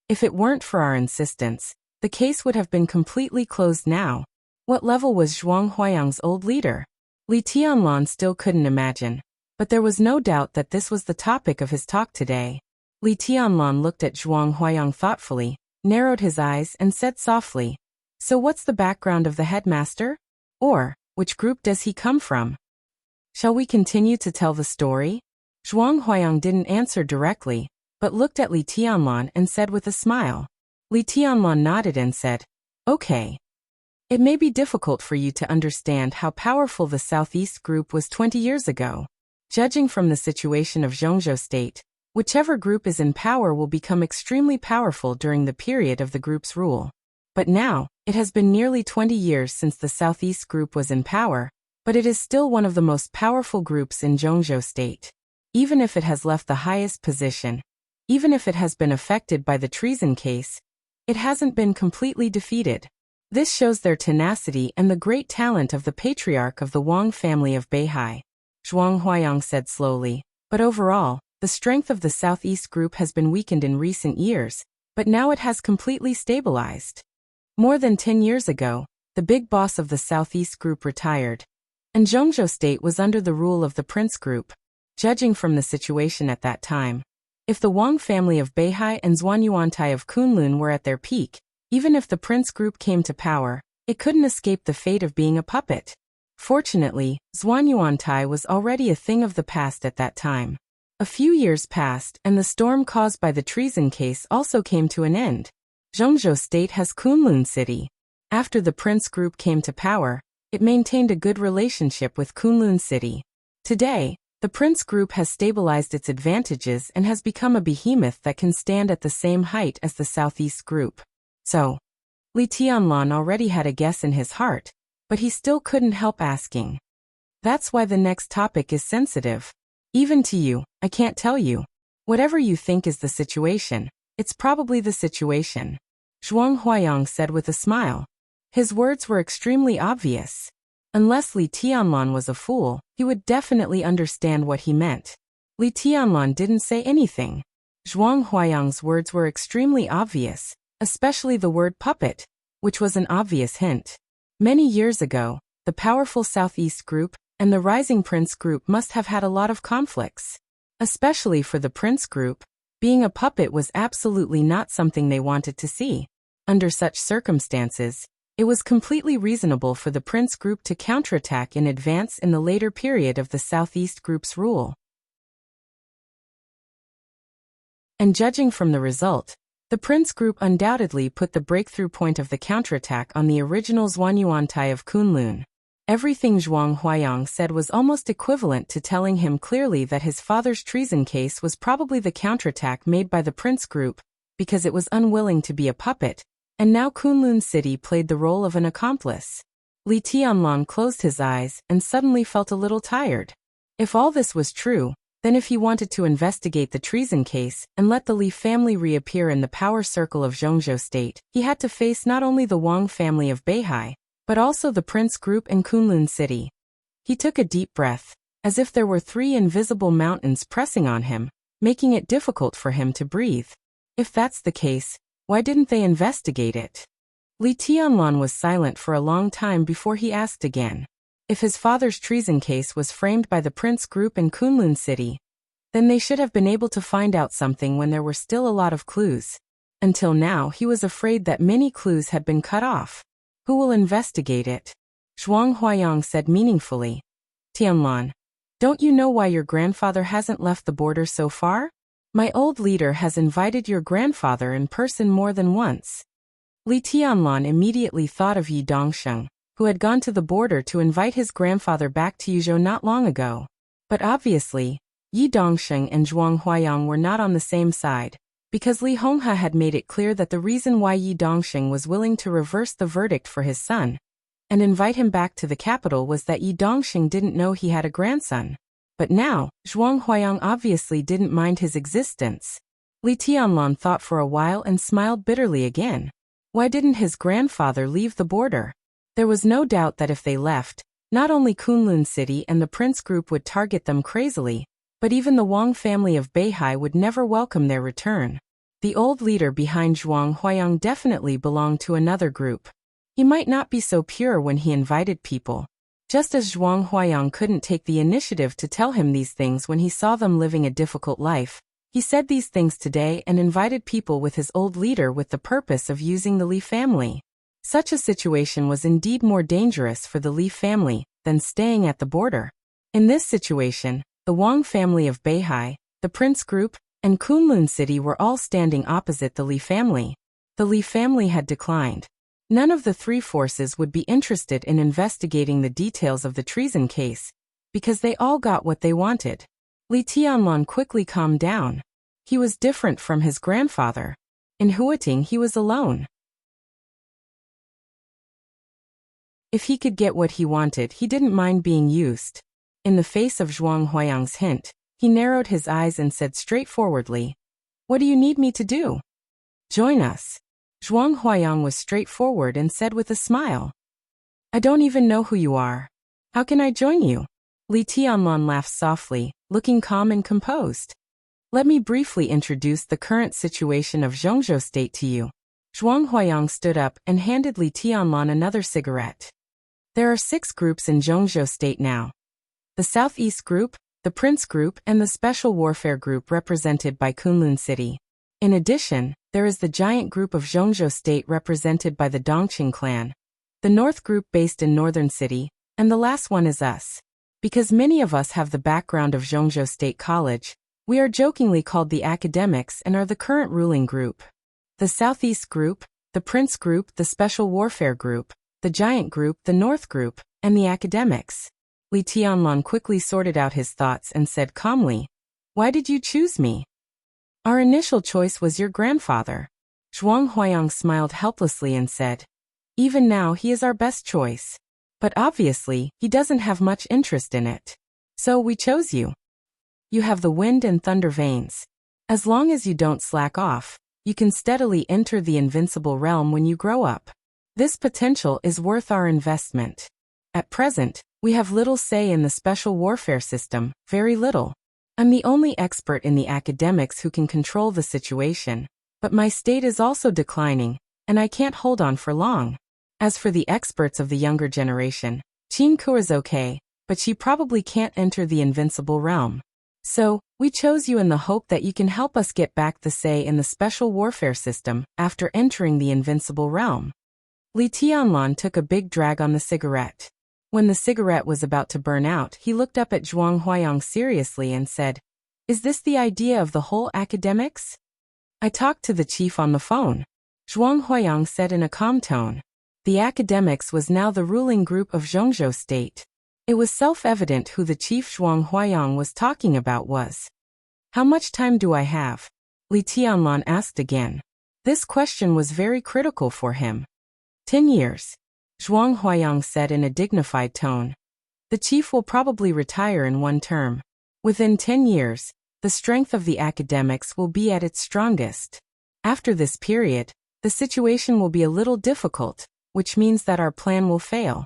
If it weren't for our insistence, the case would have been completely closed now. What level was Zhuang Huayang's old leader? Li Tianlan still couldn't imagine, but there was no doubt that this was the topic of his talk today. Li Tianlan looked at Zhuang Huayang thoughtfully, narrowed his eyes and said softly, So what's the background of the headmaster? Or, which group does he come from? Shall we continue to tell the story? Zhuang Huayang didn't answer directly, but looked at Li Tianlan and said with a smile. Li Tianlan nodded and said, Okay. It may be difficult for you to understand how powerful the Southeast Group was 20 years ago. Judging from the situation of Zhongzhou State, whichever group is in power will become extremely powerful during the period of the group's rule. But now, it has been nearly 20 years since the Southeast Group was in power, but it is still one of the most powerful groups in Zhongzhou State. Even if it has left the highest position, even if it has been affected by the treason case, it hasn't been completely defeated. This shows their tenacity and the great talent of the patriarch of the Wang family of Beihai. Zhuang Huayang said slowly, but overall, the strength of the Southeast Group has been weakened in recent years, but now it has completely stabilized. More than 10 years ago, the big boss of the Southeast Group retired, and Zhongzhou State was under the rule of the Prince Group. Judging from the situation at that time, if the Wang family of Beihai and Zhuanyuantai of Kunlun were at their peak, even if the Prince Group came to power, it couldn't escape the fate of being a puppet. Fortunately, Zhuanyuantai was already a thing of the past at that time. A few years passed, and the storm caused by the treason case also came to an end. Zhongzhou State has Kunlun City. After the Prince Group came to power, it maintained a good relationship with Kunlun City. Today, the Prince Group has stabilized its advantages and has become a behemoth that can stand at the same height as the Southeast Group. So, Li Tianlan already had a guess in his heart, but he still couldn't help asking. That's why the next topic is sensitive. Even to you, I can't tell you. Whatever you think is the situation, it's probably the situation. Zhuang Huayang said with a smile. His words were extremely obvious. Unless Li Tianlan was a fool, he would definitely understand what he meant. Li Tianlan didn't say anything. Zhuang Huayang's words were extremely obvious, especially the word puppet, which was an obvious hint. Many years ago, the powerful Southeast Group and the Rising Prince Group must have had a lot of conflicts. Especially for the Prince Group, being a puppet was absolutely not something they wanted to see. Under such circumstances, it was completely reasonable for the Prince Group to counterattack in advance in the later period of the Southeast Group's rule. And judging from the result, the Prince Group undoubtedly put the breakthrough point of the counterattack on the original Zhuanyuantai of Kunlun. Everything Zhuang Huayang said was almost equivalent to telling him clearly that his father's treason case was probably the counterattack made by the Prince Group, because it was unwilling to be a puppet, and now Kunlun City played the role of an accomplice. Li Tianlan closed his eyes and suddenly felt a little tired. If all this was true, then if he wanted to investigate the treason case and let the Li family reappear in the power circle of Zhongzhou State, he had to face not only the Wang family of Beihai, but also the Prince Group and Kunlun City. He took a deep breath, as if there were 3 invisible mountains pressing on him, making it difficult for him to breathe. If that's the case, why didn't they investigate it? Li Tianlan was silent for a long time before he asked again. If his father's treason case was framed by the Prince Group and Kunlun City, then they should have been able to find out something when there were still a lot of clues. Until now, he was afraid that many clues had been cut off. Who will investigate it? Zhuang Huayang said meaningfully. Tianlan, don't you know why your grandfather hasn't left the border so far? My old leader has invited your grandfather in person more than once. Li Tianlan immediately thought of Yi Dongsheng, who had gone to the border to invite his grandfather back to Yuzhou not long ago. But obviously, Yi Dongsheng and Zhuang Huayang were not on the same side, because Li Honghe had made it clear that the reason why Yi Dongsheng was willing to reverse the verdict for his son and invite him back to the capital was that Yi Dongsheng didn't know he had a grandson. But now, Zhuang Huayang obviously didn't mind his existence. Li Tianlan thought for a while and smiled bitterly again. Why didn't his grandfather leave the border? There was no doubt that if they left, not only Kunlun City and the Prince Group would target them crazily, but even the Wang family of Beihai would never welcome their return. The old leader behind Zhuang Huayang definitely belonged to another group. He might not be so pure when he invited people. Just as Zhuang Huayang couldn't take the initiative to tell him these things when he saw them living a difficult life, he said these things today and invited people with his old leader with the purpose of using the Li family. Such a situation was indeed more dangerous for the Li family than staying at the border. In this situation, the Wang family of Beihai, the Prince Group, and Kunlun City were all standing opposite the Li family. The Li family had declined. None of the 3 forces would be interested in investigating the details of the treason case, because they all got what they wanted. Li Tianlan quickly calmed down. He was different from his grandfather. In Huating he was alone. If he could get what he wanted, he didn't mind being used. In the face of Zhuang Huayang's hint, he narrowed his eyes and said straightforwardly, "What do you need me to do?" "Join us." Zhuang Huayang was straightforward and said with a smile, "I don't even know who you are. How can I join you?" Li Tianlan laughed softly, looking calm and composed. "Let me briefly introduce the current situation of Zhongzhou State to you." Zhuang Huayang stood up and handed Li Tianlan another cigarette. There are 6 groups in Zhongzhou State now. The Southeast Group, the Prince Group, and the Special Warfare Group represented by Kunlun City. In addition, there is the giant group of Zhongzhou State represented by the Dongqing clan, the North Group based in Northern City, and the last one is us. Because many of us have the background of Zhongzhou State College, We are jokingly called the academics and are the current ruling group. The Southeast Group, the Prince Group, the Special Warfare Group, the Giant Group, the North Group, and the academics. Li Tianlan quickly sorted out his thoughts and said calmly, "Why did you choose me?" "Our initial choice was your grandfather." Zhuang Huayang smiled helplessly and said, "Even now he is our best choice. But obviously, he doesn't have much interest in it. So we chose you. You have the wind and thunder veins. As long as you don't slack off, you can steadily enter the invincible realm when you grow up. This potential is worth our investment. At present, we have little say in the special warfare system, very little. I'm the only expert in the academics who can control the situation, but my state is also declining, and I can't hold on for long. As for the experts of the younger generation, Qin Ku is okay, but she probably can't enter the invincible realm. So, we chose you in the hope that you can help us get back the say in the special warfare system after entering the invincible realm." Li Tianlan took a big drag on the cigarette. When the cigarette was about to burn out, he looked up at Zhuang Huayang seriously and said, "Is this the idea of the whole academics?" "I talked to the chief on the phone," Zhuang Huayang said in a calm tone. The academics was now the ruling group of Zhongzhou State. It was self-evident who the chief Zhuang Huayang was talking about was. "How much time do I have?" Li Tianlan asked again. This question was very critical for him. 10 years. Zhuang Huayang said in a dignified tone. "The chief will probably retire in one term. Within 10 years, the strength of the academics will be at its strongest. After this period, the situation will be a little difficult, which means that our plan will fail."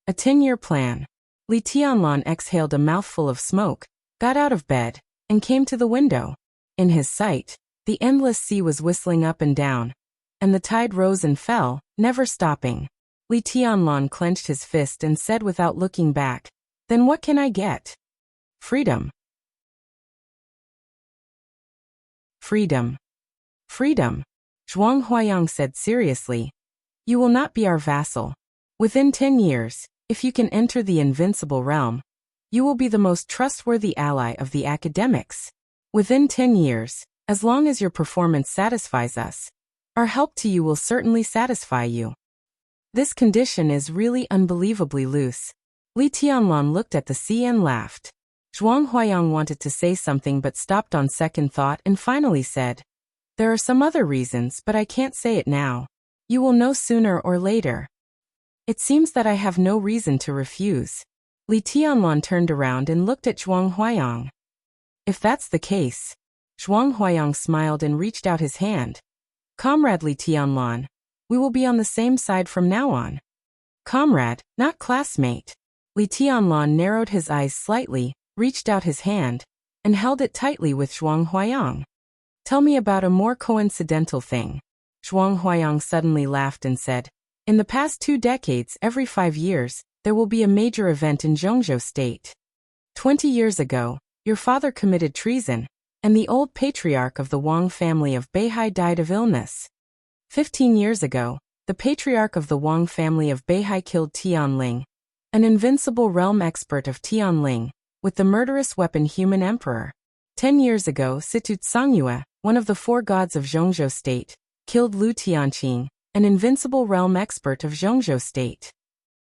A 10-year plan. Li Tianlan exhaled a mouthful of smoke, got out of bed, and came to the window. In his sight, the endless sea was whistling up and down, and the tide rose and fell, never stopping. Li Tianlan clenched his fist and said without looking back, "Then what can I get?" "Freedom. Freedom. Freedom," Zhuang Huayang said seriously. "You will not be our vassal. Within 10 years, if you can enter the invincible realm, you will be the most trustworthy ally of the academics. Within 10 years, as long as your performance satisfies us, our help to you will certainly satisfy you." This condition is really unbelievably loose. Li Tianlan looked at the sea and laughed. Zhuang Huayang wanted to say something but stopped on second thought and finally said, "There are some other reasons, but I can't say it now. You will know sooner or later." "It seems that I have no reason to refuse." Li Tianlan turned around and looked at Zhuang Huayang. "If that's the case," Zhuang Huayang smiled and reached out his hand. "Comrade Li Tianlan, we will be on the same side from now on." "Comrade, not classmate." Li Tianlan narrowed his eyes slightly, reached out his hand, and held it tightly with Zhuang Huayang. "Tell me about a more coincidental thing." Zhuang Huayang suddenly laughed and said, "In the past 2 decades, every 5 years, there will be a major event in Zhongzhou State. 20 years ago, your father committed treason, and the old patriarch of the Wang family of Beihai died of illness. 15 years ago, the patriarch of the Wang family of Beihai killed Tianling, an invincible realm expert of Tianling, with the murderous weapon Human Emperor. 10 years ago, Situ Tsangyue, one of the 4 gods of Zhongzhou State, killed Lu Tianqing, an invincible realm expert of Zhongzhou State.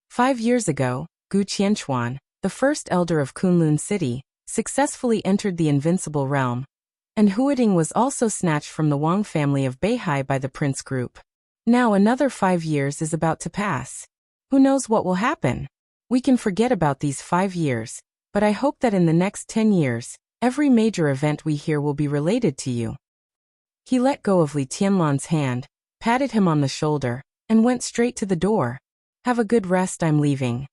5 years ago, Gu Qianchuan, the first elder of Kunlun City, successfully entered the invincible realm, and Huading was also snatched from the Wang family of Beihai by the Prince Group. Now another 5 years is about to pass. Who knows what will happen? We can forget about these 5 years, but I hope that in the next 10 years, every major event we hear will be related to you." He let go of Li Tianlan's hand, patted him on the shoulder, and went straight to the door. "Have a good rest, I'm leaving."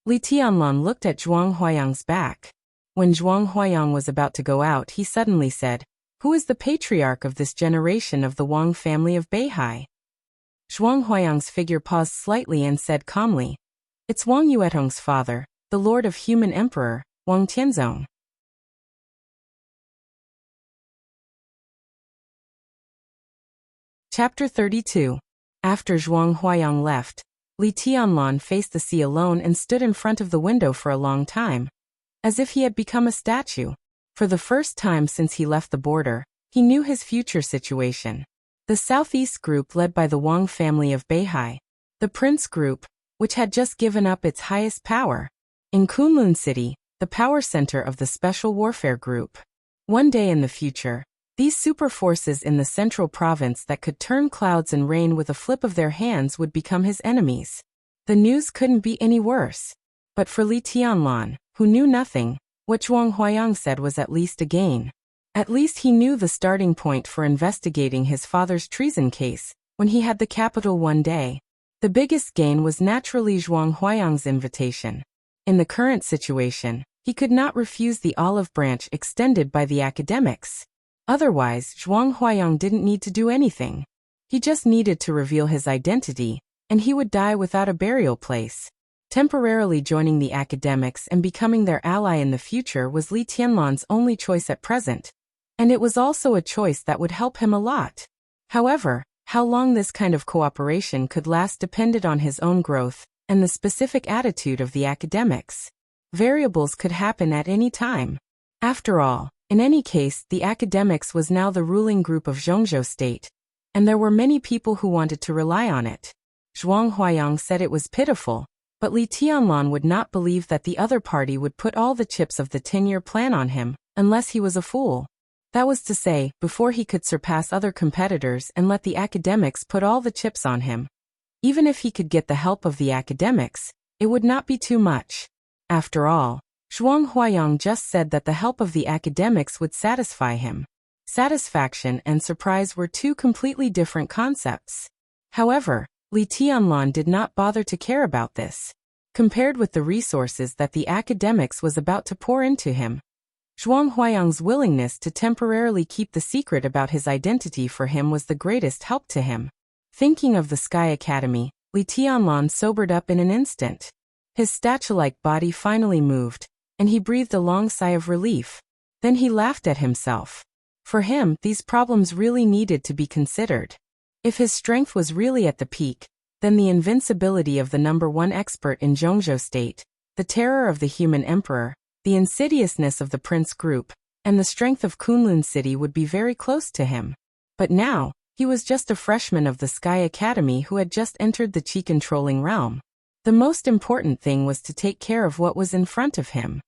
Li Tianlan looked at Zhuang Huayang's back. When Zhuang Huayang was about to go out, he suddenly said, "Who is the patriarch of this generation of the Wang family of Beihai?" Zhuang Huayang's figure paused slightly and said calmly, "It's Wang Yuetong's father, the Lord of Human Emperor, Wang Tianzong." Chapter 32. After Zhuang Huayang left, Li Tianlan faced the sea alone and stood in front of the window for a long time, as if he had become a statue. For the first time since he left the border, he knew his future situation. The Southeast Group led by the Wang family of Beihai. The Prince Group, which had just given up its highest power. In Kunlun City, the power center of the Special Warfare Group. One day in the future, these super forces in the central province that could turn clouds and rain with a flip of their hands would become his enemies. The news couldn't be any worse. But for Li Tianlan, who knew nothing, what Zhuang Huayang said was at least a gain. At least he knew the starting point for investigating his father's treason case, when he had the capital one day. The biggest gain was naturally Zhuang Huayang's invitation. In the current situation, he could not refuse the olive branch extended by the academics. Otherwise, Zhuang Huayang didn't need to do anything. He just needed to reveal his identity, and he would die without a burial place. Temporarily joining the academics and becoming their ally in the future was Li Tianlan's only choice at present. And it was also a choice that would help him a lot. However, how long this kind of cooperation could last depended on his own growth and the specific attitude of the academics. Variables could happen at any time. After all, in any case, the academics was now the ruling group of Zhongzhou State, and there were many people who wanted to rely on it. Zhuang Huayang said it was pitiful, but Li Tianlan would not believe that the other party would put all the chips of the 10-year plan on him, unless he was a fool. That was to say, before he could surpass other competitors and let the academics put all the chips on him. Even if he could get the help of the academics, it would not be too much. After all, Zhuang Huayang just said that the help of the academics would satisfy him. Satisfaction and surprise were two completely different concepts. However, Li Tianlan did not bother to care about this. Compared with the resources that the academics was about to pour into him, Zhuang Huayang's willingness to temporarily keep the secret about his identity for him was the greatest help to him. Thinking of the Sky Academy, Li Tianlan sobered up in an instant. His statue-like body finally moved, and he breathed a long sigh of relief. Then he laughed at himself. For him, these problems really needed to be considered. If his strength was really at the peak, then the invincibility of the #1 expert in Zhongzhou State, the terror of the human emperor, the insidiousness of the Prince Group, and the strength of Kunlun City would be very close to him. But now, he was just a freshman of the Sky Academy who had just entered the chi-controlling realm. The most important thing was to take care of what was in front of him.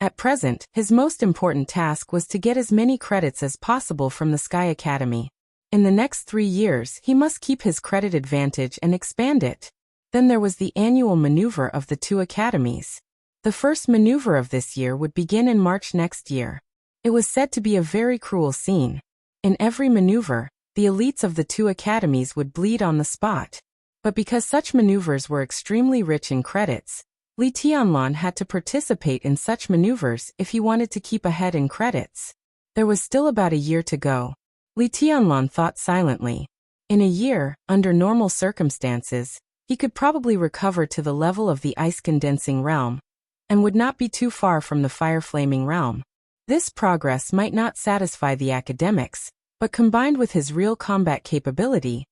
At present, his most important task was to get as many credits as possible from the Sky Academy. In the next 3 years, he must keep his credit advantage and expand it. Then there was the annual maneuver of the two academies. The first maneuver of this year would begin in March next year. It was said to be a very cruel scene. In every maneuver, the elites of the two academies would bleed on the spot. But because such maneuvers were extremely rich in credits, Li Tianlan had to participate in such maneuvers if he wanted to keep ahead in credits. There was still about a year to go. Li Tianlan thought silently. In a year, under normal circumstances, he could probably recover to the level of the ice-condensing realm, and would not be too far from the fire-flaming realm. This progress might not satisfy the academics, but combined with his real combat capability,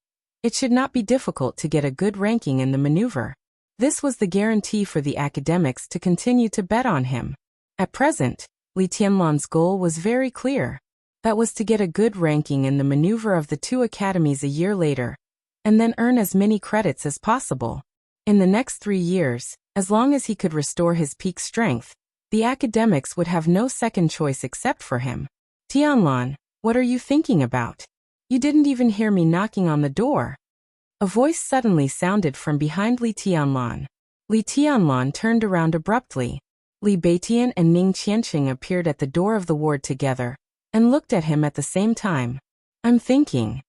it should not be difficult to get a good ranking in the maneuver. This was the guarantee for the academics to continue to bet on him. At present, Li Tianlan's goal was very clear. That was to get a good ranking in the maneuver of the two academies a year later, and then earn as many credits as possible. In the next 3 years, as long as he could restore his peak strength, the academics would have no second choice except for him. Tianlan, what are you thinking about? You didn't even hear me knocking on the door. A voice suddenly sounded from behind Li Tianlan. Li Tianlan turned around abruptly. Li Beitian and Ning Qianqing appeared at the door of the ward together, and looked at him at the same time. I'm thinking.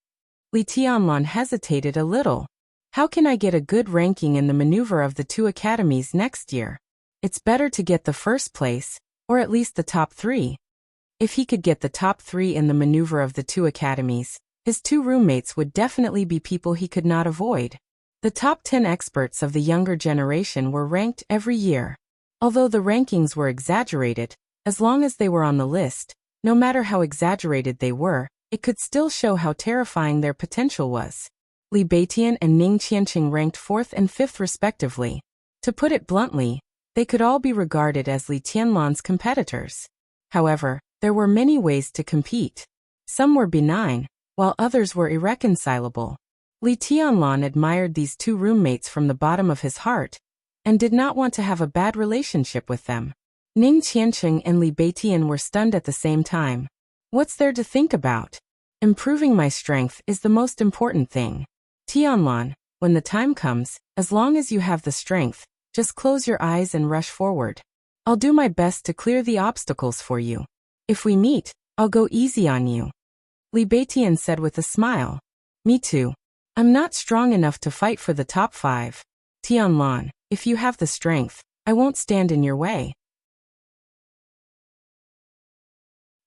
Li Tianlan hesitated a little. How can I get a good ranking in the maneuver of the two academies next year? It's better to get the first place, or at least the top 3. If he could get the top 3 in the maneuver of the two academies, his 2 roommates would definitely be people he could not avoid. The top 10 experts of the younger generation were ranked every year. Although the rankings were exaggerated, as long as they were on the list, no matter how exaggerated they were, it could still show how terrifying their potential was. Li Beitian and Ning Qianqing ranked 4th and 5th respectively. To put it bluntly, They could all be regarded as Li Tianlan's competitors. However, there were many ways to compete. Some were benign, while others were irreconcilable. Li Tianlan admired these two roommates from the bottom of his heart, and did not want to have a bad relationship with them. Ning Qiancheng and Li Beitian were stunned at the same time. What's there to think about? Improving my strength is the most important thing. Tianlan, when the time comes, as long as you have the strength, just close your eyes and rush forward. I'll do my best to clear the obstacles for you. If we meet, I'll go easy on you. Li Beitian said with a smile. Me too. I'm not strong enough to fight for the top 5. Tianlan, if you have the strength, I won't stand in your way.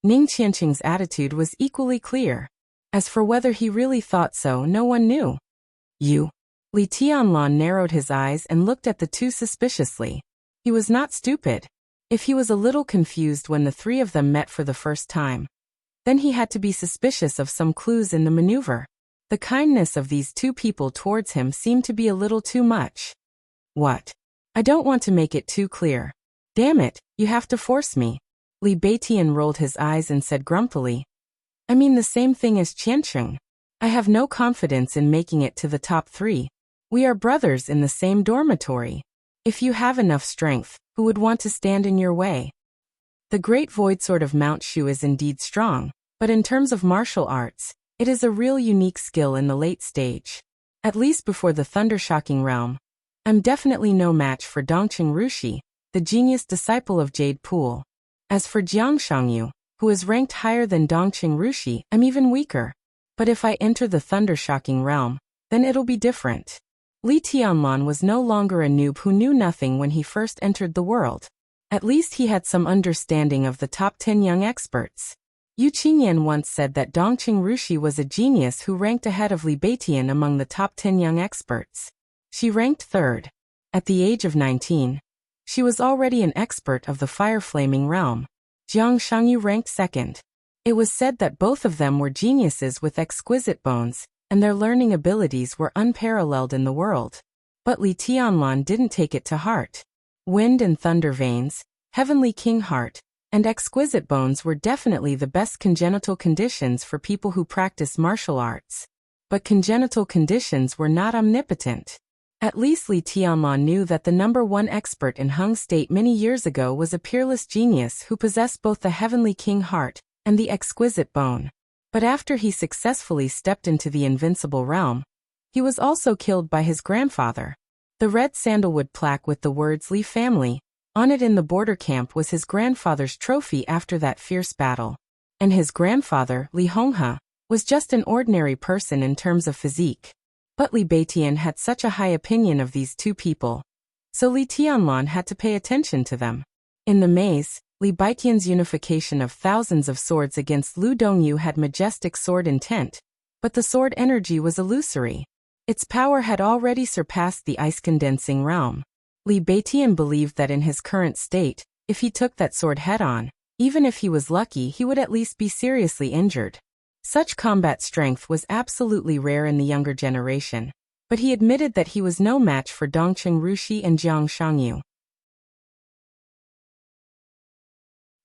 Ning Qiancheng's attitude was equally clear. As for whether he really thought so, no one knew. You. Li Tianlan narrowed his eyes and looked at the two suspiciously. He was not stupid. If he was a little confused when the three of them met for the first time, then he had to be suspicious of some clues in the maneuver. The kindness of these two people towards him seemed to be a little too much. What? I don't want to make it too clear. Damn it, you have to force me. Li Beitian rolled his eyes and said grumpily. I mean the same thing as Qiancheng. I have no confidence in making it to the top 3. We are brothers in the same dormitory. If you have enough strength, who would want to stand in your way? The great void sword of Mount Shu is indeed strong, but in terms of martial arts, it is a real unique skill in the late stage. At least before the thunder-shocking realm. I'm definitely no match for Dongqing Rushi, the genius disciple of Jade Pool. As for Jiang Shangyu, who is ranked higher than Dongqing Rushi, I'm even weaker. But if I enter the thunder-shocking realm, then it'll be different. Li Tianlan was no longer a noob who knew nothing when he first entered the world. At least he had some understanding of the top 10 young experts. Yu Qingyan once said that Dongqing Rushi was a genius who ranked ahead of Li Beitian among the top 10 young experts. She ranked 3rd. At the age of 19, she was already an expert of the fire-flaming realm. Jiang Shangyu ranked 2nd. It was said that both of them were geniuses with exquisite bones, and their learning abilities were unparalleled in the world. But Li Tianlan didn't take it to heart. Wind and thunder veins, heavenly king heart, and exquisite bones were definitely the best congenital conditions for people who practice martial arts. But congenital conditions were not omnipotent. At least Li Tianlan knew that the #1 expert in Hung State many years ago was a peerless genius who possessed both the heavenly king heart and the exquisite bone. But after he successfully stepped into the invincible realm, he was also killed by his grandfather. The red sandalwood plaque with the words Li family on it in the border camp was his grandfather's trophy after that fierce battle. And his grandfather, Li Honghe, was just an ordinary person in terms of physique. But Li Beitian had such a high opinion of these two people, so Li Tianlan had to pay attention to them. In the maze, Li Beitian's unification of thousands of swords against Lu Dongyu had majestic sword intent, but the sword energy was illusory. Its power had already surpassed the ice-condensing realm. Li Beitian believed that in his current state, if he took that sword head-on, even if he was lucky, he would at least be seriously injured. Such combat strength was absolutely rare in the younger generation, but he admitted that he was no match for Dongqing Rushi and Jiang Shangyu.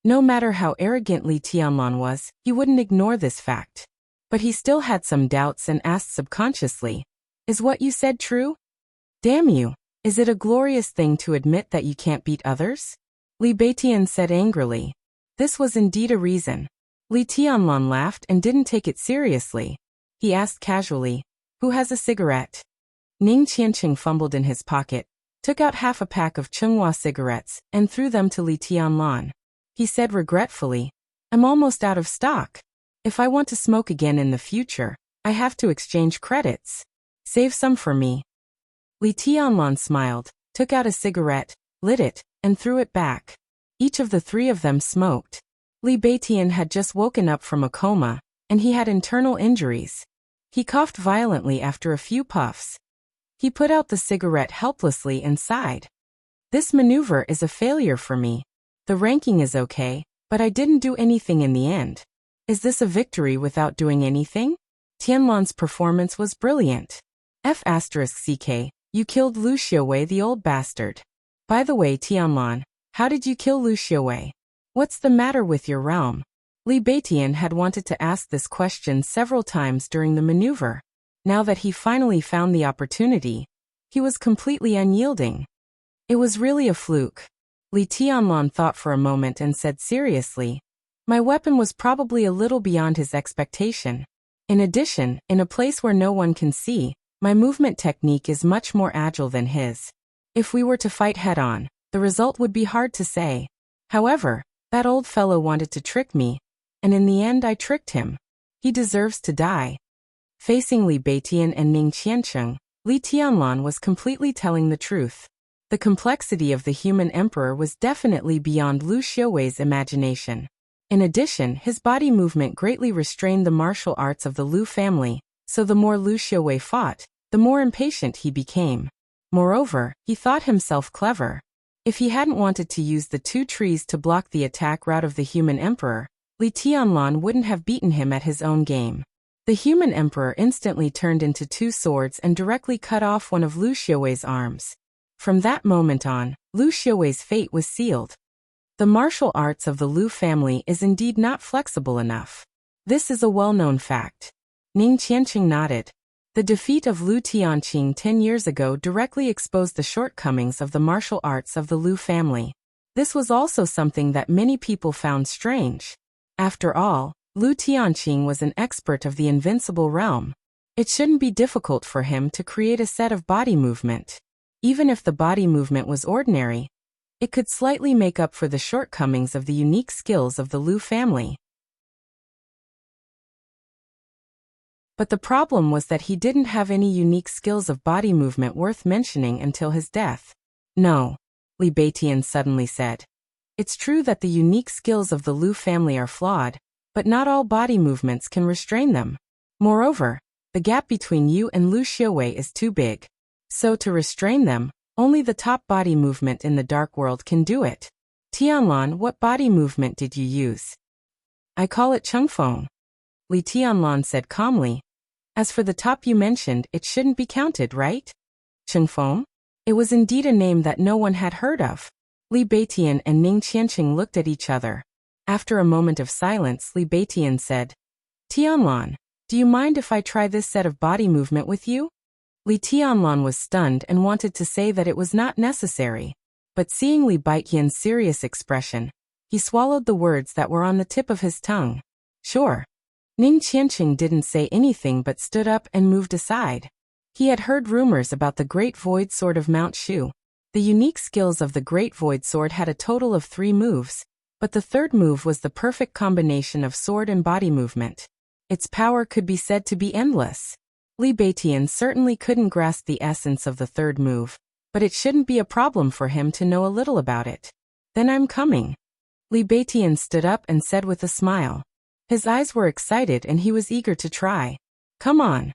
No matter how arrogant Li Tianlan was, he wouldn't ignore this fact. But he still had some doubts and asked subconsciously, "Is what you said true? Damn you, is it a glorious thing to admit that you can't beat others?" Li Beitian said angrily. This was indeed a reason. Li Tianlan laughed and didn't take it seriously. He asked casually, "Who has a cigarette?" Ning Qiancheng fumbled in his pocket, took out half a pack of Chenghua cigarettes, and threw them to Li Tianlan. He said regretfully, "I'm almost out of stock. If I want to smoke again in the future, I have to exchange credits. Save some for me." Li Tianlan smiled, took out a cigarette, lit it, and threw it back. Each of the three of them smoked. Li Beitian had just woken up from a coma, and he had internal injuries. He coughed violently after a few puffs. He put out the cigarette helplessly and sighed. "This maneuver is a failure for me. The ranking is okay, but I didn't do anything in the end. Is this a victory without doing anything? Tianlan's performance was brilliant. F***ck, you killed Lu Xiaowei the old bastard. By the way, Tianlan, how did you kill Lu Xiaowei? What's the matter with your realm? Li Beitian had wanted to ask this question several times during the maneuver. Now that he finally found the opportunity, he was completely unyielding. It was really a fluke. Li Tianlan thought for a moment and said seriously, my weapon was probably a little beyond his expectation. In addition, in a place where no one can see, my movement technique is much more agile than his. If we were to fight head-on, the result would be hard to say. However, that old fellow wanted to trick me, and in the end I tricked him. He deserves to die. Facing Li Beitian and Ning Qiancheng, Li Tianlan was completely telling the truth. The complexity of the human emperor was definitely beyond Lu Xiaowei's imagination. In addition, his body movement greatly restrained the martial arts of the Lu family, so the more Lu Xiaowei fought, the more impatient he became. Moreover, he thought himself clever. If he hadn't wanted to use the two trees to block the attack route of the human emperor, Li Tianlan wouldn't have beaten him at his own game. The human emperor instantly turned into two swords and directly cut off one of Lu Xiaowei's arms. From that moment on, Lu Xiaowei's fate was sealed. The martial arts of the Lu family is indeed not flexible enough. This is a well-known fact. Ning Qiancheng nodded. The defeat of Lu Tianqing 10 years ago directly exposed the shortcomings of the martial arts of the Lu family. This was also something that many people found strange. After all, Lu Tianqing was an expert of the invincible realm. It shouldn't be difficult for him to create a set of body movement. Even if the body movement was ordinary, it could slightly make up for the shortcomings of the unique skills of the Lu family. But the problem was that he didn't have any unique skills of body movement worth mentioning until his death. No, Li Beitian suddenly said. It's true that the unique skills of the Lu family are flawed, but not all body movements can restrain them. Moreover, the gap between you and Lu Xiaowei is too big. So to restrain them, only the top body movement in the dark world can do it. Tianlan, what body movement did you use? I call it Chengfeng. Li Tianlan said calmly. As for the top you mentioned, it shouldn't be counted, right? Chengfeng? It was indeed a name that no one had heard of. Li Beitian and Ning Qiancheng looked at each other. After a moment of silence, Li Beitian said, Tianlan, do you mind if I try this set of body movement with you? Li Tianlan was stunned and wanted to say that it was not necessary. But seeing Li Beitian's serious expression, he swallowed the words that were on the tip of his tongue. Sure. Ning Qiancheng didn't say anything but stood up and moved aside. He had heard rumors about the Great Void Sword of Mount Shu. The unique skills of the Great Void Sword had a total of 3 moves, but the third move was the perfect combination of sword and body movement. Its power could be said to be endless. Li Beitian certainly couldn't grasp the essence of the third move, but it shouldn't be a problem for him to know a little about it. Then I'm coming. Li Beitian stood up and said with a smile. His eyes were excited and he was eager to try. Come on.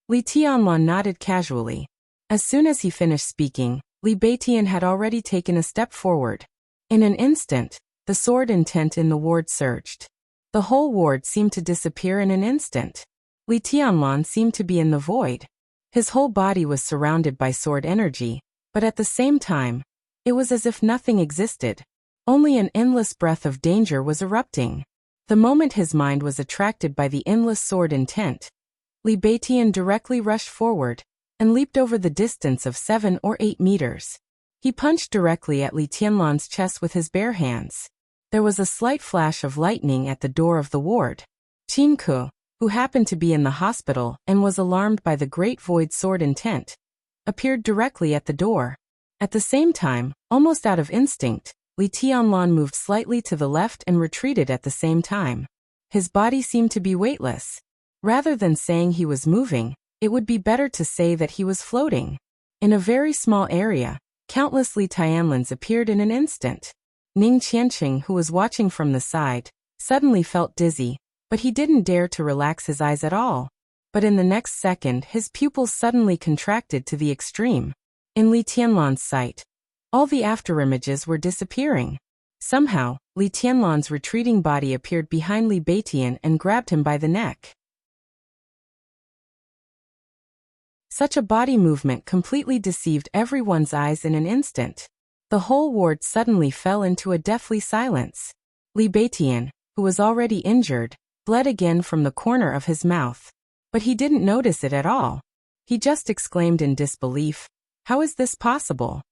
Li Tianlan nodded casually. As soon as he finished speaking, Li Beitian had already taken a step forward. In an instant, the sword intent in the ward surged. The whole ward seemed to disappear in an instant. Li Tianlan seemed to be in the void. His whole body was surrounded by sword energy, but at the same time, it was as if nothing existed. Only an endless breath of danger was erupting. The moment his mind was attracted by the endless sword intent, Li Beitian directly rushed forward and leaped over the distance of 7 or 8 meters. He punched directly at Li Tianlan's chest with his bare hands. There was a slight flash of lightning at the door of the ward. Qin Ke, who happened to be in the hospital and was alarmed by the Great Void Sword intent, appeared directly at the door. At the same time, almost out of instinct, Li Tianlan moved slightly to the left and retreated at the same time. His body seemed to be weightless. Rather than saying he was moving, it would be better to say that he was floating. In a very small area, countless Li Tianlans appeared in an instant. Ning Qiancheng, who was watching from the side, suddenly felt dizzy, but he didn't dare to relax his eyes at all. But in the next second, his pupils suddenly contracted to the extreme. In Li Tianlan's sight, all the afterimages were disappearing. Somehow, Li Tianlan's retreating body appeared behind Li Beitian and grabbed him by the neck. Such a body movement completely deceived everyone's eyes in an instant. The whole ward suddenly fell into a deathly silence. Li Beitian, who was already injured, bled again from the corner of his mouth. But he didn't notice it at all. He just exclaimed in disbelief, "How is this possible?"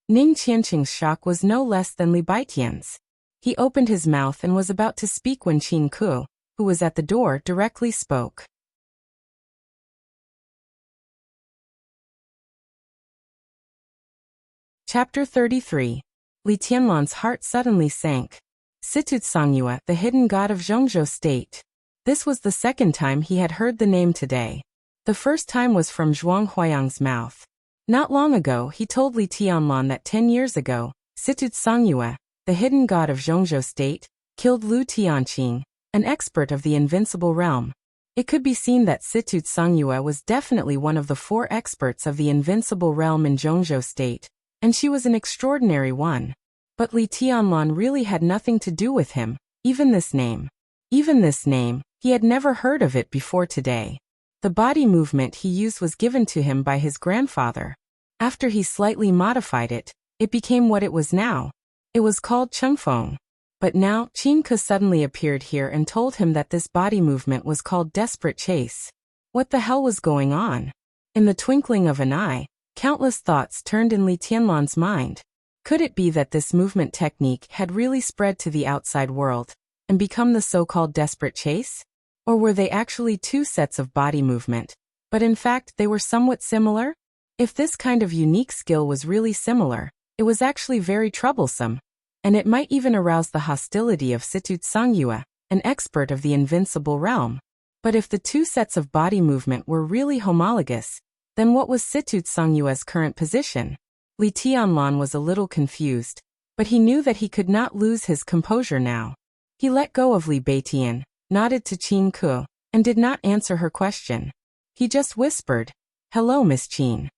Ning Qianqing's shock was no less than Li Beitian's. He opened his mouth and was about to speak when Qin Ku, who was at the door, directly spoke. Chapter 33. Li Tianlan's heart suddenly sank. Situ Songyue, the hidden god of Zhongzhou State. This was the second time he had heard the name today. The first time was from Zhuang Huayang's mouth. Not long ago he told Li Tianlan that 10 years ago, Situ Songyue, the hidden god of Zhongzhou State, killed Lu Tianqing, an expert of the invincible realm. It could be seen that Situ Songyue was definitely one of the 4 experts of the invincible realm in Zhongzhou State, and she was an extraordinary one. But Li Tianlan really had nothing to do with him, even this name. He had never heard of it before today. The body movement he used was given to him by his grandfather. After he slightly modified it, it became what it was now. It was called Chengfeng. But now, Qin Ke suddenly appeared here and told him that this body movement was called Desperate Chase. What the hell was going on? In the twinkling of an eye, countless thoughts turned in Li Tianlan's mind. Could it be that this movement technique had really spread to the outside world and become the so-called desperate chase? Or were they actually 2 sets of body movement, but in fact they were somewhat similar? If this kind of unique skill was really similar, it was actually very troublesome, and it might even arouse the hostility of Situ Songyue, an expert of the invincible realm. But if the 2 sets of body movement were really homologous, then what was Situ Songyue's current position? Li Tianlan was a little confused, but he knew that he could not lose his composure now. He let go of Li Beitian, nodded to Qin Ku, and did not answer her question. He just whispered, "Hello, Miss Qin."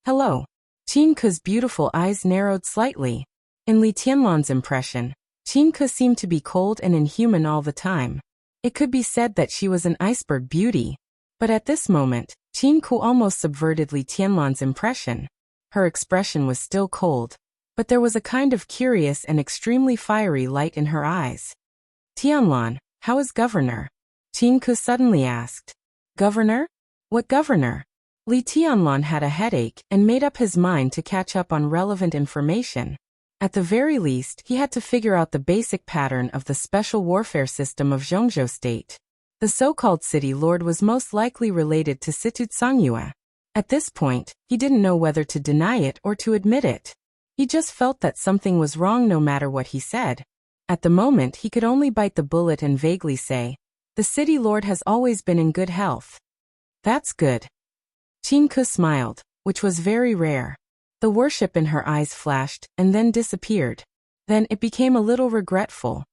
"Hello." Qin Ku's beautiful eyes narrowed slightly. In Li Tianlan's impression, Qin Ku seemed to be cold and inhuman all the time. It could be said that she was an iceberg beauty. But at this moment, Qin Ku almost subverted Li Tianlan's impression. Her expression was still cold, but there was a kind of curious and extremely fiery light in her eyes. "Tianlan, how is Governor?" Qin Ku suddenly asked. "Governor? What governor?" Li Tianlan had a headache and made up his mind to catch up on relevant information. At the very least, he had to figure out the basic pattern of the special warfare system of Zhongzhou State. The so-called city lord was most likely related to Situ Songyue. At this point, he didn't know whether to deny it or to admit it. He just felt that something was wrong no matter what he said. At the moment, he could only bite the bullet and vaguely say, "The city lord has always been in good health." "That's good." Qin Ku smiled, which was very rare. The worship in her eyes flashed and then disappeared. Then it became a little regretful.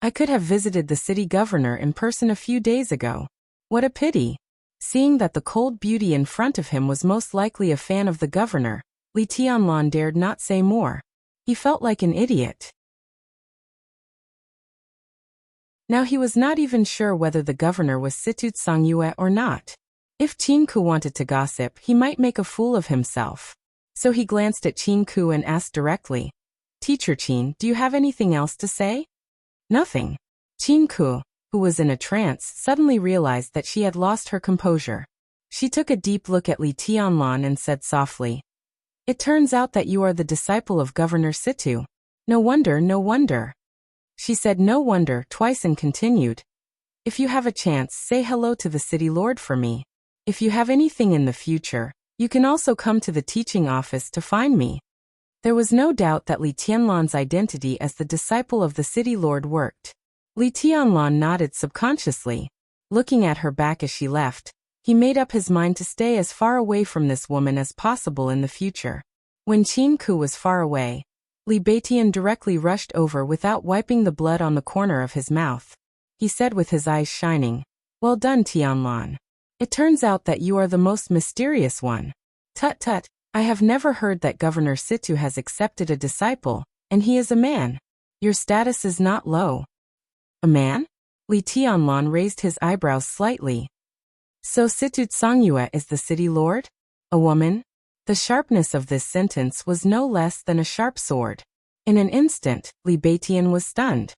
"I could have visited the city governor in person a few days ago. What a pity." Seeing that the cold beauty in front of him was most likely a fan of the governor, Li Tianlan dared not say more. He felt like an idiot. Now he was not even sure whether the governor was Situ Songyue or not. If Qin Ku wanted to gossip, he might make a fool of himself. So he glanced at Qin Ku and asked directly, "Teacher Qin, do you have anything else to say?" "Nothing." Qin Ku, who was in a trance, suddenly realized that she had lost her composure. She took a deep look at Li Tianlan and said softly, "It turns out that you are the disciple of Governor Situ. No wonder, no wonder." She said "no wonder" twice and continued, "If you have a chance, say hello to the city lord for me. If you have anything in the future, you can also come to the teaching office to find me." There was no doubt that Li Tianlan's identity as the disciple of the city lord worked. Li Tianlan nodded subconsciously. Looking at her back as she left, he made up his mind to stay as far away from this woman as possible in the future. When Qin Ku was far away, Li Beitian directly rushed over without wiping the blood on the corner of his mouth. He said with his eyes shining, "Well done, Tianlan. It turns out that you are the most mysterious one. Tut tut, I have never heard that Governor Situ has accepted a disciple, and he is a man. Your status is not low." "A man?" Li Tianlan raised his eyebrows slightly. "So Situ Songyue is the city lord? A woman?" The sharpness of this sentence was no less than a sharp sword. In an instant, Li Beitian was stunned.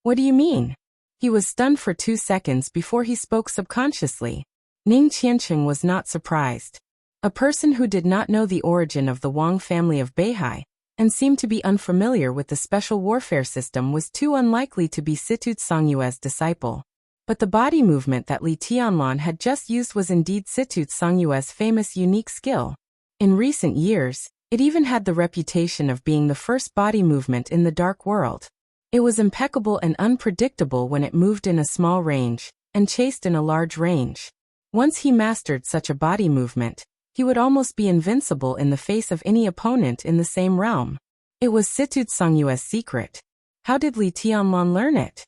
What do you mean? He was stunned for 2 seconds before he spoke subconsciously. Ning Qianqing was not surprised. A person who did not know the origin of the Wang family of Beihai, and seemed to be unfamiliar with the special warfare system, was too unlikely to be Situ Songyue's disciple. But the body movement that Li Tianlan had just used was indeed Situ Songyue's famous unique skill. In recent years, it even had the reputation of being the first body movement in the dark world. It was impeccable and unpredictable when it moved in a small range, and chased in a large range. Once he mastered such a body movement, he would almost be invincible in the face of any opponent in the same realm. It was Situ Songyue's secret. How did Li Tianlan learn it?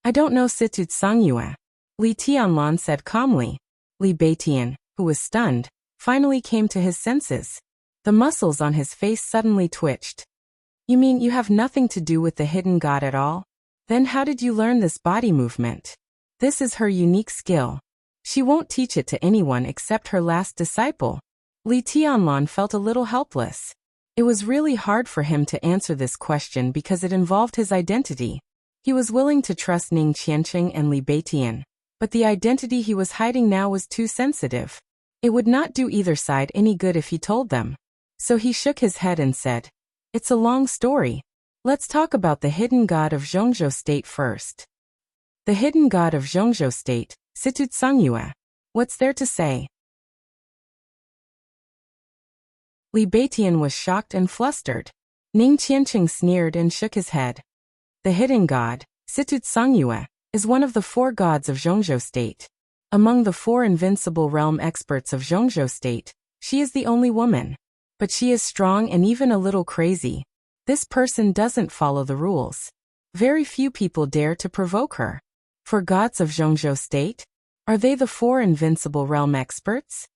I don't know Situ Songyue, Li Tianlan said calmly. Li Beitian, who was stunned, finally came to his senses. The muscles on his face suddenly twitched. You mean you have nothing to do with the hidden god at all? Then how did you learn this body movement? This is her unique skill. She won't teach it to anyone except her last disciple. Li Tianlan felt a little helpless. It was really hard for him to answer this question because it involved his identity. He was willing to trust Ning Qianqing and Li Beitian, but the identity he was hiding now was too sensitive. It would not do either side any good if he told them. So he shook his head and said, "It's a long story. Let's talk about the hidden god of Zhongzhou State first." The hidden god of Zhongzhou State, Situ Songyue. What's there to say? Li Beitian was shocked and flustered. Ning Qianqing sneered and shook his head. The hidden god, Situ Songyue, is one of the 4 gods of Zhongzhou State. Among the 4 invincible realm experts of Zhongzhou State, she is the only woman. But she is strong and even a little crazy. This person doesn't follow the rules. Very few people dare to provoke her. For gods of Zhongzhou State? Are they the 4 invincible realm experts?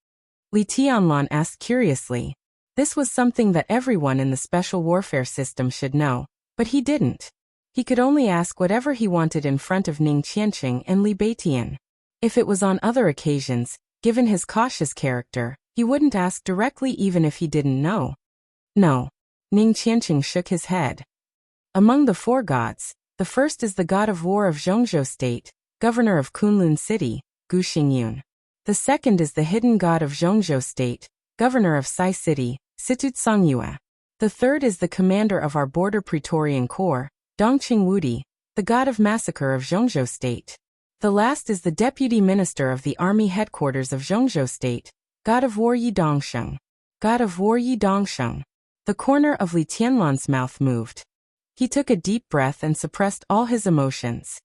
Li Tianlan asked curiously. This was something that everyone in the special warfare system should know, but he didn't. He could only ask whatever he wanted in front of Ning Qianqing and Li Beitian. If it was on other occasions, given his cautious character, he wouldn't ask directly even if he didn't know. No. Ning Qianqing shook his head. Among the 4 gods, the first is the god of war of Zhongzhou State, governor of Kunlun City, Gu Xingyun. The second is the hidden god of Zhongzhou State, governor of Sai City, Situ Songyue. The third is the commander of our border Praetorian Corps, Dongqing Wudi, the god of massacre of Zhongzhou State. The last is the deputy minister of the army headquarters of Zhongzhou State, God of War Yi Dongsheng. God of War Yi Dongsheng. The corner of Li Tianlan's mouth moved. He took a deep breath and suppressed all his emotions.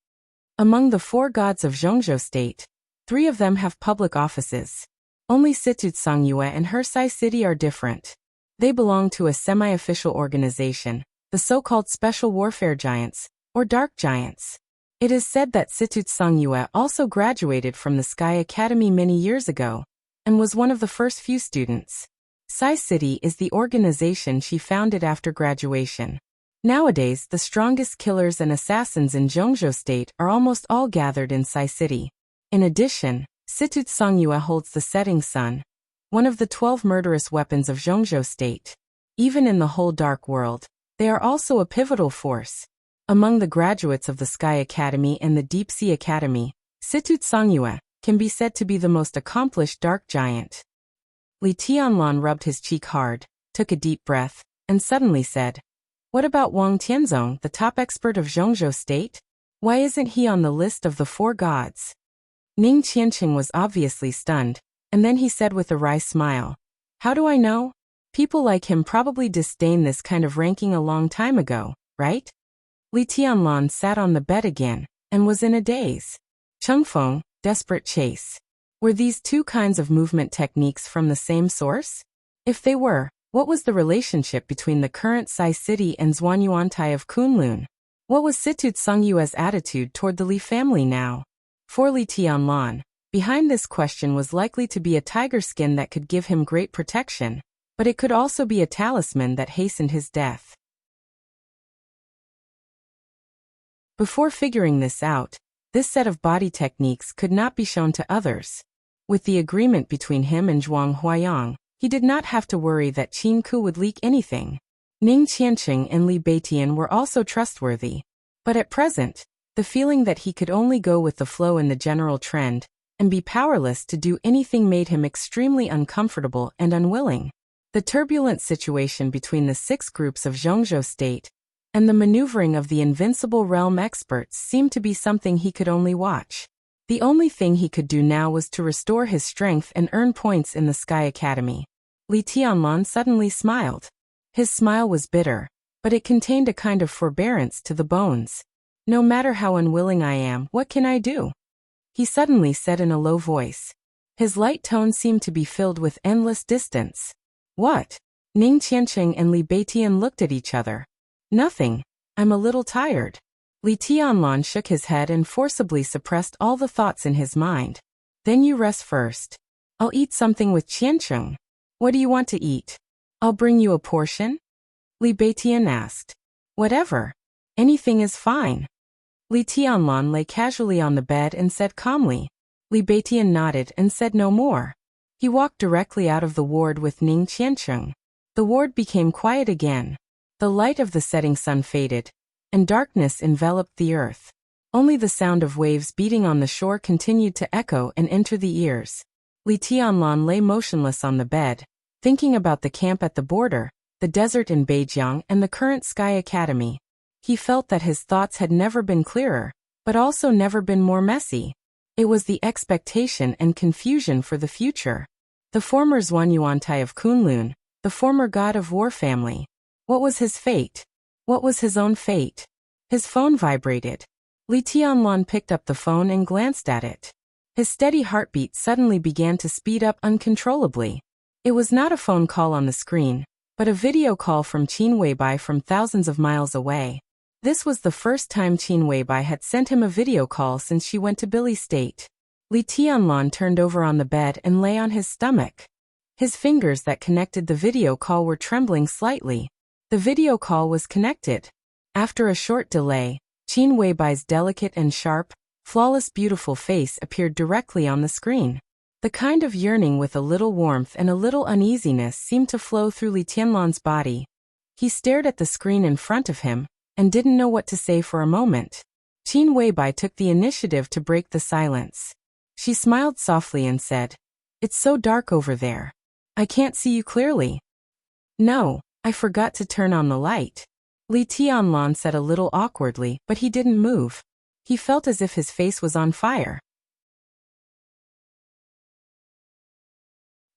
Among the 4 gods of Zhongzhou State, 3 of them have public offices. Only Situ Songyue and her Sai City are different. They belong to a semi-official organization, the so-called Special Warfare Giants, or Dark Giants. It is said that Situ Songyue also graduated from the Sky Academy many years ago, and was one of the first few students. Sai City is the organization she founded after graduation. Nowadays, the strongest killers and assassins in Zhongzhou State are almost all gathered in Sai City. In addition, Situ Songyue holds the Setting Sun, one of the 12 murderous weapons of Zhongzhou State. Even in the whole dark world, they are also a pivotal force. Among the graduates of the Sky Academy and the Deep Sea Academy, Situ Songyue can be said to be the most accomplished dark giant. Li Tianlan rubbed his cheek hard, took a deep breath, and suddenly said, "What about Wang Tianzong, the top expert of Zhongzhou State? Why isn't he on the list of the 4 gods?" Ning Qianqing was obviously stunned, and then he said with a wry smile, "How do I know? People like him probably disdained this kind of ranking a long time ago, right?" Li Tianlan sat on the bed again, and was in a daze. Chengfeng, desperate chase. Were these 2 kinds of movement techniques from the same source? If they were, what was the relationship between the current Sai City and Zhuanyuantai of Kunlun? What was Situ Songyue's attitude toward the Li family now? For Li Tianlan, behind this question was likely to be a tiger skin that could give him great protection, but it could also be a talisman that hastened his death. Before figuring this out, this set of body techniques could not be shown to others. With the agreement between him and Zhuang Huayang, He did not have to worry that Qin Ku would leak anything. Ning Qianqing and Li Beitian were also trustworthy. But at present, the feeling that he could only go with the flow in the general trend and be powerless to do anything made him extremely uncomfortable and unwilling. The turbulent situation between the 6 groups of Zhongzhou State and the maneuvering of the invincible realm experts seemed to be something he could only watch. The only thing he could do now was to restore his strength and earn points in the Sky Academy. Li Tianlan suddenly smiled. His smile was bitter, but it contained a kind of forbearance to the bones. No matter how unwilling I am, what can I do? He suddenly said in a low voice. His light tone seemed to be filled with endless distance. What? Ning Qianqing and Li Beitian looked at each other. Nothing. I'm a little tired. Li Tianlan shook his head and forcibly suppressed all the thoughts in his mind. Then you rest first. I'll eat something with Qianqing. What do you want to eat? I'll bring you a portion? Li Beitian asked. Whatever. Anything is fine. Li Tianlan lay casually on the bed and said calmly. Li Beitian nodded and said no more. He walked directly out of the ward with Ning Qianqing. The ward became quiet again. The light of the setting sun faded, and darkness enveloped the earth. Only the sound of waves beating on the shore continued to echo and enter the ears. Li Tianlan lay motionless on the bed, thinking about the camp at the border, the desert in Beijiang and the current Sky Academy. He felt that his thoughts had never been clearer, but also never been more messy. It was the expectation and confusion for the future. The former Zhuanyuantai of Kunlun, the former god of war family. What was his fate? What was his own fate? His phone vibrated. Li Tianlan picked up the phone and glanced at it. His steady heartbeat suddenly began to speed up uncontrollably. It was not a phone call on the screen, but a video call from Qin Weibai from thousands of miles away. This was the first time Qin Weibai had sent him a video call since she went to Billy State. Li Tianlan turned over on the bed and lay on his stomach. His fingers that connected the video call were trembling slightly. The video call was connected. After a short delay, Qin Weibai's delicate and sharp, flawless beautiful face appeared directly on the screen. The kind of yearning with a little warmth and a little uneasiness seemed to flow through Li Tianlan's body. He stared at the screen in front of him, and didn't know what to say for a moment. Qin Weibai took the initiative to break the silence. She smiled softly and said, "It's so dark over there. I can't see you clearly." "No, I forgot to turn on the light." Li Tianlan said a little awkwardly, but he didn't move. He felt as if his face was on fire.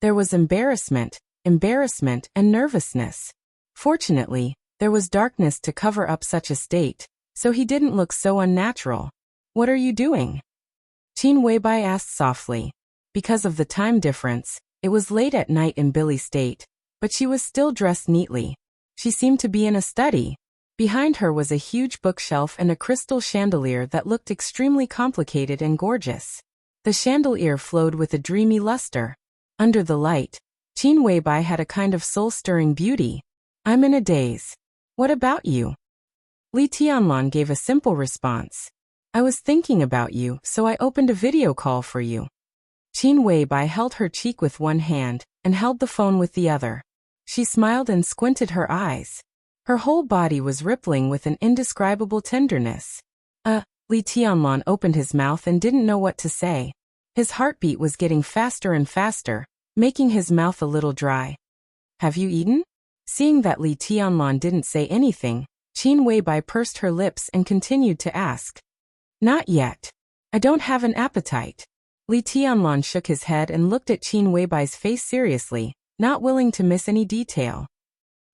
There was embarrassment, and nervousness. Fortunately, there was darkness to cover up such a state, so he didn't look so unnatural. "What are you doing?" Qin Weibai asked softly. Because of the time difference, it was late at night in Billy State, but she was still dressed neatly. She seemed to be in a study. Behind her was a huge bookshelf and a crystal chandelier that looked extremely complicated and gorgeous. The chandelier flowed with a dreamy luster. Under the light, Qin Weibai had a kind of soul-stirring beauty. "I'm in a daze. What about you?" Li Tianlan gave a simple response. "I was thinking about you, so I opened a video call for you." Qin Weibai held her cheek with one hand and held the phone with the other. She smiled and squinted her eyes. Her whole body was rippling with an indescribable tenderness. Li Tianlan opened his mouth and didn't know what to say. His heartbeat was getting faster and faster, making his mouth a little dry. "Have you eaten?" Seeing that Li Tianlan didn't say anything, Qin Weibai pursed her lips and continued to ask. "Not yet. I don't have an appetite." Li Tianlan shook his head and looked at Qin Weibai's face seriously, not willing to miss any detail.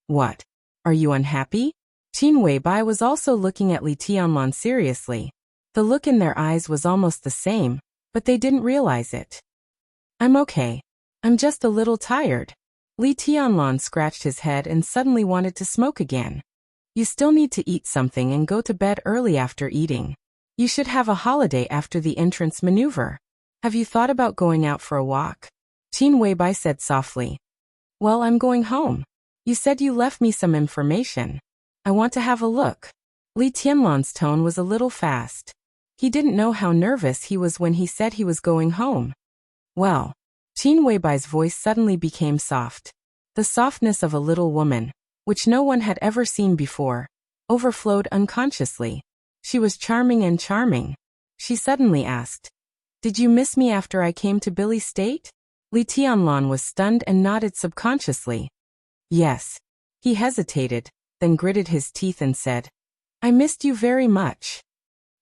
"What? Are you unhappy?" Qin Weibai was also looking at Li Tianlan seriously. The look in their eyes was almost the same, but they didn't realize it. "I'm okay. I'm just a little tired." Li Tianlan scratched his head and suddenly wanted to smoke again. "You still need to eat something and go to bed early after eating. You should have a holiday after the entrance maneuver. Have you thought about going out for a walk?" Qin Weibai said softly. "Well, I'm going home. You said you left me some information. I want to have a look." Li Tianlan's tone was a little fast. He didn't know how nervous he was when he said he was going home. "Well," Qin Weibai's voice suddenly became soft. The softness of a little woman, which no one had ever seen before, overflowed unconsciously. She was charming and charming. She suddenly asked, "Did you miss me after I came to Billy State?" Li Tianlan was stunned and nodded subconsciously. Yes. He hesitated, then gritted his teeth and said, "I missed you very much."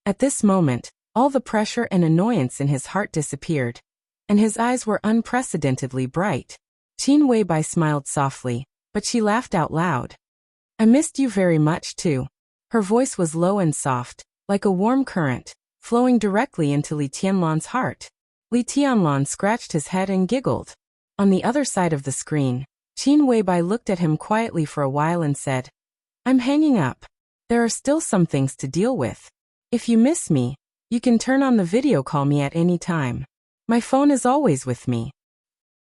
At this moment, all the pressure and annoyance in his heart disappeared, and his eyes were unprecedentedly bright. Qin Weibai smiled softly, but she laughed out loud. "I missed you very much too." Her voice was low and soft, like a warm current, flowing directly into Li Tianlan's heart. Li Tianlan scratched his head and giggled. On the other side of the screen, Qin Weibai looked at him quietly for a while and said, "I'm hanging up. There are still some things to deal with. If you miss me, you can turn on the video call me at any time. My phone is always with me."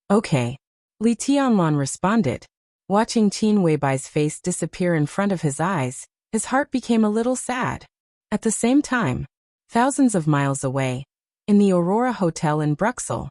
"Okay." Li Tianlan responded. Watching Qin Weibai's face disappear in front of his eyes, his heart became a little sad. At the same time, thousands of miles away, in the Aurora Hotel in Bruxelles.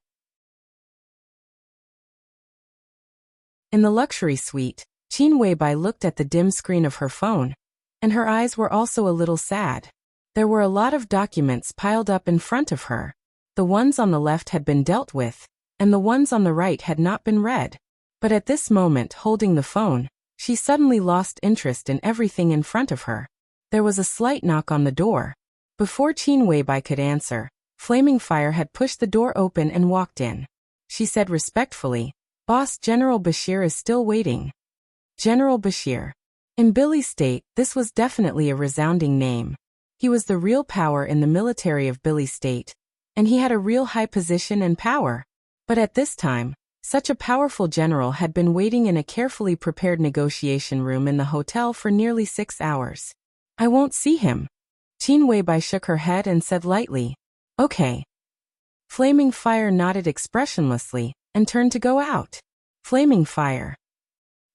In the luxury suite, Qin Weibai looked at the dim screen of her phone, and her eyes were also a little sad. There were a lot of documents piled up in front of her. The ones on the left had been dealt with, and the ones on the right had not been read. But at this moment, holding the phone, she suddenly lost interest in everything in front of her. There was a slight knock on the door. Before Qin Weibai could answer, Flaming Fire had pushed the door open and walked in. She said respectfully, "Boss, General Bashir is still waiting." General Bashir. In Billy State, this was definitely a resounding name. He was the real power in the military of Billy State, and he had a real high position and power. But at this time, such a powerful general had been waiting in a carefully prepared negotiation room in the hotel for nearly 6 hours. "I won't see him." Qin Weibai shook her head and said lightly, "Okay." Flaming Fire nodded expressionlessly and turned to go out. "Flaming Fire!"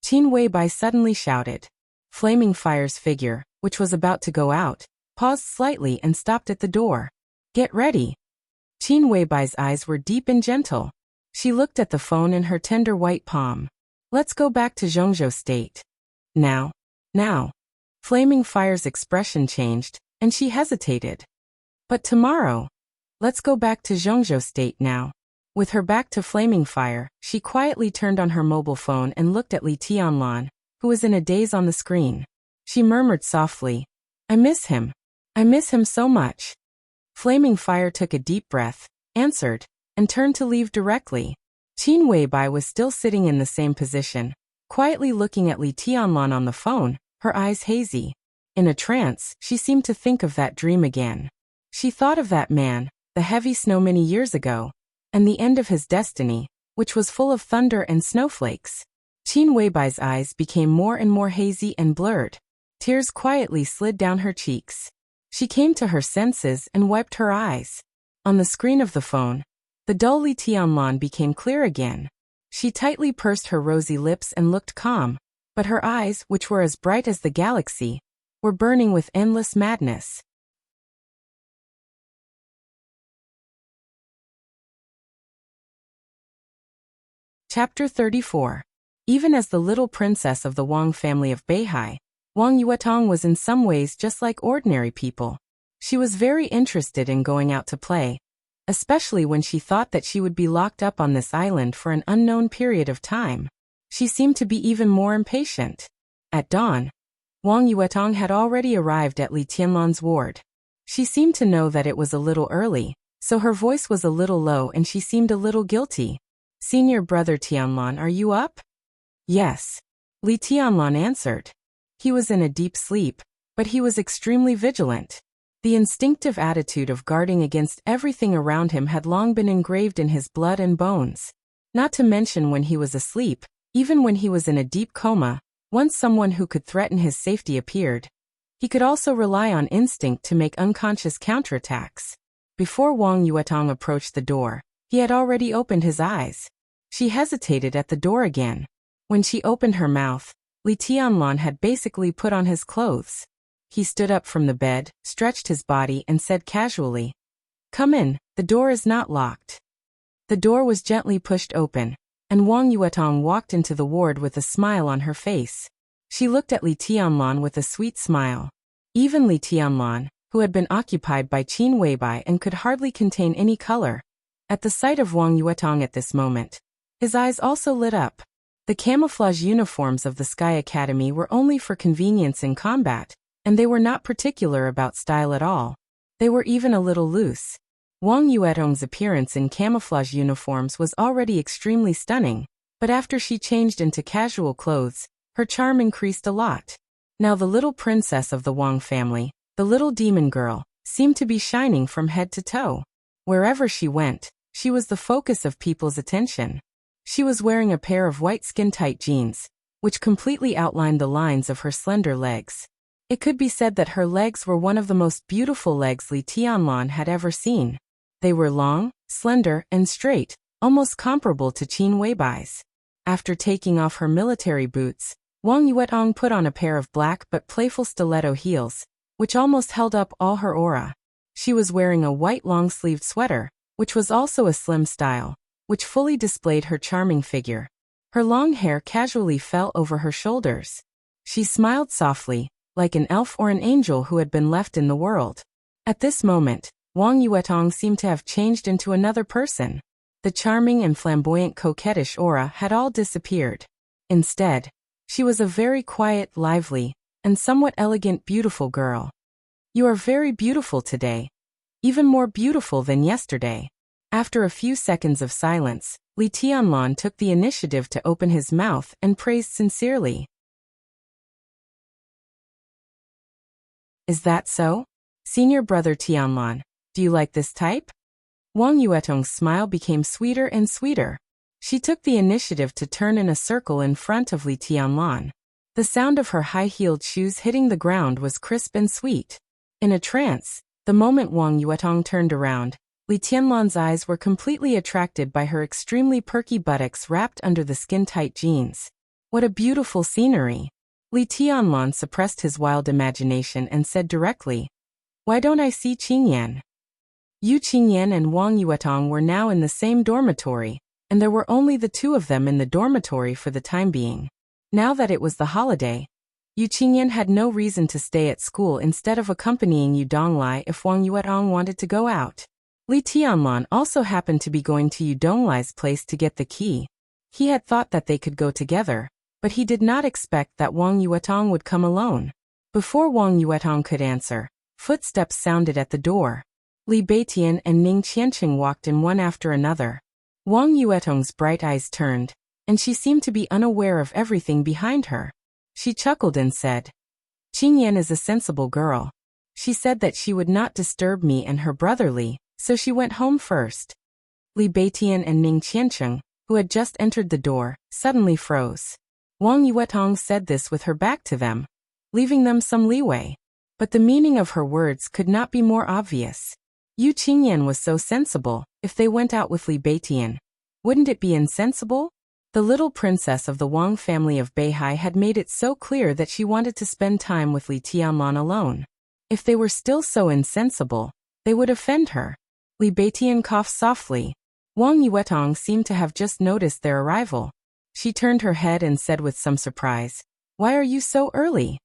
Qin Weibai suddenly shouted. Flaming Fire's figure, which was about to go out, paused slightly and stopped at the door. "Get ready." Qin Weibai's eyes were deep and gentle. She looked at the phone in her tender white palm. "Let's go back to Zhongzhou State." Now. Flaming Fire's expression changed, and she hesitated. "But tomorrow. Let's go back to Zhongzhou State now." With her back to Flaming Fire, she quietly turned on her mobile phone and looked at Li Tianlan, who was in a daze on the screen. She murmured softly, "I miss him. I miss him so much." Flaming Fire took a deep breath, answered, and turned to leave directly. Qin Weibai was still sitting in the same position, quietly looking at Li Tianlan on the phone, her eyes hazy. In a trance, she seemed to think of that dream again. She thought of that man, the heavy snow many years ago, and the end of his destiny, which was full of thunder and snowflakes. Qin Weibai's eyes became more and more hazy and blurred. Tears quietly slid down her cheeks. She came to her senses and wiped her eyes. On the screen of the phone, the dull Li Tianlan became clear again. She tightly pursed her rosy lips and looked calm, but her eyes, which were as bright as the galaxy, were burning with endless madness. Chapter 34. Even as the little princess of the Wang family of Beihai, Wang Yuetong was in some ways just like ordinary people. She was very interested in going out to play, especially when she thought that she would be locked up on this island for an unknown period of time. She seemed to be even more impatient. At dawn, Wang Yuetong had already arrived at Li Tianlan's ward. She seemed to know that it was a little early, so her voice was a little low and she seemed a little guilty. "Senior brother Tianlan, are you up?" "Yes." Li Tianlan answered. He was in a deep sleep, but he was extremely vigilant. The instinctive attitude of guarding against everything around him had long been engraved in his blood and bones. Not to mention when he was asleep, even when he was in a deep coma, once someone who could threaten his safety appeared, he could also rely on instinct to make unconscious counterattacks. Before Wang Yuetong approached the door, he had already opened his eyes. She hesitated at the door again. When she opened her mouth, Li Tianlan had basically put on his clothes. He stood up from the bed, stretched his body and said casually, "Come in, the door is not locked." The door was gently pushed open, and Wang Yuetong walked into the ward with a smile on her face. She looked at Li Tianlan with a sweet smile. Even Li Tianlan, who had been occupied by Qin Weibai and could hardly contain any color, at the sight of Wang Yuetong at this moment, his eyes also lit up. The camouflage uniforms of the Sky Academy were only for convenience in combat, and they were not particular about style at all. They were even a little loose. Wang Yuetong's appearance in camouflage uniforms was already extremely stunning, but after she changed into casual clothes, her charm increased a lot. Now the little princess of the Wang family, the little demon girl, seemed to be shining from head to toe. Wherever she went, she was the focus of people's attention. She was wearing a pair of white skin-tight jeans, which completely outlined the lines of her slender legs. It could be said that her legs were one of the most beautiful legs Li Tianlan had ever seen. They were long, slender, and straight, almost comparable to Qin Weibai's. After taking off her military boots, Wang Yuetong put on a pair of black but playful stiletto heels, which almost held up all her aura. She was wearing a white long-sleeved sweater, which was also a slim style, which fully displayed her charming figure. Her long hair casually fell over her shoulders. She smiled softly, like an elf or an angel who had been left in the world. At this moment, Wang Yuetong seemed to have changed into another person. The charming and flamboyant coquettish aura had all disappeared. Instead, she was a very quiet, lively, and somewhat elegant, beautiful girl. "You are very beautiful today. Even more beautiful than yesterday." After a few seconds of silence, Li Tianlan took the initiative to open his mouth and praised sincerely. "Is that so? Senior brother Tianlan, do you like this type?" Wang Yuetong's smile became sweeter and sweeter. She took the initiative to turn in a circle in front of Li Tianlan. The sound of her high-heeled shoes hitting the ground was crisp and sweet. In a trance, the moment Wang Yuetong turned around, Li Tianlan's eyes were completely attracted by her extremely perky buttocks wrapped under the skin-tight jeans. What a beautiful scenery! Li Tianlan suppressed his wild imagination and said directly, "Why don't I see Qingyan?" Yu Qingyan and Wang Yuetong were now in the same dormitory, and there were only the two of them in the dormitory for the time being. Now that it was the holiday, Yu Qingyan had no reason to stay at school instead of accompanying Yu Donglai if Wang Yuetong wanted to go out. Li Tianlan also happened to be going to Yu Donglai's place to get the key. He had thought that they could go together, but he did not expect that Wang Yuetong would come alone. Before Wang Yuetong could answer, footsteps sounded at the door. Li Beitian and Ning Qianqing walked in one after another. Wang Yuetong's bright eyes turned, and she seemed to be unaware of everything behind her. She chuckled and said, "Qingyan is a sensible girl. She said that she would not disturb me and her brother Li, so she went home first." Li Beitian and Ning Qianqing, who had just entered the door, suddenly froze. Wang Yuetong said this with her back to them, leaving them some leeway. But the meaning of her words could not be more obvious. Yu Qingyan was so sensible. If they went out with Li Beitian, wouldn't it be insensible? The little princess of the Wang family of Beihai had made it so clear that she wanted to spend time with Li Tianlan alone. If they were still so insensible, they would offend her. Li Beitian coughed softly. Wang Yuetong seemed to have just noticed their arrival. She turned her head and said with some surprise, "Why are you so early?"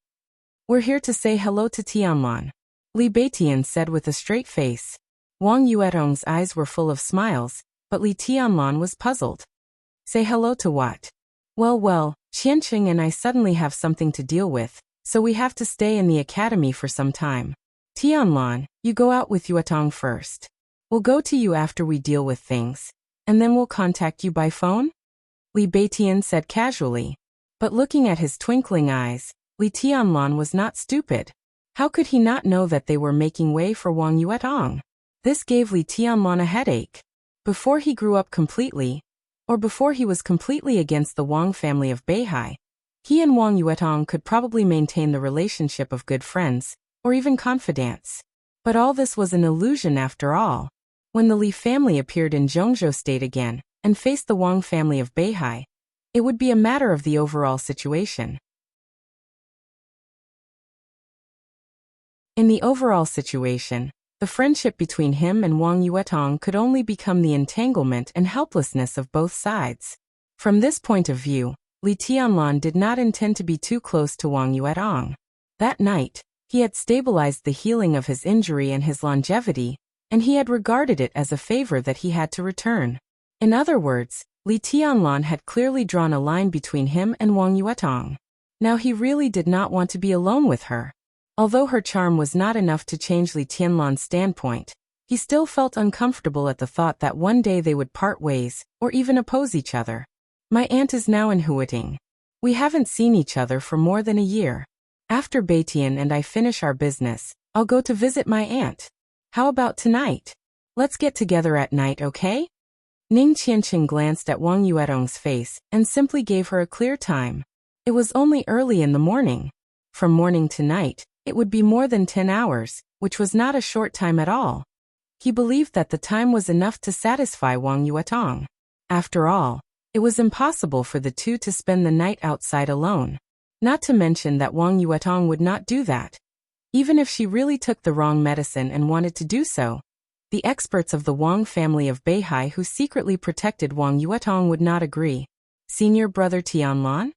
"We're here to say hello to Tianlan," Li Beitian said with a straight face. Wang Yuetong's eyes were full of smiles, but Li Tianlan was puzzled. "Say hello to what?" Well, Qianqing and I suddenly have something to deal with, so we have to stay in the academy for some time. Tianlan, you go out with Yuetong first. We'll go to you after we deal with things, and then we'll contact you by phone?" Li Beitian said casually. But looking at his twinkling eyes, Li Tianlan was not stupid. How could he not know that they were making way for Wang Yuetong? This gave Li Tianlan a headache. Before he grew up completely, or before he was completely against the Wang family of Beihai, he and Wang Yuetong could probably maintain the relationship of good friends, or even confidants. But all this was an illusion after all. When the Li family appeared in Zhongzhou State again, and faced the Wang family of Beihai, it would be a matter of the overall situation. In the overall situation, The friendship between him and Wang Yuetong could only become the entanglement and helplessness of both sides. From this point of view, Li Tianlan did not intend to be too close to Wang Yuetong. That night, he had stabilized the healing of his injury and his longevity, and he had regarded it as a favor that he had to return. In other words, Li Tianlan had clearly drawn a line between him and Wang Yuetong. Now he really did not want to be alone with her. Although her charm was not enough to change Li Tianlan's standpoint, he still felt uncomfortable at the thought that one day they would part ways, or even oppose each other. My aunt is now in Huiting. We haven't seen each other for more than a year. After Beitian and I finish our business, I'll go to visit my aunt. How about tonight? Let's get together at night, okay? Ning Qianqing glanced at Wang Yuetong's face and simply gave her a clear time. It was only early in the morning. From morning to night, it would be more than 10 hours, which was not a short time at all. He believed that the time was enough to satisfy Wang Yuetong. After all, it was impossible for the two to spend the night outside alone. Not to mention that Wang Yuetong would not do that. Even if she really took the wrong medicine and wanted to do so, the experts of the Wang family of Beihai who secretly protected Wang Yuetong would not agree. Senior brother Tianlan?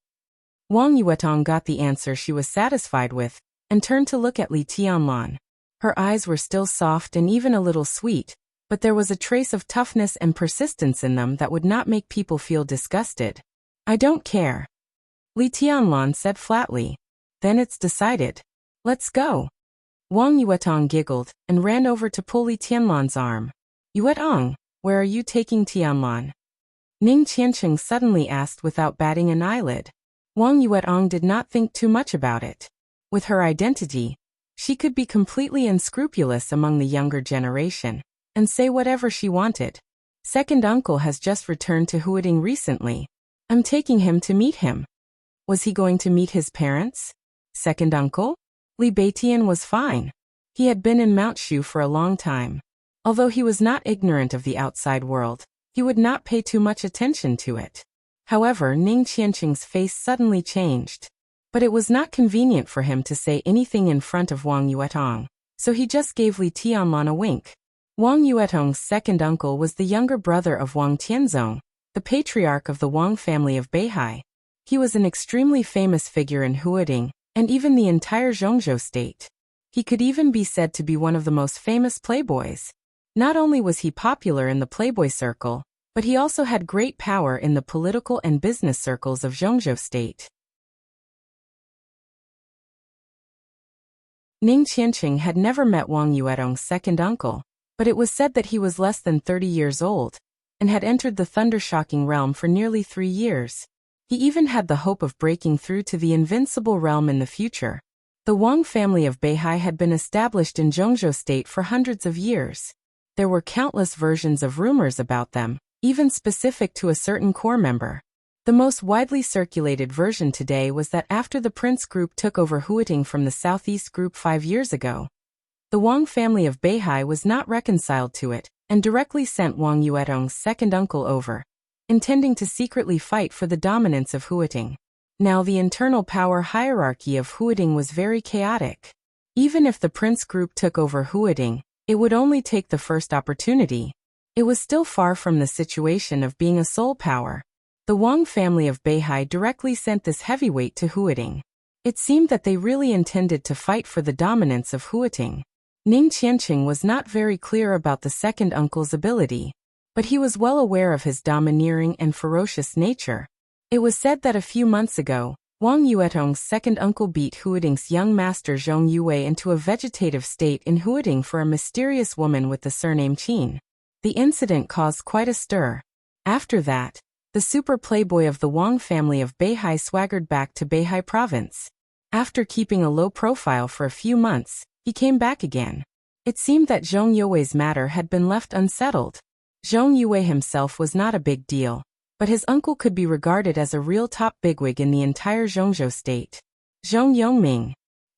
Wang Yuetong got the answer she was satisfied with, and turned to look at Li Tianlan. Her eyes were still soft and even a little sweet, but there was a trace of toughness and persistence in them that would not make people feel disgusted. I don't care. Li Tianlan said flatly. Then it's decided. Let's go. Wang Yuetong giggled and ran over to pull Li Tianlan's arm. Yuetong, where are you taking Tianlan? Ning Qianqing suddenly asked without batting an eyelid. Wang Yuetong did not think too much about it. With her identity, she could be completely unscrupulous among the younger generation, and say whatever she wanted. Second uncle has just returned to Huiting recently. I'm taking him to meet him. Was he going to meet his parents? Second uncle? Li Beitian was fine. He had been in Mount Shu for a long time. Although he was not ignorant of the outside world, he would not pay too much attention to it. However, Ning Qianqing's face suddenly changed. But it was not convenient for him to say anything in front of Wang Yuetong, so he just gave Li Tianlan a wink. Wang Yuetong's second uncle was the younger brother of Wang Tianzong, the patriarch of the Wang family of Beihai. He was an extremely famous figure in Huiting, and even the entire Zhongzhou state. He could even be said to be one of the most famous playboys. Not only was he popular in the playboy circle, but he also had great power in the political and business circles of Zhongzhou state. Ning Qianqing had never met Wang Yuetong's second uncle, but it was said that he was less than 30 years old, and had entered the Thundershocking realm for nearly 3 years. He even had the hope of breaking through to the Invincible realm in the future. The Wang family of Beihai had been established in Zhongzhou state for hundreds of years. There were countless versions of rumors about them, even specific to a certain core member. The most widely circulated version today was that after the Prince Group took over Huiting from the Southeast Group 5 years ago, the Wang family of Beihai was not reconciled to it, and directly sent Wang Yuetong's second uncle over, intending to secretly fight for the dominance of Huiting. Now the internal power hierarchy of Huiting was very chaotic. Even if the Prince Group took over Huiting, it would only take the first opportunity. It was still far from the situation of being a sole power. The Wang family of Beihai directly sent this heavyweight to Huiting. It seemed that they really intended to fight for the dominance of Huiting. Ning Qianqing was not very clear about the second uncle's ability, but he was well aware of his domineering and ferocious nature. It was said that a few months ago, Wang Yuetong's second uncle beat Huiting's young master Zhong Yue into a vegetative state in Huiting for a mysterious woman with the surname Qin. The incident caused quite a stir. After that, the super playboy of the Wang family of Beihai swaggered back to Beihai province. After keeping a low profile for a few months, he came back again. It seemed that Zhong Yue's matter had been left unsettled. Zhong Yue himself was not a big deal, but his uncle could be regarded as a real top bigwig in the entire Zhongzhou state. Zhong Yongming.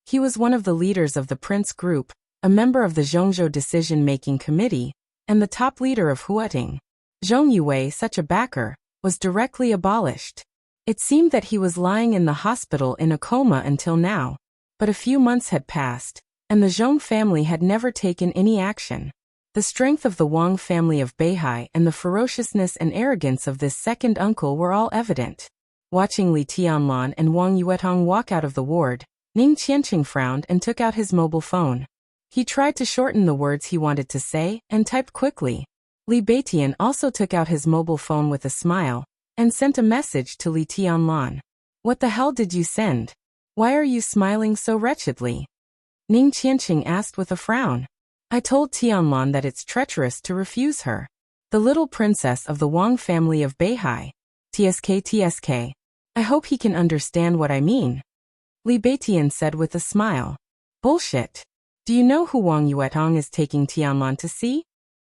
He was one of the leaders of the Prince Group, a member of the Zhongzhou Decision-Making Committee, and the top leader of Huiting. Zhong Yue, such a backer, was directly abolished. It seemed that he was lying in the hospital in a coma until now, but a few months had passed, and the Zhong family had never taken any action. The strength of the Wang family of Beihai and the ferociousness and arrogance of this second uncle were all evident. Watching Li Tianlan and Wang Yuetong walk out of the ward, Ning Qianqing frowned and took out his mobile phone. He tried to shorten the words he wanted to say and typed quickly. Li Beitian also took out his mobile phone with a smile and sent a message to Li Tianlan. "What the hell did you send? Why are you smiling so wretchedly?" Ning Qianqing asked with a frown. "I told Tianlan that it's treacherous to refuse her. The little princess of the Wang family of Beihai. TSK. I hope he can understand what I mean." Li Beitian said with a smile. "Bullshit. Do you know who Wang Yuetong is taking Tianlan to see?"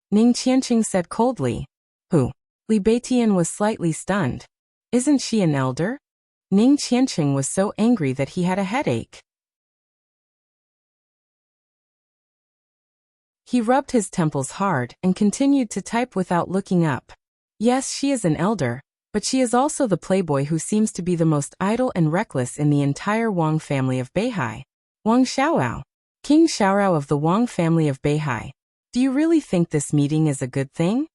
Ning Qianqing said coldly. "Who?" Li Beitian was slightly stunned. "Isn't she an elder?" Ning Qianqing was so angry that he had a headache. He rubbed his temples hard and continued to type without looking up. "Yes, she is an elder, but she is also the playboy who seems to be the most idle and reckless in the entire Wang family of Beihai. Wang Xiaorao, King Xiaorao of the Wang family of Beihai. Do you really think this meeting is a good thing?"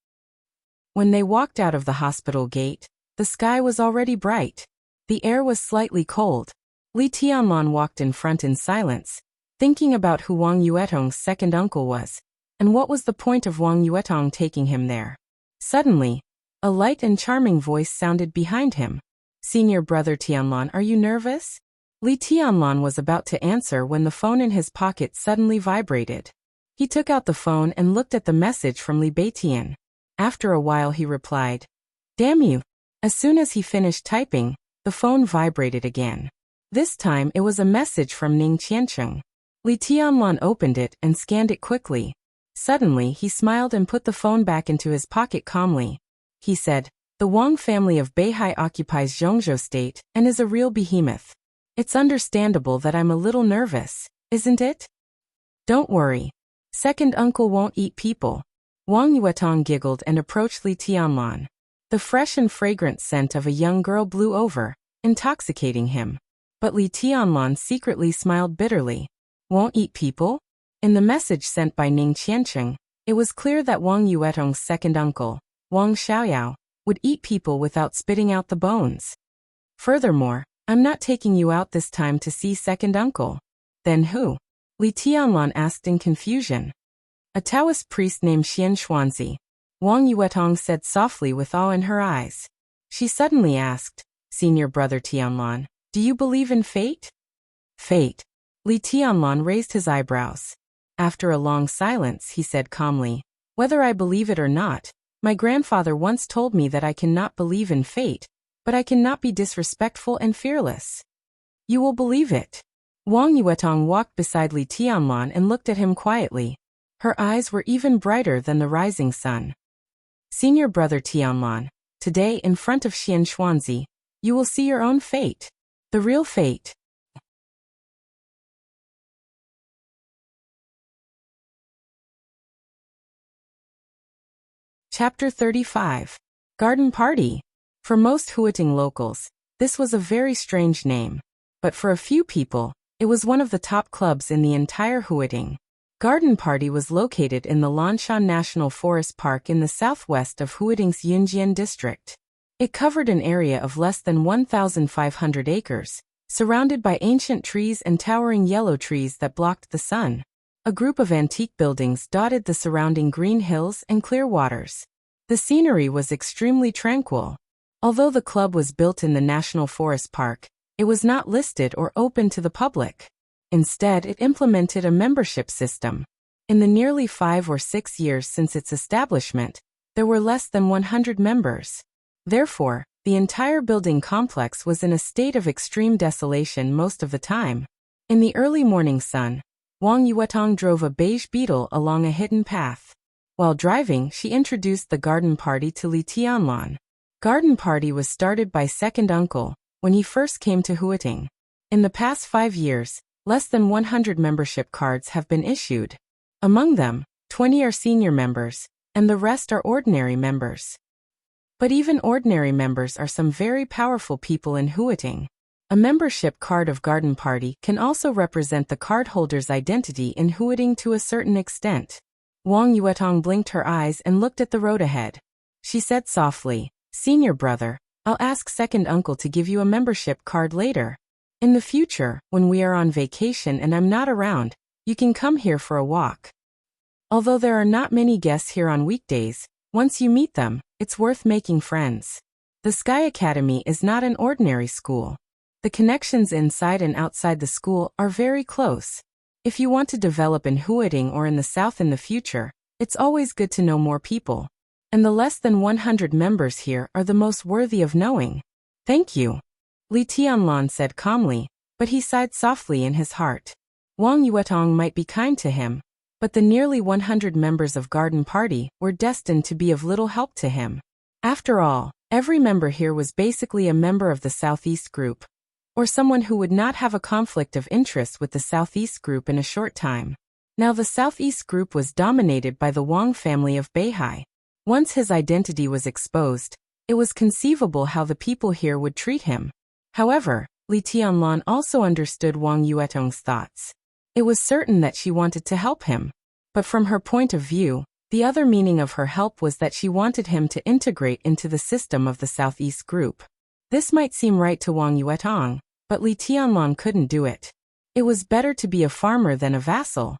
When they walked out of the hospital gate, the sky was already bright. The air was slightly cold. Li Tianlan walked in front in silence, thinking about who Wang Yuetong's second uncle was, and what was the point of Wang Yuetong taking him there. Suddenly, a light and charming voice sounded behind him. "Senior brother Tianlan, are you nervous?" Li Tianlan was about to answer when the phone in his pocket suddenly vibrated. He took out the phone and looked at the message from Li Beitian. After a while he replied, "Damn you." As soon as he finished typing, the phone vibrated again. This time it was a message from Ning Qianqing. Li Tianlan opened it and scanned it quickly. Suddenly he smiled and put the phone back into his pocket calmly. He said, "The Wang family of Beihai occupies Zhongzhou State and is a real behemoth. It's understandable that I'm a little nervous, isn't it? Don't worry. Second uncle won't eat people." Wang Yuetong giggled and approached Li Tianlan. The fresh and fragrant scent of a young girl blew over, intoxicating him. But Li Tianlan secretly smiled bitterly. Won't eat people? In the message sent by Ning Qianqing, it was clear that Wang Yuetong's second uncle, Wang Xiaoyao, would eat people without spitting out the bones. Furthermore, "I'm not taking you out this time to see second uncle." "Then who?" Li Tianlan asked in confusion. "A Taoist priest named Xian Xuanzi," Wang Yuetong said softly with awe in her eyes. She suddenly asked, "Senior brother Tianlan, do you believe in fate?" "Fate?" Li Tianlan raised his eyebrows. After a long silence he said calmly, "Whether I believe it or not, my grandfather once told me that I cannot believe in fate, but I cannot be disrespectful and fearless." "You will believe it." Wang Yuetong walked beside Li Tianlan and looked at him quietly. Her eyes were even brighter than the rising sun. "Senior brother Tianlan, today in front of Xian Xuanzi, you will see your own fate. The real fate." Chapter 35. Garden Party. For most Huiting locals, this was a very strange name. But for a few people, it was one of the top clubs in the entire Huiting. Garden Party was located in the Lanshan National Forest Park in the southwest of Huiting's Yunjian district. It covered an area of less than 1,500 acres, surrounded by ancient trees and towering yellow trees that blocked the sun. A group of antique buildings dotted the surrounding green hills and clear waters. The scenery was extremely tranquil. Although the club was built in the National Forest Park, it was not listed or open to the public. Instead, it implemented a membership system. In the nearly 5 or 6 years since its establishment, there were less than 100 members. Therefore, the entire building complex was in a state of extreme desolation most of the time. In the early morning sun, Wang Yuetong drove a beige beetle along a hidden path. While driving, she introduced the garden party to Li Tianlan. Garden party was started by second uncle when he first came to Huiting. In the past 5 years, less than 100 membership cards have been issued. Among them, 20 are senior members, and the rest are ordinary members. But even ordinary members are some very powerful people in Huiting. A membership card of garden party can also represent the cardholder's identity in Huading to a certain extent. Wang Yuetong blinked her eyes and looked at the road ahead. She said softly, "Senior brother, I'll ask second uncle to give you a membership card later. In the future, when we are on vacation and I'm not around, you can come here for a walk. Although there are not many guests here on weekdays, once you meet them, it's worth making friends. The Sky Academy is not an ordinary school. The connections inside and outside the school are very close. If you want to develop in Huading or in the south in the future, it's always good to know more people. And the less than 100 members here are the most worthy of knowing." "Thank you," Li Tianlan said calmly, but he sighed softly in his heart. Wang Yuetong might be kind to him, but the nearly 100 members of Garden Party were destined to be of little help to him. After all, every member here was basically a member of the Southeast Group, or someone who would not have a conflict of interest with the Southeast Group in a short time. Now the Southeast Group was dominated by the Wang family of Beihai. Once his identity was exposed, it was conceivable how the people here would treat him. However, Li Tianlan also understood Wang Yuetong's thoughts. It was certain that she wanted to help him. But from her point of view, the other meaning of her help was that she wanted him to integrate into the system of the Southeast Group. This might seem right to Wang Yuetong, but Li Tianlan couldn't do it. It was better to be a farmer than a vassal.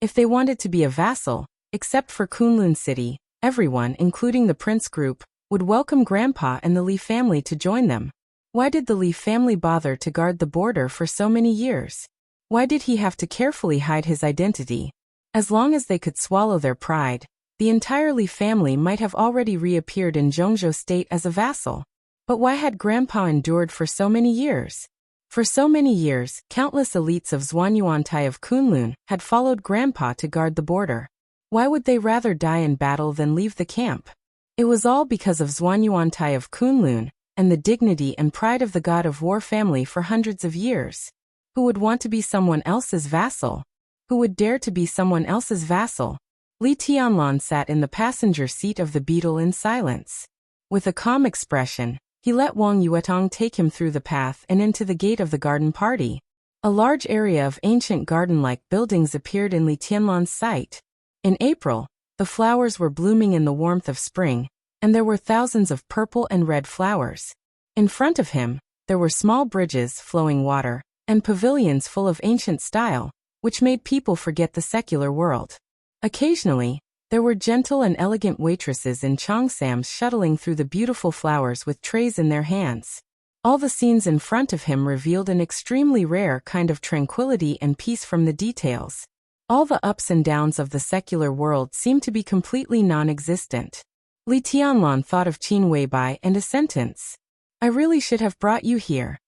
If they wanted to be a vassal, except for Kunlun City, everyone, including the Prince Group, would welcome Grandpa and the Li family to join them. Why did the Li family bother to guard the border for so many years? Why did he have to carefully hide his identity? As long as they could swallow their pride, the entire Li family might have already reappeared in Zhongzhou State as a vassal. But why had Grandpa endured for so many years? For so many years, countless elites of Zhuanyuantai of Kunlun had followed Grandpa to guard the border. Why would they rather die in battle than leave the camp? It was all because of Zhuanyuantai of Kunlun, and the dignity and pride of the god of war family for hundreds of years. Who would want to be someone else's vassal? Who would dare to be someone else's vassal? Li Tianlan sat in the passenger seat of the Beetle in silence. With a calm expression, he let Wang Yuetong take him through the path and into the gate of the garden party. A large area of ancient garden-like buildings appeared in Li Tianlan's sight. In April, the flowers were blooming in the warmth of spring, and there were thousands of purple and red flowers. In front of him, there were small bridges, flowing water, and pavilions full of ancient style, which made people forget the secular world. Occasionally, there were gentle and elegant waitresses in cheongsams shuttling through the beautiful flowers with trays in their hands. All the scenes in front of him revealed an extremely rare kind of tranquility and peace from the details. All the ups and downs of the secular world seemed to be completely non-existent. Li Tianlan thought of Qin Weibai and a sentence. "I really should have brought you here."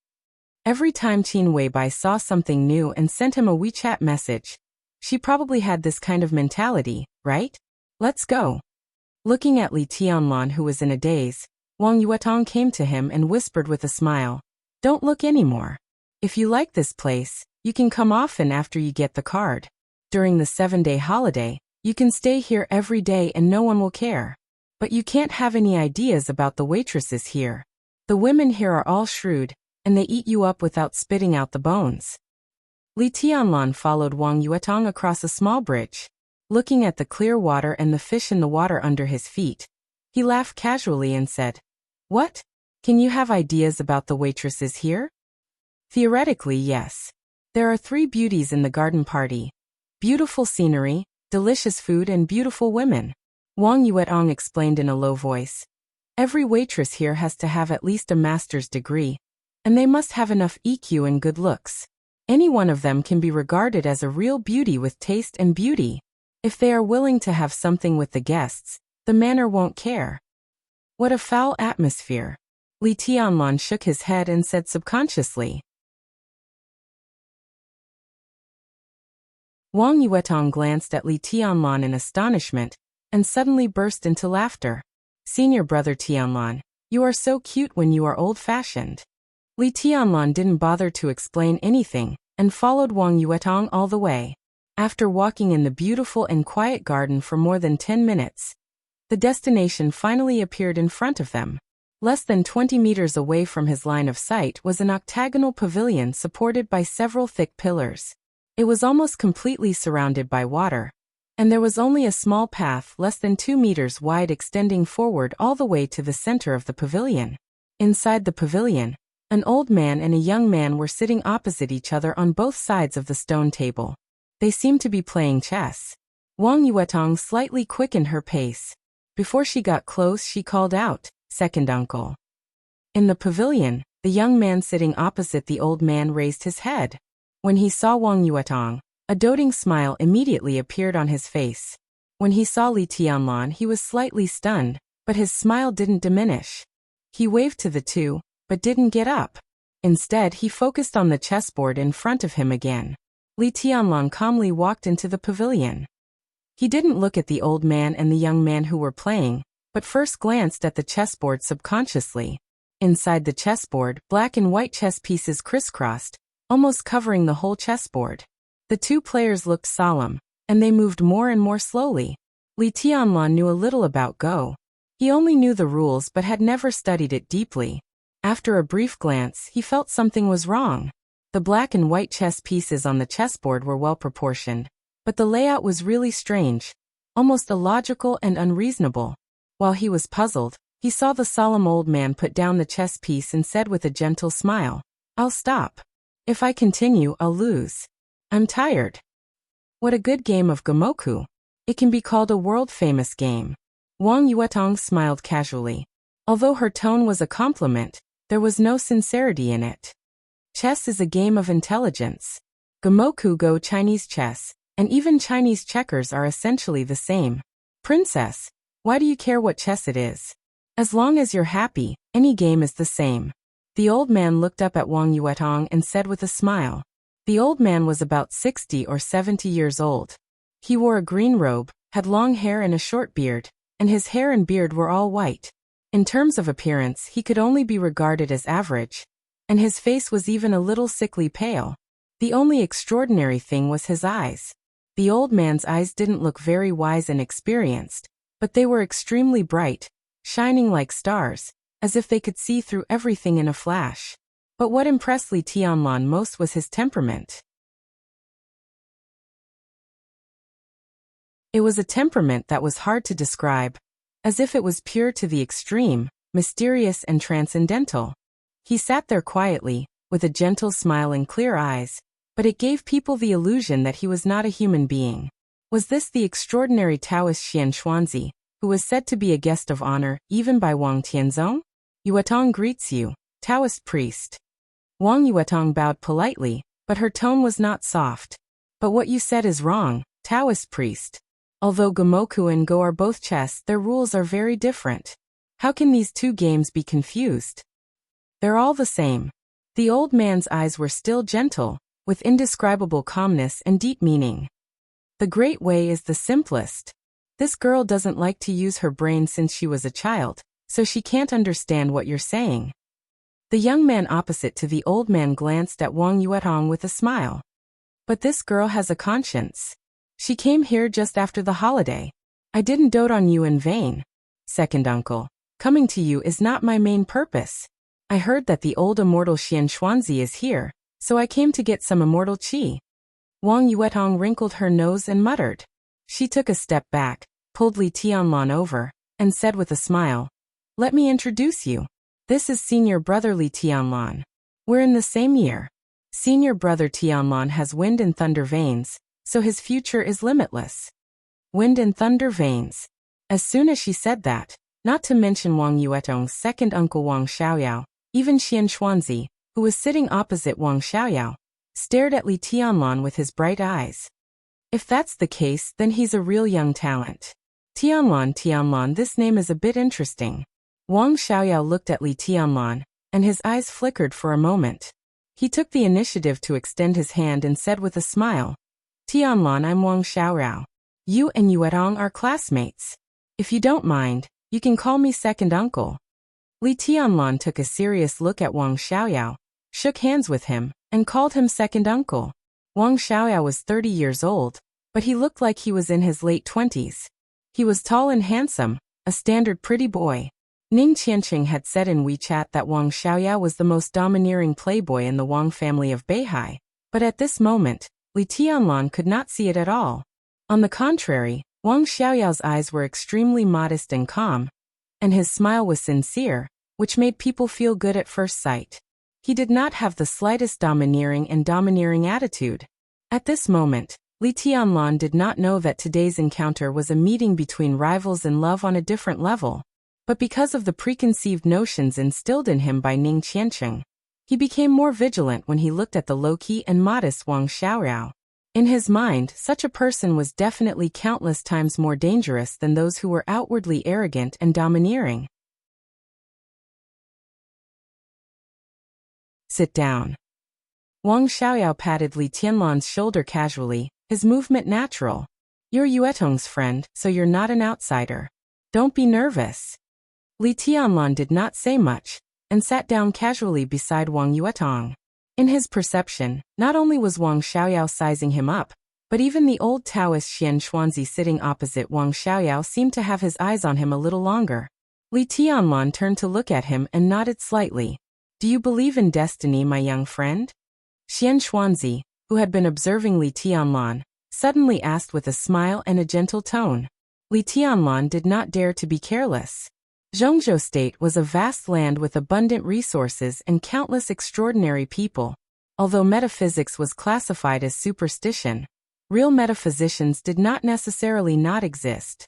Every time Qin Weibai saw something new and sent him a WeChat message, she probably had this kind of mentality, right? "Let's go." Looking at Li Tianlan, who was in a daze, Wang Yuetong came to him and whispered with a smile, "Don't look anymore. If you like this place, you can come often after you get the card. During the 7-day holiday, you can stay here every day and no one will care. But you can't have any ideas about the waitresses here. The women here are all shrewd, and they eat you up without spitting out the bones." Li Tianlan followed Wang Yuetong across a small bridge. Looking at the clear water and the fish in the water under his feet, he laughed casually and said, "What? Can you have ideas about the waitresses here?" "Theoretically, yes. There are 3 beauties in the garden party. Beautiful scenery, delicious food and beautiful women," Wang Yuetong explained in a low voice. "Every waitress here has to have at least a master's degree, and they must have enough EQ and good looks. Any one of them can be regarded as a real beauty with taste and beauty. If they are willing to have something with the guests, the manner won't care." "What a foul atmosphere." Li Tianlan shook his head and said subconsciously. Wang Yuetong glanced at Li Tianlan in astonishment, and suddenly burst into laughter. "Senior brother Tianlan, you are so cute when you are old-fashioned." Li Tianlan didn't bother to explain anything, and followed Wang Yuetong all the way. After walking in the beautiful and quiet garden for more than 10 minutes, the destination finally appeared in front of them. Less than 20 meters away from his line of sight was an octagonal pavilion supported by several thick pillars. It was almost completely surrounded by water, and there was only a small path less than 2 meters wide extending forward all the way to the center of the pavilion. Inside the pavilion, an old man and a young man were sitting opposite each other on both sides of the stone table. They seemed to be playing chess. Wang Yuetong slightly quickened her pace. Before she got close, she called out, "Second uncle." In the pavilion, the young man sitting opposite the old man raised his head. When he saw Wang Yuetong, a doting smile immediately appeared on his face. When he saw Li Tianlan, he was slightly stunned, but his smile didn't diminish. He waved to the two, but didn't get up. Instead, he focused on the chessboard in front of him again. Li Tianlan calmly walked into the pavilion. He didn't look at the old man and the young man who were playing, but first glanced at the chessboard subconsciously. Inside the chessboard, black and white chess pieces crisscrossed, almost covering the whole chessboard. The two players looked solemn, and they moved more and more slowly. Li Tianlan knew a little about Go. He only knew the rules but had never studied it deeply. After a brief glance, he felt something was wrong. The black and white chess pieces on the chessboard were well proportioned, but the layout was really strange, almost illogical and unreasonable. While he was puzzled, he saw the solemn old man put down the chess piece and said with a gentle smile, "I'll stop. If I continue, I'll lose. I'm tired." What a good game of Gomoku. It can be called a world-famous game. Wang Yuetong smiled casually. Although her tone was a compliment, there was no sincerity in it. Chess is a game of intelligence. Gomoku Go Chinese chess, and even Chinese checkers are essentially the same. Princess, why do you care what chess it is? As long as you're happy, any game is the same. The old man looked up at Wang Yuetong and said with a smile. The old man was about 60 or 70 years old. He wore a green robe, had long hair and a short beard, and his hair and beard were all white. In terms of appearance, he could only be regarded as average, and his face was even a little sickly pale. The only extraordinary thing was his eyes. The old man's eyes didn't look very wise and experienced, but they were extremely bright, shining like stars, as if they could see through everything in a flash. But what impressed Li Tianlan most was his temperament. It was a temperament that was hard to describe, as if it was pure to the extreme, mysterious and transcendental. He sat there quietly, with a gentle smile and clear eyes, but it gave people the illusion that he was not a human being. Was this the extraordinary Taoist Xian Xuanzi, who was said to be a guest of honor, even by Wang Tianzong? Yuetong greets you, Taoist priest. Wang Yuetong bowed politely, but her tone was not soft. But what you said is wrong, Taoist priest. Although Gomoku and Go are both chess, their rules are very different. How can these two games be confused? They're all the same. The old man's eyes were still gentle, with indescribable calmness and deep meaning. The great way is the simplest. This girl doesn't like to use her brain since she was a child, so she can't understand what you're saying. The young man opposite to the old man glanced at Wang Yuetong with a smile. But this girl has a conscience. She came here just after the holiday. I didn't dote on you in vain. Second uncle, coming to you is not my main purpose. I heard that the old immortal Xian Xuanzi is here, so I came to get some immortal qi. Wang Yuetong wrinkled her nose and muttered. She took a step back, pulled Li Tianlan over, and said with a smile, "Let me introduce you. This is senior brother Li Tianlan. We're in the same year. Senior brother Tianlan has wind and thunder veins, so his future is limitless." Wind and thunder veins. As soon as she said that, not to mention Wang Yuetong's second uncle Wang Xiaoyao, even Xian Xuanzi, who was sitting opposite Wang Xiaoyao, stared at Li Tianlan with his bright eyes. If that's the case, then he's a real young talent. Tianlan, this name is a bit interesting. Wang Xiaoyao looked at Li Tianlan, and his eyes flickered for a moment. He took the initiative to extend his hand and said with a smile, "Tianlan, I'm Wang Xiaorao. You and Yuetong are classmates. If you don't mind, you can call me second uncle." Li Tianlan took a serious look at Wang Xiaoyao, shook hands with him, and called him second uncle. Wang Xiaoyao was 30 years old, but he looked like he was in his late 20s. He was tall and handsome, a standard pretty boy. Ning Qianqing had said in WeChat that Wang Xiaoyao was the most domineering playboy in the Wang family of Beihai, but at this moment, Li Tianlan could not see it at all. On the contrary, Wang Xiaoyao's eyes were extremely modest and calm, and his smile was sincere, which made people feel good at first sight. He did not have the slightest domineering attitude. At this moment, Li Tianlan did not know that today's encounter was a meeting between rivals in love on a different level. But because of the preconceived notions instilled in him by Ning Qianqing, he became more vigilant when he looked at the low-key and modest Wang Xiaoyao. In his mind, such a person was definitely countless times more dangerous than those who were outwardly arrogant and domineering. Sit down. Wang Xiaoyao patted Li Tianlan's shoulder casually, his movement natural. You're Yuetong's friend, so you're not an outsider. Don't be nervous. Li Tianlan did not say much, and sat down casually beside Wang Yuetong. In his perception, not only was Wang Xiaoyao sizing him up, but even the old Taoist Xian Xuanzi sitting opposite Wang Xiaoyao seemed to have his eyes on him a little longer. Li Tianlan turned to look at him and nodded slightly. Do you believe in destiny, my young friend? Xian Xuanzi, who had been observing Li Tianlan, suddenly asked with a smile and a gentle tone. Li Tianlan did not dare to be careless. Zhongzhou State was a vast land with abundant resources and countless extraordinary people. Although metaphysics was classified as superstition, real metaphysicians did not necessarily not exist.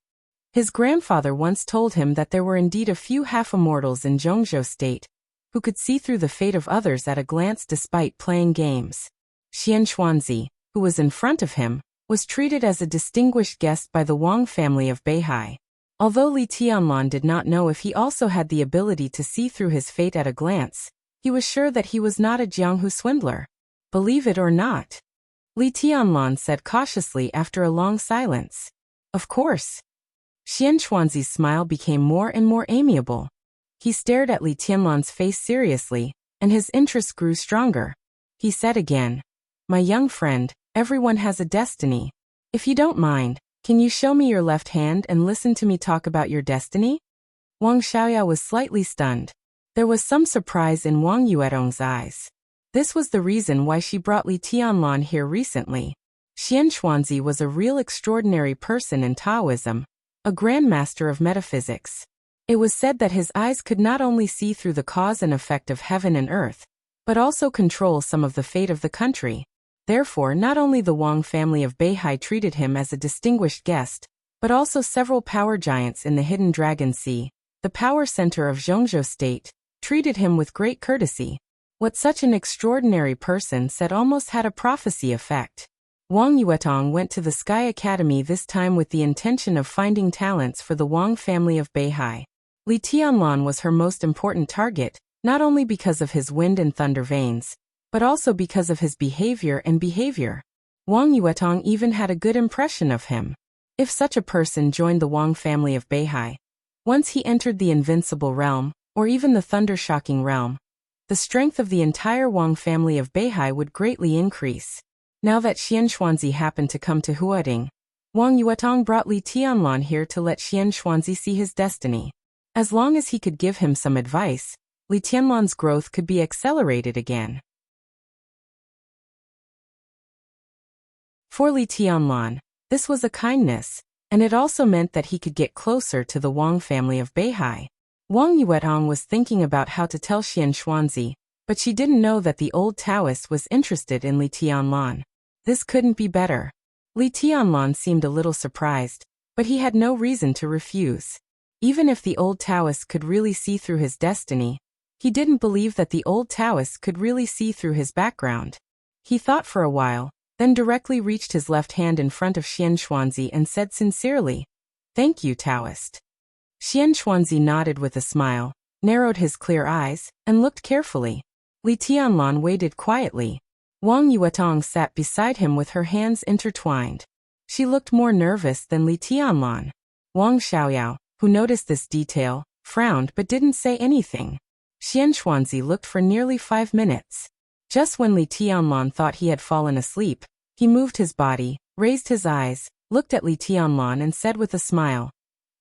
His grandfather once told him that there were indeed a few half-immortals in Zhongzhou State, who could see through the fate of others at a glance despite playing games. Xian Xuanzi, who was in front of him, was treated as a distinguished guest by the Wang family of Beihai. Although Li Tianlan did not know if he also had the ability to see through his fate at a glance, he was sure that he was not a Jianghu swindler. Believe it or not, Li Tianlan said cautiously after a long silence. Of course. Xian Xuanzi's smile became more and more amiable. He stared at Li Tianlan's face seriously, and his interest grew stronger. He said again, my young friend, everyone has a destiny. If you don't mind, can you show me your left hand and listen to me talk about your destiny? Wang Xiaoyao was slightly stunned. There was some surprise in Wang Yuetong's eyes. This was the reason why she brought Li Tianlan here recently. Xian Xuanzi was a real extraordinary person in Taoism, a grandmaster of metaphysics. It was said that his eyes could not only see through the cause and effect of heaven and earth, but also control some of the fate of the country. Therefore, not only the Wang family of Beihai treated him as a distinguished guest, but also several power giants in the Hidden Dragon Sea, the power center of Zhongzhou State, treated him with great courtesy. What such an extraordinary person said almost had a prophecy effect. Wang Yuetong went to the Sky Academy this time with the intention of finding talents for the Wang family of Beihai. Li Tianlan was her most important target, not only because of his wind and thunder veins, but also because of his behavior. Wang Yuetong even had a good impression of him. If such a person joined the Wang family of Beihai, once he entered the invincible realm, or even the thunder-shocking realm, the strength of the entire Wang family of Beihai would greatly increase. Now that Xian Xuanzi happened to come to Huading, Wang Yuetong brought Li Tianlan here to let Xian Xuanzi see his destiny. As long as he could give him some advice, Li Tianlan's growth could be accelerated again. For Li Tianlan, this was a kindness, and it also meant that he could get closer to the Wang family of Beihai. Wang Yuetong was thinking about how to tell Xian Xuanzi, but she didn't know that the old Taoist was interested in Li Tianlan. This couldn't be better. Li Tianlan seemed a little surprised, but he had no reason to refuse. Even if the old Taoist could really see through his destiny, he didn't believe that the old Taoist could really see through his background. He thought for a while, then directly reached his left hand in front of Xian Xuanzi and said sincerely, "Thank you, Taoist." Xian Xuanzi nodded with a smile, narrowed his clear eyes, and looked carefully. Li Tianlan waited quietly. Wang Yuetong sat beside him with her hands intertwined. She looked more nervous than Li Tianlan. Wang Xiaoyao, who noticed this detail, frowned but didn't say anything. Xian Xuanzi looked for nearly 5 minutes. Just when Li Tianlan thought he had fallen asleep, he moved his body, raised his eyes, looked at Li Tianlan and said with a smile,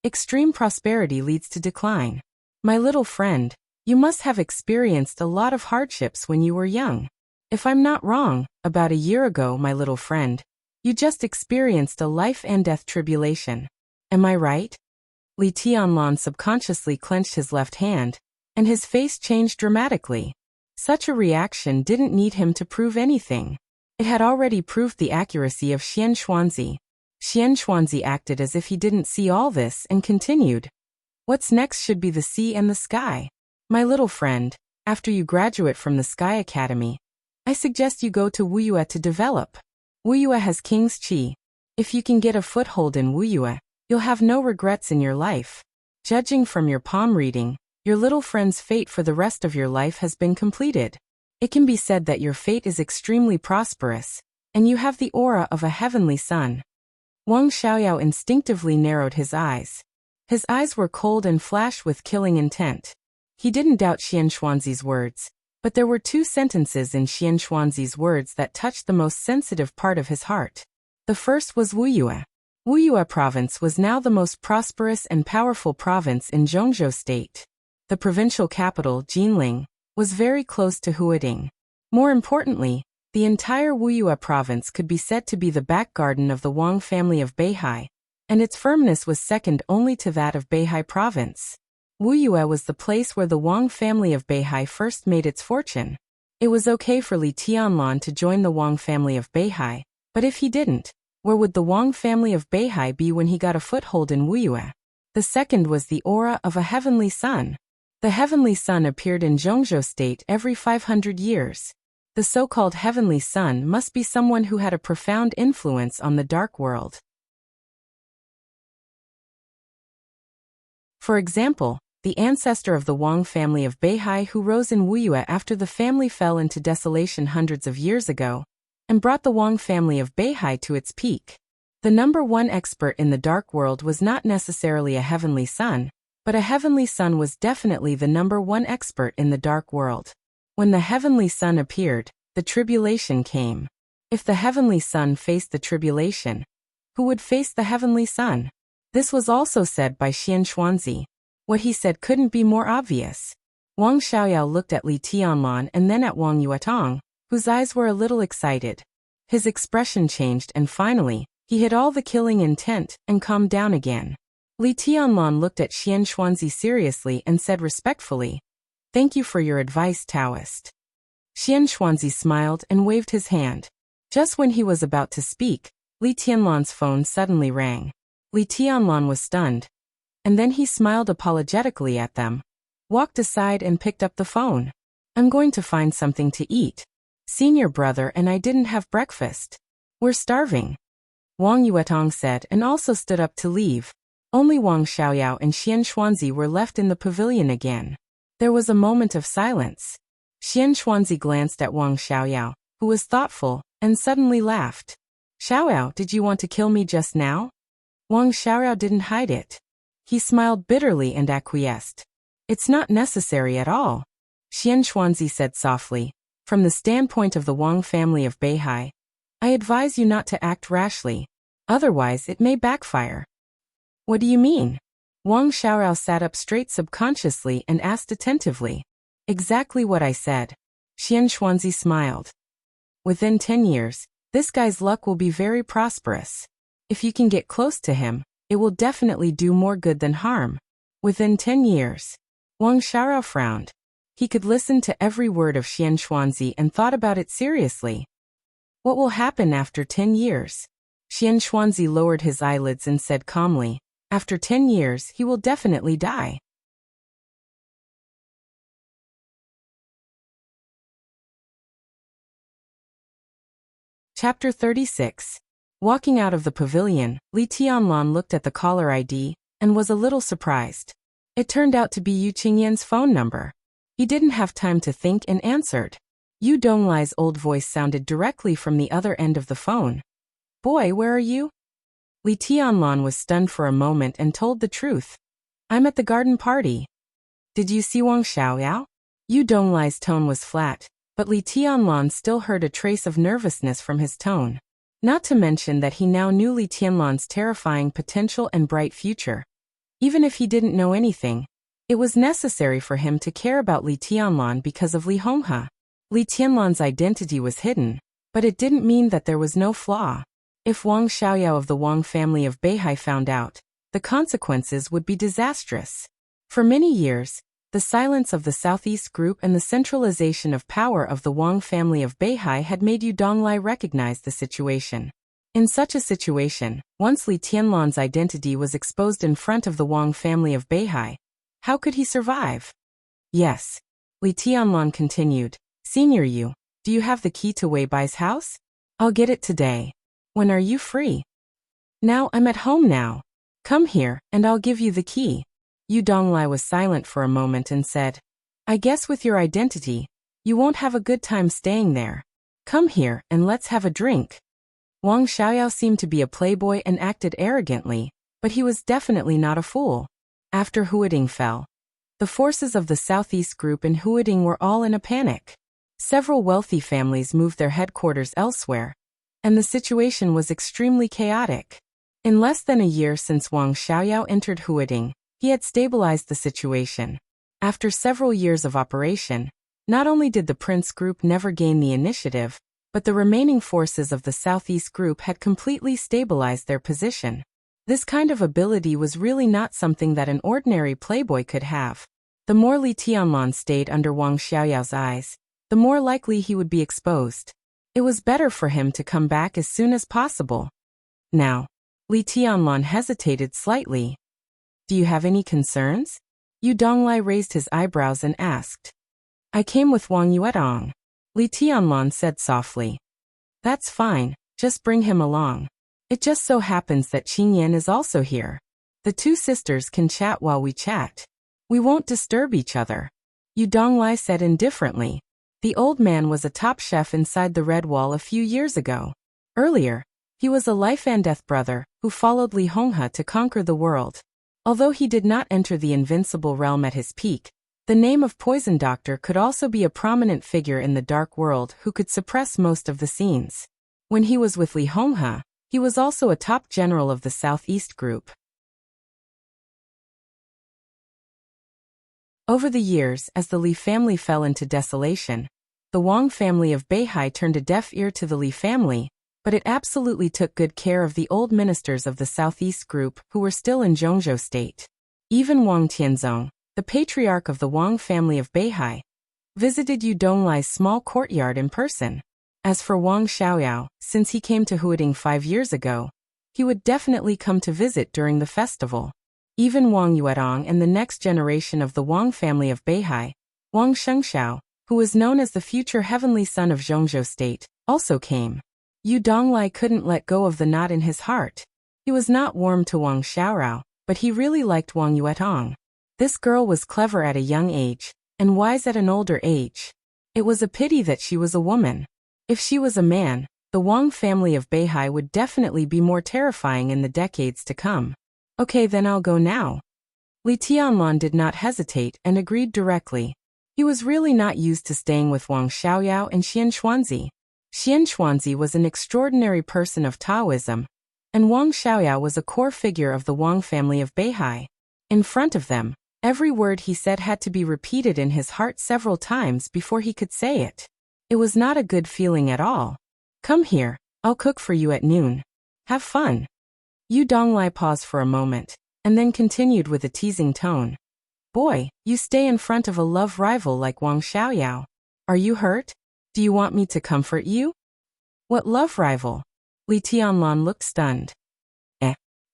"Extreme prosperity leads to decline. My little friend, you must have experienced a lot of hardships when you were young. If I'm not wrong, about a year ago, my little friend, you just experienced a life and death tribulation. Am I right? Li Tianlan subconsciously clenched his left hand, and his face changed dramatically. Such a reaction didn't need him to prove anything. It had already proved the accuracy of Xian Xuanzi. Xian Xuanzi acted as if he didn't see all this and continued. What's next should be the sea and the sky. My little friend, after you graduate from the Sky Academy, I suggest you go to Wuxia to develop. Wuxia has King's Qi. If you can get a foothold in Wuxia, you'll have no regrets in your life. Judging from your palm reading, your little friend's fate for the rest of your life has been completed. It can be said that your fate is extremely prosperous, and you have the aura of a heavenly sun. Wang Xiaoyao instinctively narrowed his eyes. His eyes were cold and flashed with killing intent. He didn't doubt Xian Xuanzi's words, but there were two sentences in Xian Xuanzi's words that touched the most sensitive part of his heart. The first was Wuxia. Wuxia province was now the most prosperous and powerful province in Zhongzhou state. The provincial capital, Jinling, was very close to Huading. More importantly, the entire Wuxia province could be said to be the back garden of the Wang family of Beihai, and its firmness was second only to that of Beihai province. Wuxia was the place where the Wang family of Beihai first made its fortune. It was okay for Li Tianlan to join the Wang family of Beihai, but if he didn't, where would the Wang family of Beihai be when he got a foothold in Wuxia? The second was the aura of a heavenly sun. The heavenly sun appeared in Zhongzhou state every 500 years. The so-called heavenly sun must be someone who had a profound influence on the dark world. For example, the ancestor of the Wang family of Beihai who rose in Wuxia after the family fell into desolation hundreds of years ago, and brought the Wang family of Beihai to its peak. The number one expert in the dark world was not necessarily a heavenly sun, but a heavenly sun was definitely the number one expert in the dark world. When the heavenly sun appeared, the tribulation came. If the heavenly sun faced the tribulation, who would face the heavenly sun? This was also said by Xian Xuanzi. What he said couldn't be more obvious. Wang Xiaoyao looked at Li Tianlan and then at Wang Yuetong, whose eyes were a little excited. His expression changed and finally, he hid all the killing intent and calmed down again. Li Tianlan looked at Xian Xuanzi seriously and said respectfully, "Thank you for your advice, Taoist." Xian Xuanzi smiled and waved his hand. Just when he was about to speak, Li Tianlan's phone suddenly rang. Li Tianlan was stunned. And then he smiled apologetically at them, walked aside and picked up the phone. "I'm going to find something to eat. Senior brother and I didn't have breakfast. We're starving," Wang Yuetong said and also stood up to leave. Only Wang Xiaoyao and Xian Xuanzi were left in the pavilion again. There was a moment of silence. Xian Xuanzi glanced at Wang Xiaoyao, who was thoughtful, and suddenly laughed. "Xiaoyao, did you want to kill me just now?" Wang Xiaoyao didn't hide it. He smiled bitterly and acquiesced. "It's not necessary at all," Xian Xuanzi said softly. "From the standpoint of the Wang family of Beihai, I advise you not to act rashly. Otherwise it may backfire." "What do you mean?" Wang Xiaoyao sat up straight subconsciously and asked attentively. "Exactly what I said." Xian Xuanzi smiled. "Within 10 years, this guy's luck will be very prosperous. If you can get close to him, it will definitely do more good than harm. Within 10 years. Wang Xiaoyao frowned. He could listen to every word of Xian Xuanzi and thought about it seriously. What will happen after 10 years? Xian Xuanzi lowered his eyelids and said calmly, "After 10 years, he will definitely die." Chapter 36. Walking out of the pavilion, Li Tianlan looked at the caller ID and was a little surprised. It turned out to be Yu Qingyan's phone number. He didn't have time to think and answered. Yu Donglai's old voice sounded directly from the other end of the phone. "Boy, where are you?" Li Tianlan was stunned for a moment and told the truth. "I'm at the garden party." "Did you see Wang Xiaoyao?" Yu Donglai's tone was flat, but Li Tianlan still heard a trace of nervousness from his tone. Not to mention that he now knew Li Tianlan's terrifying potential and bright future. Even if he didn't know anything, It was necessary for him to care about Li Tianlan because of Li Honghe. Li Tianlan's identity was hidden, but it didn't mean that there was no flaw. If Wang Xiaoyao of the Wang family of Beihai found out, the consequences would be disastrous. For many years, the silence of the Southeast Group and the centralization of power of the Wang family of Beihai had made Yu Donglai recognize the situation. In such a situation, once Li Tianlan's identity was exposed in front of the Wang family of Beihai, how could he survive? Yes. Li Tianlan continued, Senior Yu, do you have the key to Wei Bai's house? I'll get it today. When are you free? Now I'm at home now. Come here, and I'll give you the key. Yu Donglai was silent for a moment and said, I guess with your identity, you won't have a good time staying there. Come here and let's have a drink. Wang Xiaoyao seemed to be a playboy and acted arrogantly, but he was definitely not a fool. After Huading fell, the forces of the Southeast Group in Huading were all in a panic. Several wealthy families moved their headquarters elsewhere, and the situation was extremely chaotic. In less than a year since Wang Xiaoyao entered Huading, he had stabilized the situation. After several years of operation, not only did the Prince Group never gain the initiative, but the remaining forces of the Southeast Group had completely stabilized their position. This kind of ability was really not something that an ordinary playboy could have. The more Li Tianlan stayed under Wang Xiaoyao's eyes, the more likely he would be exposed. It was better for him to come back as soon as possible. Now, Li Tianlan hesitated slightly. Do you have any concerns? Yu Donglai raised his eyebrows and asked. I came with Wang Yuedong. Li Tianlan said softly. That's fine, just bring him along. It just so happens that Qin Yan is also here. The two sisters can chat while we chat. We won't disturb each other. Yu Donglai said indifferently. The old man was a top chef inside the Red Wall a few years ago. Earlier, he was a life-and-death brother who followed Li Honghe to conquer the world. Although he did not enter the invincible realm at his peak, the name of Poison Doctor could also be a prominent figure in the dark world who could suppress most of the scenes. When he was with Li Honghe, he was also a top general of the Southeast Group. Over the years, as the Li family fell into desolation, the Wang family of Beihai turned a deaf ear to the Li family, but it absolutely took good care of the old ministers of the Southeast Group who were still in Zhongzhou state. Even Wang Tianzong, the patriarch of the Wang family of Beihai, visited Yu Donglai's small courtyard in person. As for Wang Xiaoyao, since he came to Huading 5 years ago, he would definitely come to visit during the festival. Even Wang Yuedong and the next generation of the Wang family of Beihai, Wang Shengxiao, who was known as the future heavenly son of Zhongzhou state, also came. Yu Donglai couldn't let go of the knot in his heart. He was not warm to Wang Xiaorao, but he really liked Wang Yuedong. This girl was clever at a young age, and wise at an older age. It was a pity that she was a woman. If she was a man, the Wang family of Beihai would definitely be more terrifying in the decades to come. Okay, then I'll go now. Li Tianlan did not hesitate and agreed directly. He was really not used to staying with Wang Xiaoyao and Xian Xuanzi. Xian Xuanzi was an extraordinary person of Taoism, and Wang Xiaoyao was a core figure of the Wang family of Beihai. In front of them, every word he said had to be repeated in his heart several times before he could say it. It was not a good feeling at all. Come here, I'll cook for you at noon. Have fun. Yu Donglai paused for a moment, and then continued with a teasing tone. Boy, you stay in front of a love rival like Wang Xiaoyao. Are you hurt? Do you want me to comfort you? What love rival? Li Tianlan looked stunned.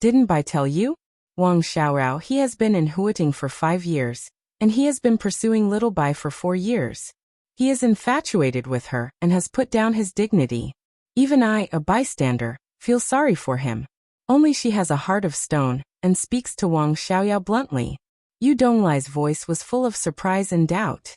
Didn't I tell you? Wang Xiaorao, he has been in Huating for 5 years, and he has been pursuing Little Bai for 4 years. He is infatuated with her and has put down his dignity. Even I, a bystander, feel sorry for him. Only she has a heart of stone, and speaks to Wang Xiaoyao bluntly. Yu Donglai's voice was full of surprise and doubt.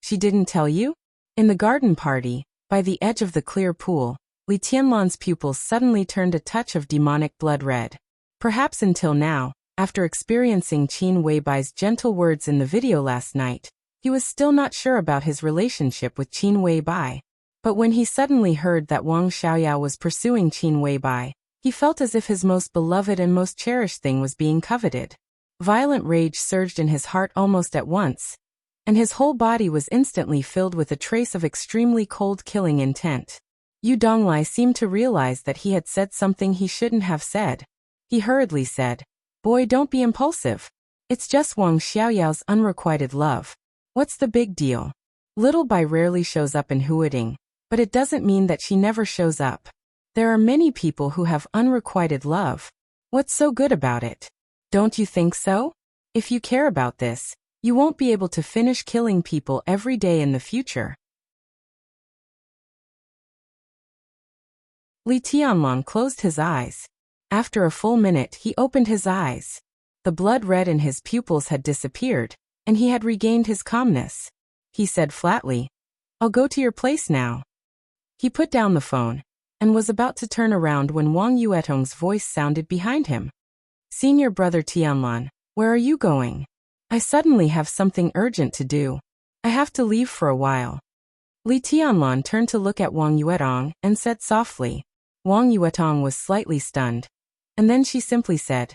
She didn't tell you? In the garden party, by the edge of the clear pool, Li Tianlan's pupils suddenly turned a touch of demonic blood red. Perhaps until now, after experiencing Qin Weibai's gentle words in the video last night, he was still not sure about his relationship with Qin Weibai. But when he suddenly heard that Wang Xiaoyao was pursuing Qin Weibai, he felt as if his most beloved and most cherished thing was being coveted. Violent rage surged in his heart almost at once, and his whole body was instantly filled with a trace of extremely cold killing intent. Yu Donglai seemed to realize that he had said something he shouldn't have said. He hurriedly said, "Boy, don't be impulsive. It's just Wang Xiaoyao's unrequited love. What's the big deal? Little Bai rarely shows up in Huading, but it doesn't mean that she never shows up. There are many people who have unrequited love. What's so good about it? Don't you think so? If you care about this, you won't be able to finish killing people every day in the future." Li Tianlong closed his eyes. After a full minute he opened his eyes. The blood red in his pupils had disappeared, and he had regained his calmness. He said flatly, "I'll go to your place now." He put down the phone, and was about to turn around when Wang Yuetong's voice sounded behind him. "Senior brother Tianlan, where are you going? I suddenly have something urgent to do. I have to leave for a while." Li Tianlan turned to look at Wang Yuetong and said softly. Wang Yuetong was slightly stunned, and then she simply said,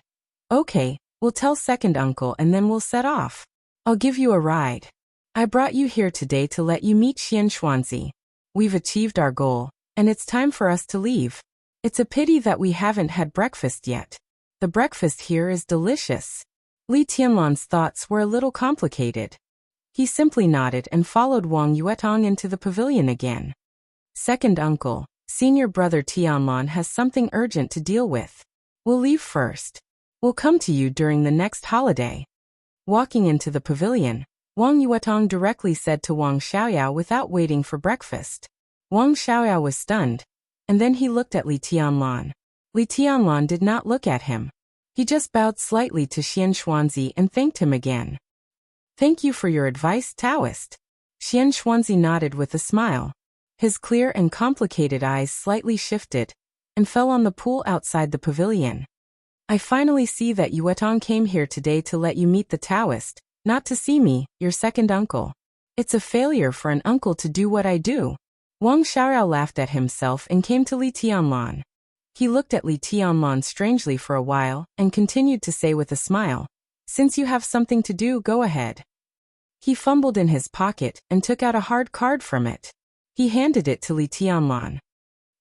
"Okay, we'll tell second uncle and then we'll set off. I'll give you a ride. I brought you here today to let you meet Xian Xuanzi. We've achieved our goal, and it's time for us to leave. It's a pity that we haven't had breakfast yet. The breakfast here is delicious." Li Tianlan's thoughts were a little complicated. He simply nodded and followed Wang Yuetong into the pavilion again. "Second uncle, senior brother Tianlan has something urgent to deal with. We'll leave first. We'll come to you during the next holiday." Walking into the pavilion, Wang Yuetong directly said to Wang Xiaoyao without waiting for breakfast. Wang Xiaoyao was stunned, and then he looked at Li Tianlan. Li Tianlan did not look at him. He just bowed slightly to Xian Xuanzi and thanked him again. "Thank you for your advice, Taoist." Xian Xuanzi nodded with a smile. His clear and complicated eyes slightly shifted, and fell on the pool outside the pavilion. "I finally see that Yuetong came here today to let you meet the Taoist, not to see me, your second uncle. It's a failure for an uncle to do what I do." Wang Xiaoyao laughed at himself and came to Li Tianlan. He looked at Li Tianlan strangely for a while and continued to say with a smile, "Since you have something to do, go ahead." He fumbled in his pocket and took out a hard card from it. He handed it to Li Tianlan.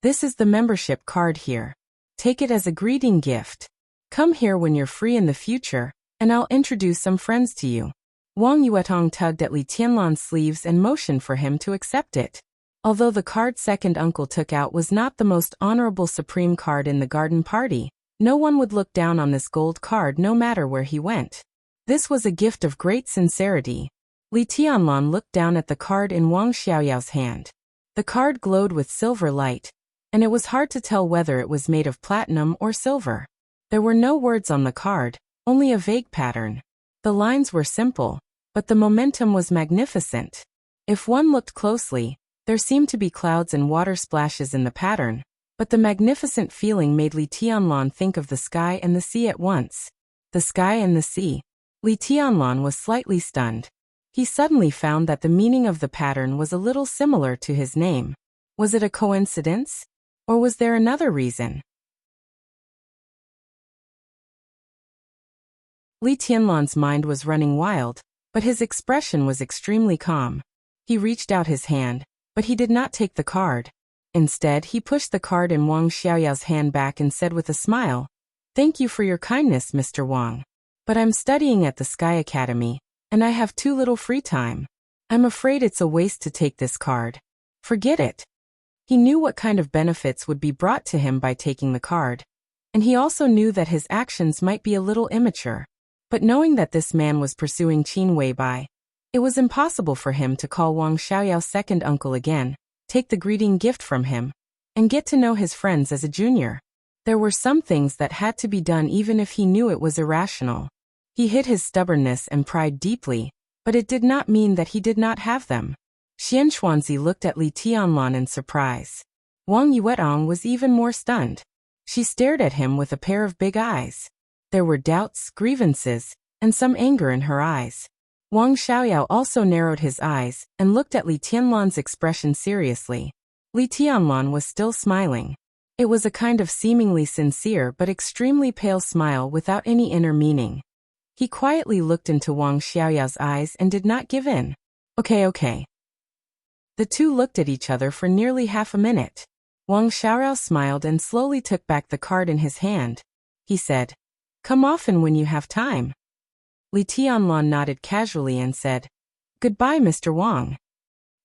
"This is the membership card here. Take it as a greeting gift. Come here when you're free in the future, and I'll introduce some friends to you." Wang Yuetong tugged at Li Tianlan's sleeves and motioned for him to accept it. Although the card second uncle took out was not the most honorable supreme card in the garden party, no one would look down on this gold card no matter where he went. This was a gift of great sincerity. Li Tianlan looked down at the card in Wang Xiaoyao's hand. The card glowed with silver light, and it was hard to tell whether it was made of platinum or silver. There were no words on the card, only a vague pattern. The lines were simple, but the momentum was magnificent. If one looked closely, there seemed to be clouds and water splashes in the pattern, but the magnificent feeling made Li Tianlan think of the sky and the sea at once. The sky and the sea. Li Tianlan was slightly stunned. He suddenly found that the meaning of the pattern was a little similar to his name. Was it a coincidence? Or was there another reason? Li Tianlan's mind was running wild, but his expression was extremely calm. He reached out his hand, but he did not take the card. Instead, he pushed the card in Wang Xiaoyao's hand back and said with a smile, "Thank you for your kindness, Mr. Wang. But I'm studying at the Sky Academy, and I have too little free time. I'm afraid it's a waste to take this card. Forget it." He knew what kind of benefits would be brought to him by taking the card, and he also knew that his actions might be a little immature. But knowing that this man was pursuing Qin Weibai, it was impossible for him to call Wang Xiaoyao's second uncle again, take the greeting gift from him, and get to know his friends as a junior. There were some things that had to be done even if he knew it was irrational. He hid his stubbornness and pride deeply, but it did not mean that he did not have them. Xian Xuanzi looked at Li Tianlan in surprise. Wang Yuetong was even more stunned. She stared at him with a pair of big eyes. There were doubts, grievances, and some anger in her eyes. Wang Xiaoyao also narrowed his eyes and looked at Li Tianlan's expression seriously. Li Tianlan was still smiling. It was a kind of seemingly sincere but extremely pale smile without any inner meaning. He quietly looked into Wang Xiaoyao's eyes and did not give in. Okay. The two looked at each other for nearly half a minute. Wang Xiaoyao smiled and slowly took back the card in his hand. He said, "Come often when you have time." Li Tianlan nodded casually and said, "Goodbye, Mr. Wang."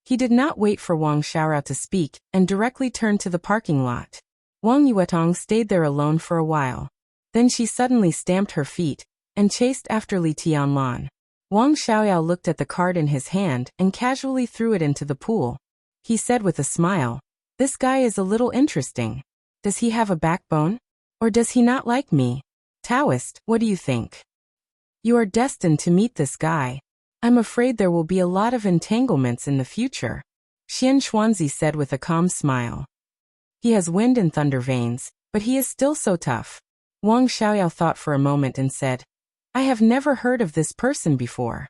He did not wait for Wang Xiaoyao to speak and directly turned to the parking lot. Wang Yuetong stayed there alone for a while. Then she suddenly stamped her feet and chased after Li Tianlan. Wang Xiaoyao looked at the card in his hand and casually threw it into the pool. He said with a smile, "This guy is a little interesting. Does he have a backbone? Or does he not like me? Taoist, what do you think? You are destined to meet this guy. I'm afraid there will be a lot of entanglements in the future," Xian Xuanzi said with a calm smile. "He has wind and thunder veins, but he is still so tough." Wang Xiaoyao thought for a moment and said, "I have never heard of this person before."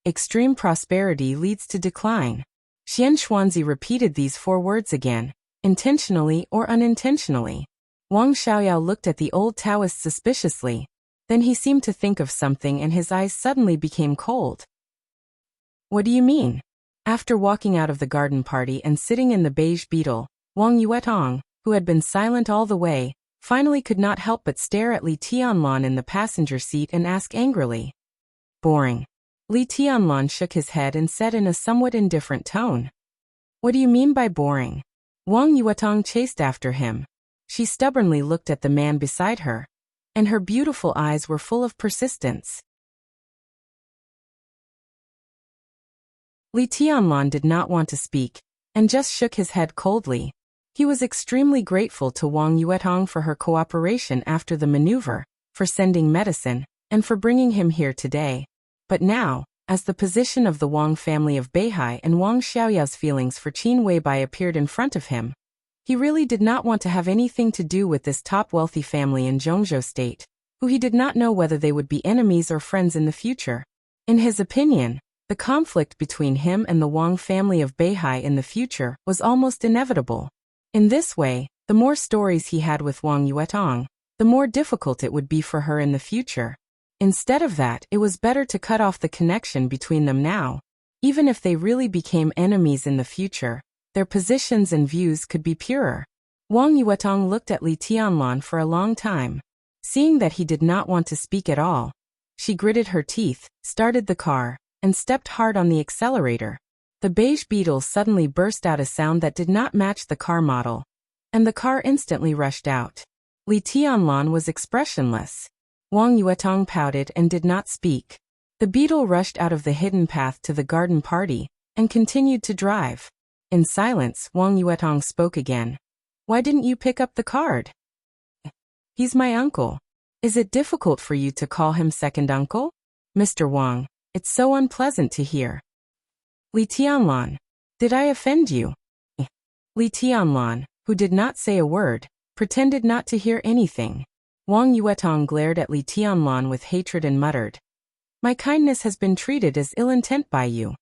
Extreme prosperity leads to decline. Xian Xuanzi repeated these 4 words again, intentionally or unintentionally. Wang Xiaoyao looked at the old Taoist suspiciously. Then he seemed to think of something and his eyes suddenly became cold. "What do you mean?" After walking out of the garden party and sitting in the beige beetle, Wang Yuetong, who had been silent all the way, finally could not help but stare at Li Tianlan in the passenger seat and ask angrily, "Boring." Li Tianlan shook his head and said in a somewhat indifferent tone, "What do you mean by boring?" Wang Yuetong chased after him. She stubbornly looked at the man beside her, and her beautiful eyes were full of persistence. Li Tianlan did not want to speak, and just shook his head coldly. He was extremely grateful to Wang Yuetong for her cooperation after the maneuver, for sending medicine, and for bringing him here today. But now, as the position of the Wang family of Beihai and Wang Xiaoyao's feelings for Qin Weibai appeared in front of him, he really did not want to have anything to do with this top wealthy family in Zhongzhou State, who he did not know whether they would be enemies or friends in the future. In his opinion, the conflict between him and the Wang family of Beihai in the future was almost inevitable. In this way, the more stories he had with Wang Yuetong, the more difficult it would be for her in the future. Instead of that, it was better to cut off the connection between them now. Even if they really became enemies in the future, their positions and views could be purer. Wang Yuetong looked at Li Tianlan for a long time. Seeing that he did not want to speak at all, she gritted her teeth, started the car, and stepped hard on the accelerator. The beige beetle suddenly burst out a sound that did not match the car model, and the car instantly rushed out. Li Tianlan was expressionless. Wang Yuetong pouted and did not speak. The beetle rushed out of the hidden path to the garden party, and continued to drive. In silence, Wang Yuetong spoke again. "Why didn't you pick up the card?" "He's my uncle. Is it difficult for you to call him second uncle? Mr. Wang, it's so unpleasant to hear." "Li Tianlan, did I offend you?" Li Tianlan, who did not say a word, pretended not to hear anything. Wang Yuetong glared at Li Tianlan with hatred and muttered, "My kindness has been treated as ill intent by you."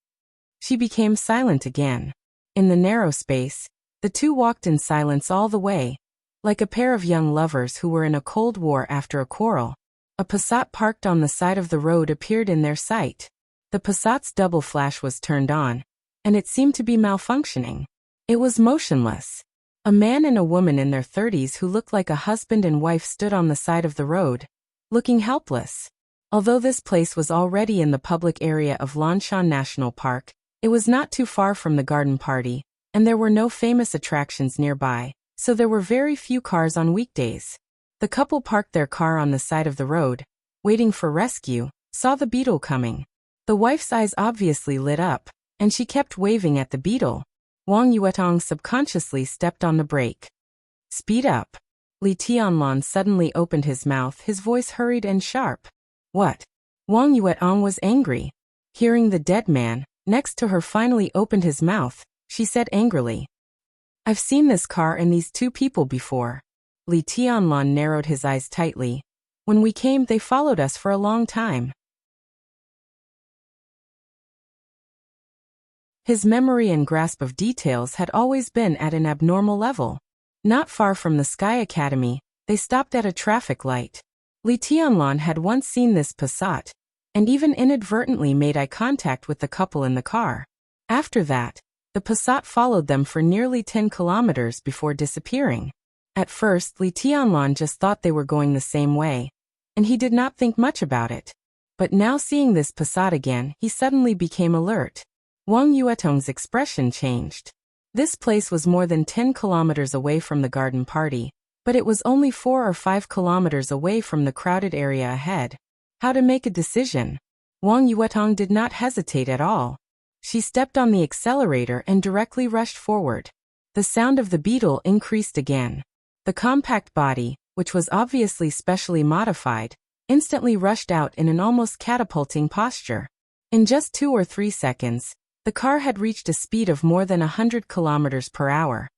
She became silent again. In the narrow space, the two walked in silence all the way, like a pair of young lovers who were in a cold war after a quarrel. A Passat parked on the side of the road appeared in their sight. The Passat's double flash was turned on, and it seemed to be malfunctioning. It was motionless. A man and a woman in their 30s who looked like a husband and wife stood on the side of the road, looking helpless. Although this place was already in the public area of Lanshan National Park, it was not too far from the garden party, and there were no famous attractions nearby, so there were very few cars on weekdays. The couple parked their car on the side of the road, waiting for rescue, saw the beetle coming. The wife's eyes obviously lit up, and she kept waving at the beetle. Wang Yuetong subconsciously stepped on the brake. "Speed up." Li Tianlan suddenly opened his mouth, his voice hurried and sharp. "What?" Wang Yuetong was angry. Hearing the dead man next to her finally opened his mouth, she said angrily, "I've seen this car and these two people before." Li Tianlan narrowed his eyes tightly. "When we came, they followed us for a long time." His memory and grasp of details had always been at an abnormal level. Not far from the Sky Academy, they stopped at a traffic light. Li Tianlan had once seen this Passat, and even inadvertently made eye contact with the couple in the car. After that, the Passat followed them for nearly 10 kilometers before disappearing. At first, Li Tianlan just thought they were going the same way, and he did not think much about it. But now seeing this Passat again, he suddenly became alert. Wang Yuetong's expression changed. This place was more than 10 kilometers away from the garden party, but it was only 4 or 5 kilometers away from the crowded area ahead. How to make a decision? Wang Yuetong did not hesitate at all. She stepped on the accelerator and directly rushed forward. The sound of the beetle increased again. The compact body, which was obviously specially modified, instantly rushed out in an almost catapulting posture. In just 2 or 3 seconds, the car had reached a speed of more than 100 kilometers per hour.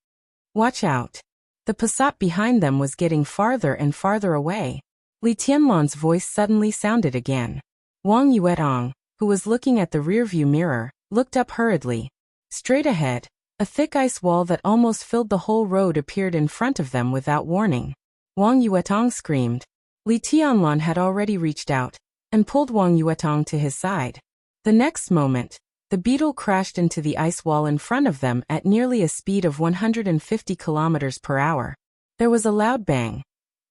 Watch out! The Passat behind them was getting farther and farther away. Li Tianlan's voice suddenly sounded again. Wang Yuetong, who was looking at the rearview mirror, looked up hurriedly. Straight ahead, a thick ice wall that almost filled the whole road appeared in front of them without warning. Wang Yuetong screamed. Li Tianlan had already reached out and pulled Wang Yuetong to his side. The next moment, the beetle crashed into the ice wall in front of them at nearly a speed of 150 kilometers per hour. There was a loud bang.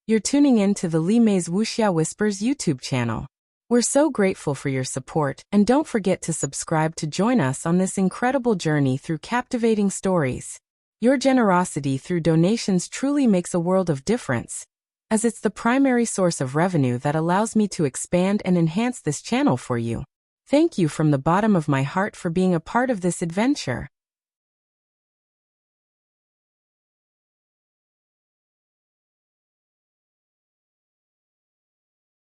You're tuning in to the Li Mei's Wuxia Whispers YouTube channel. We're so grateful for your support, and don't forget to subscribe to join us on this incredible journey through captivating stories. Your generosity through donations truly makes a world of difference, as it's the primary source of revenue that allows me to expand and enhance this channel for you. Thank you from the bottom of my heart for being a part of this adventure.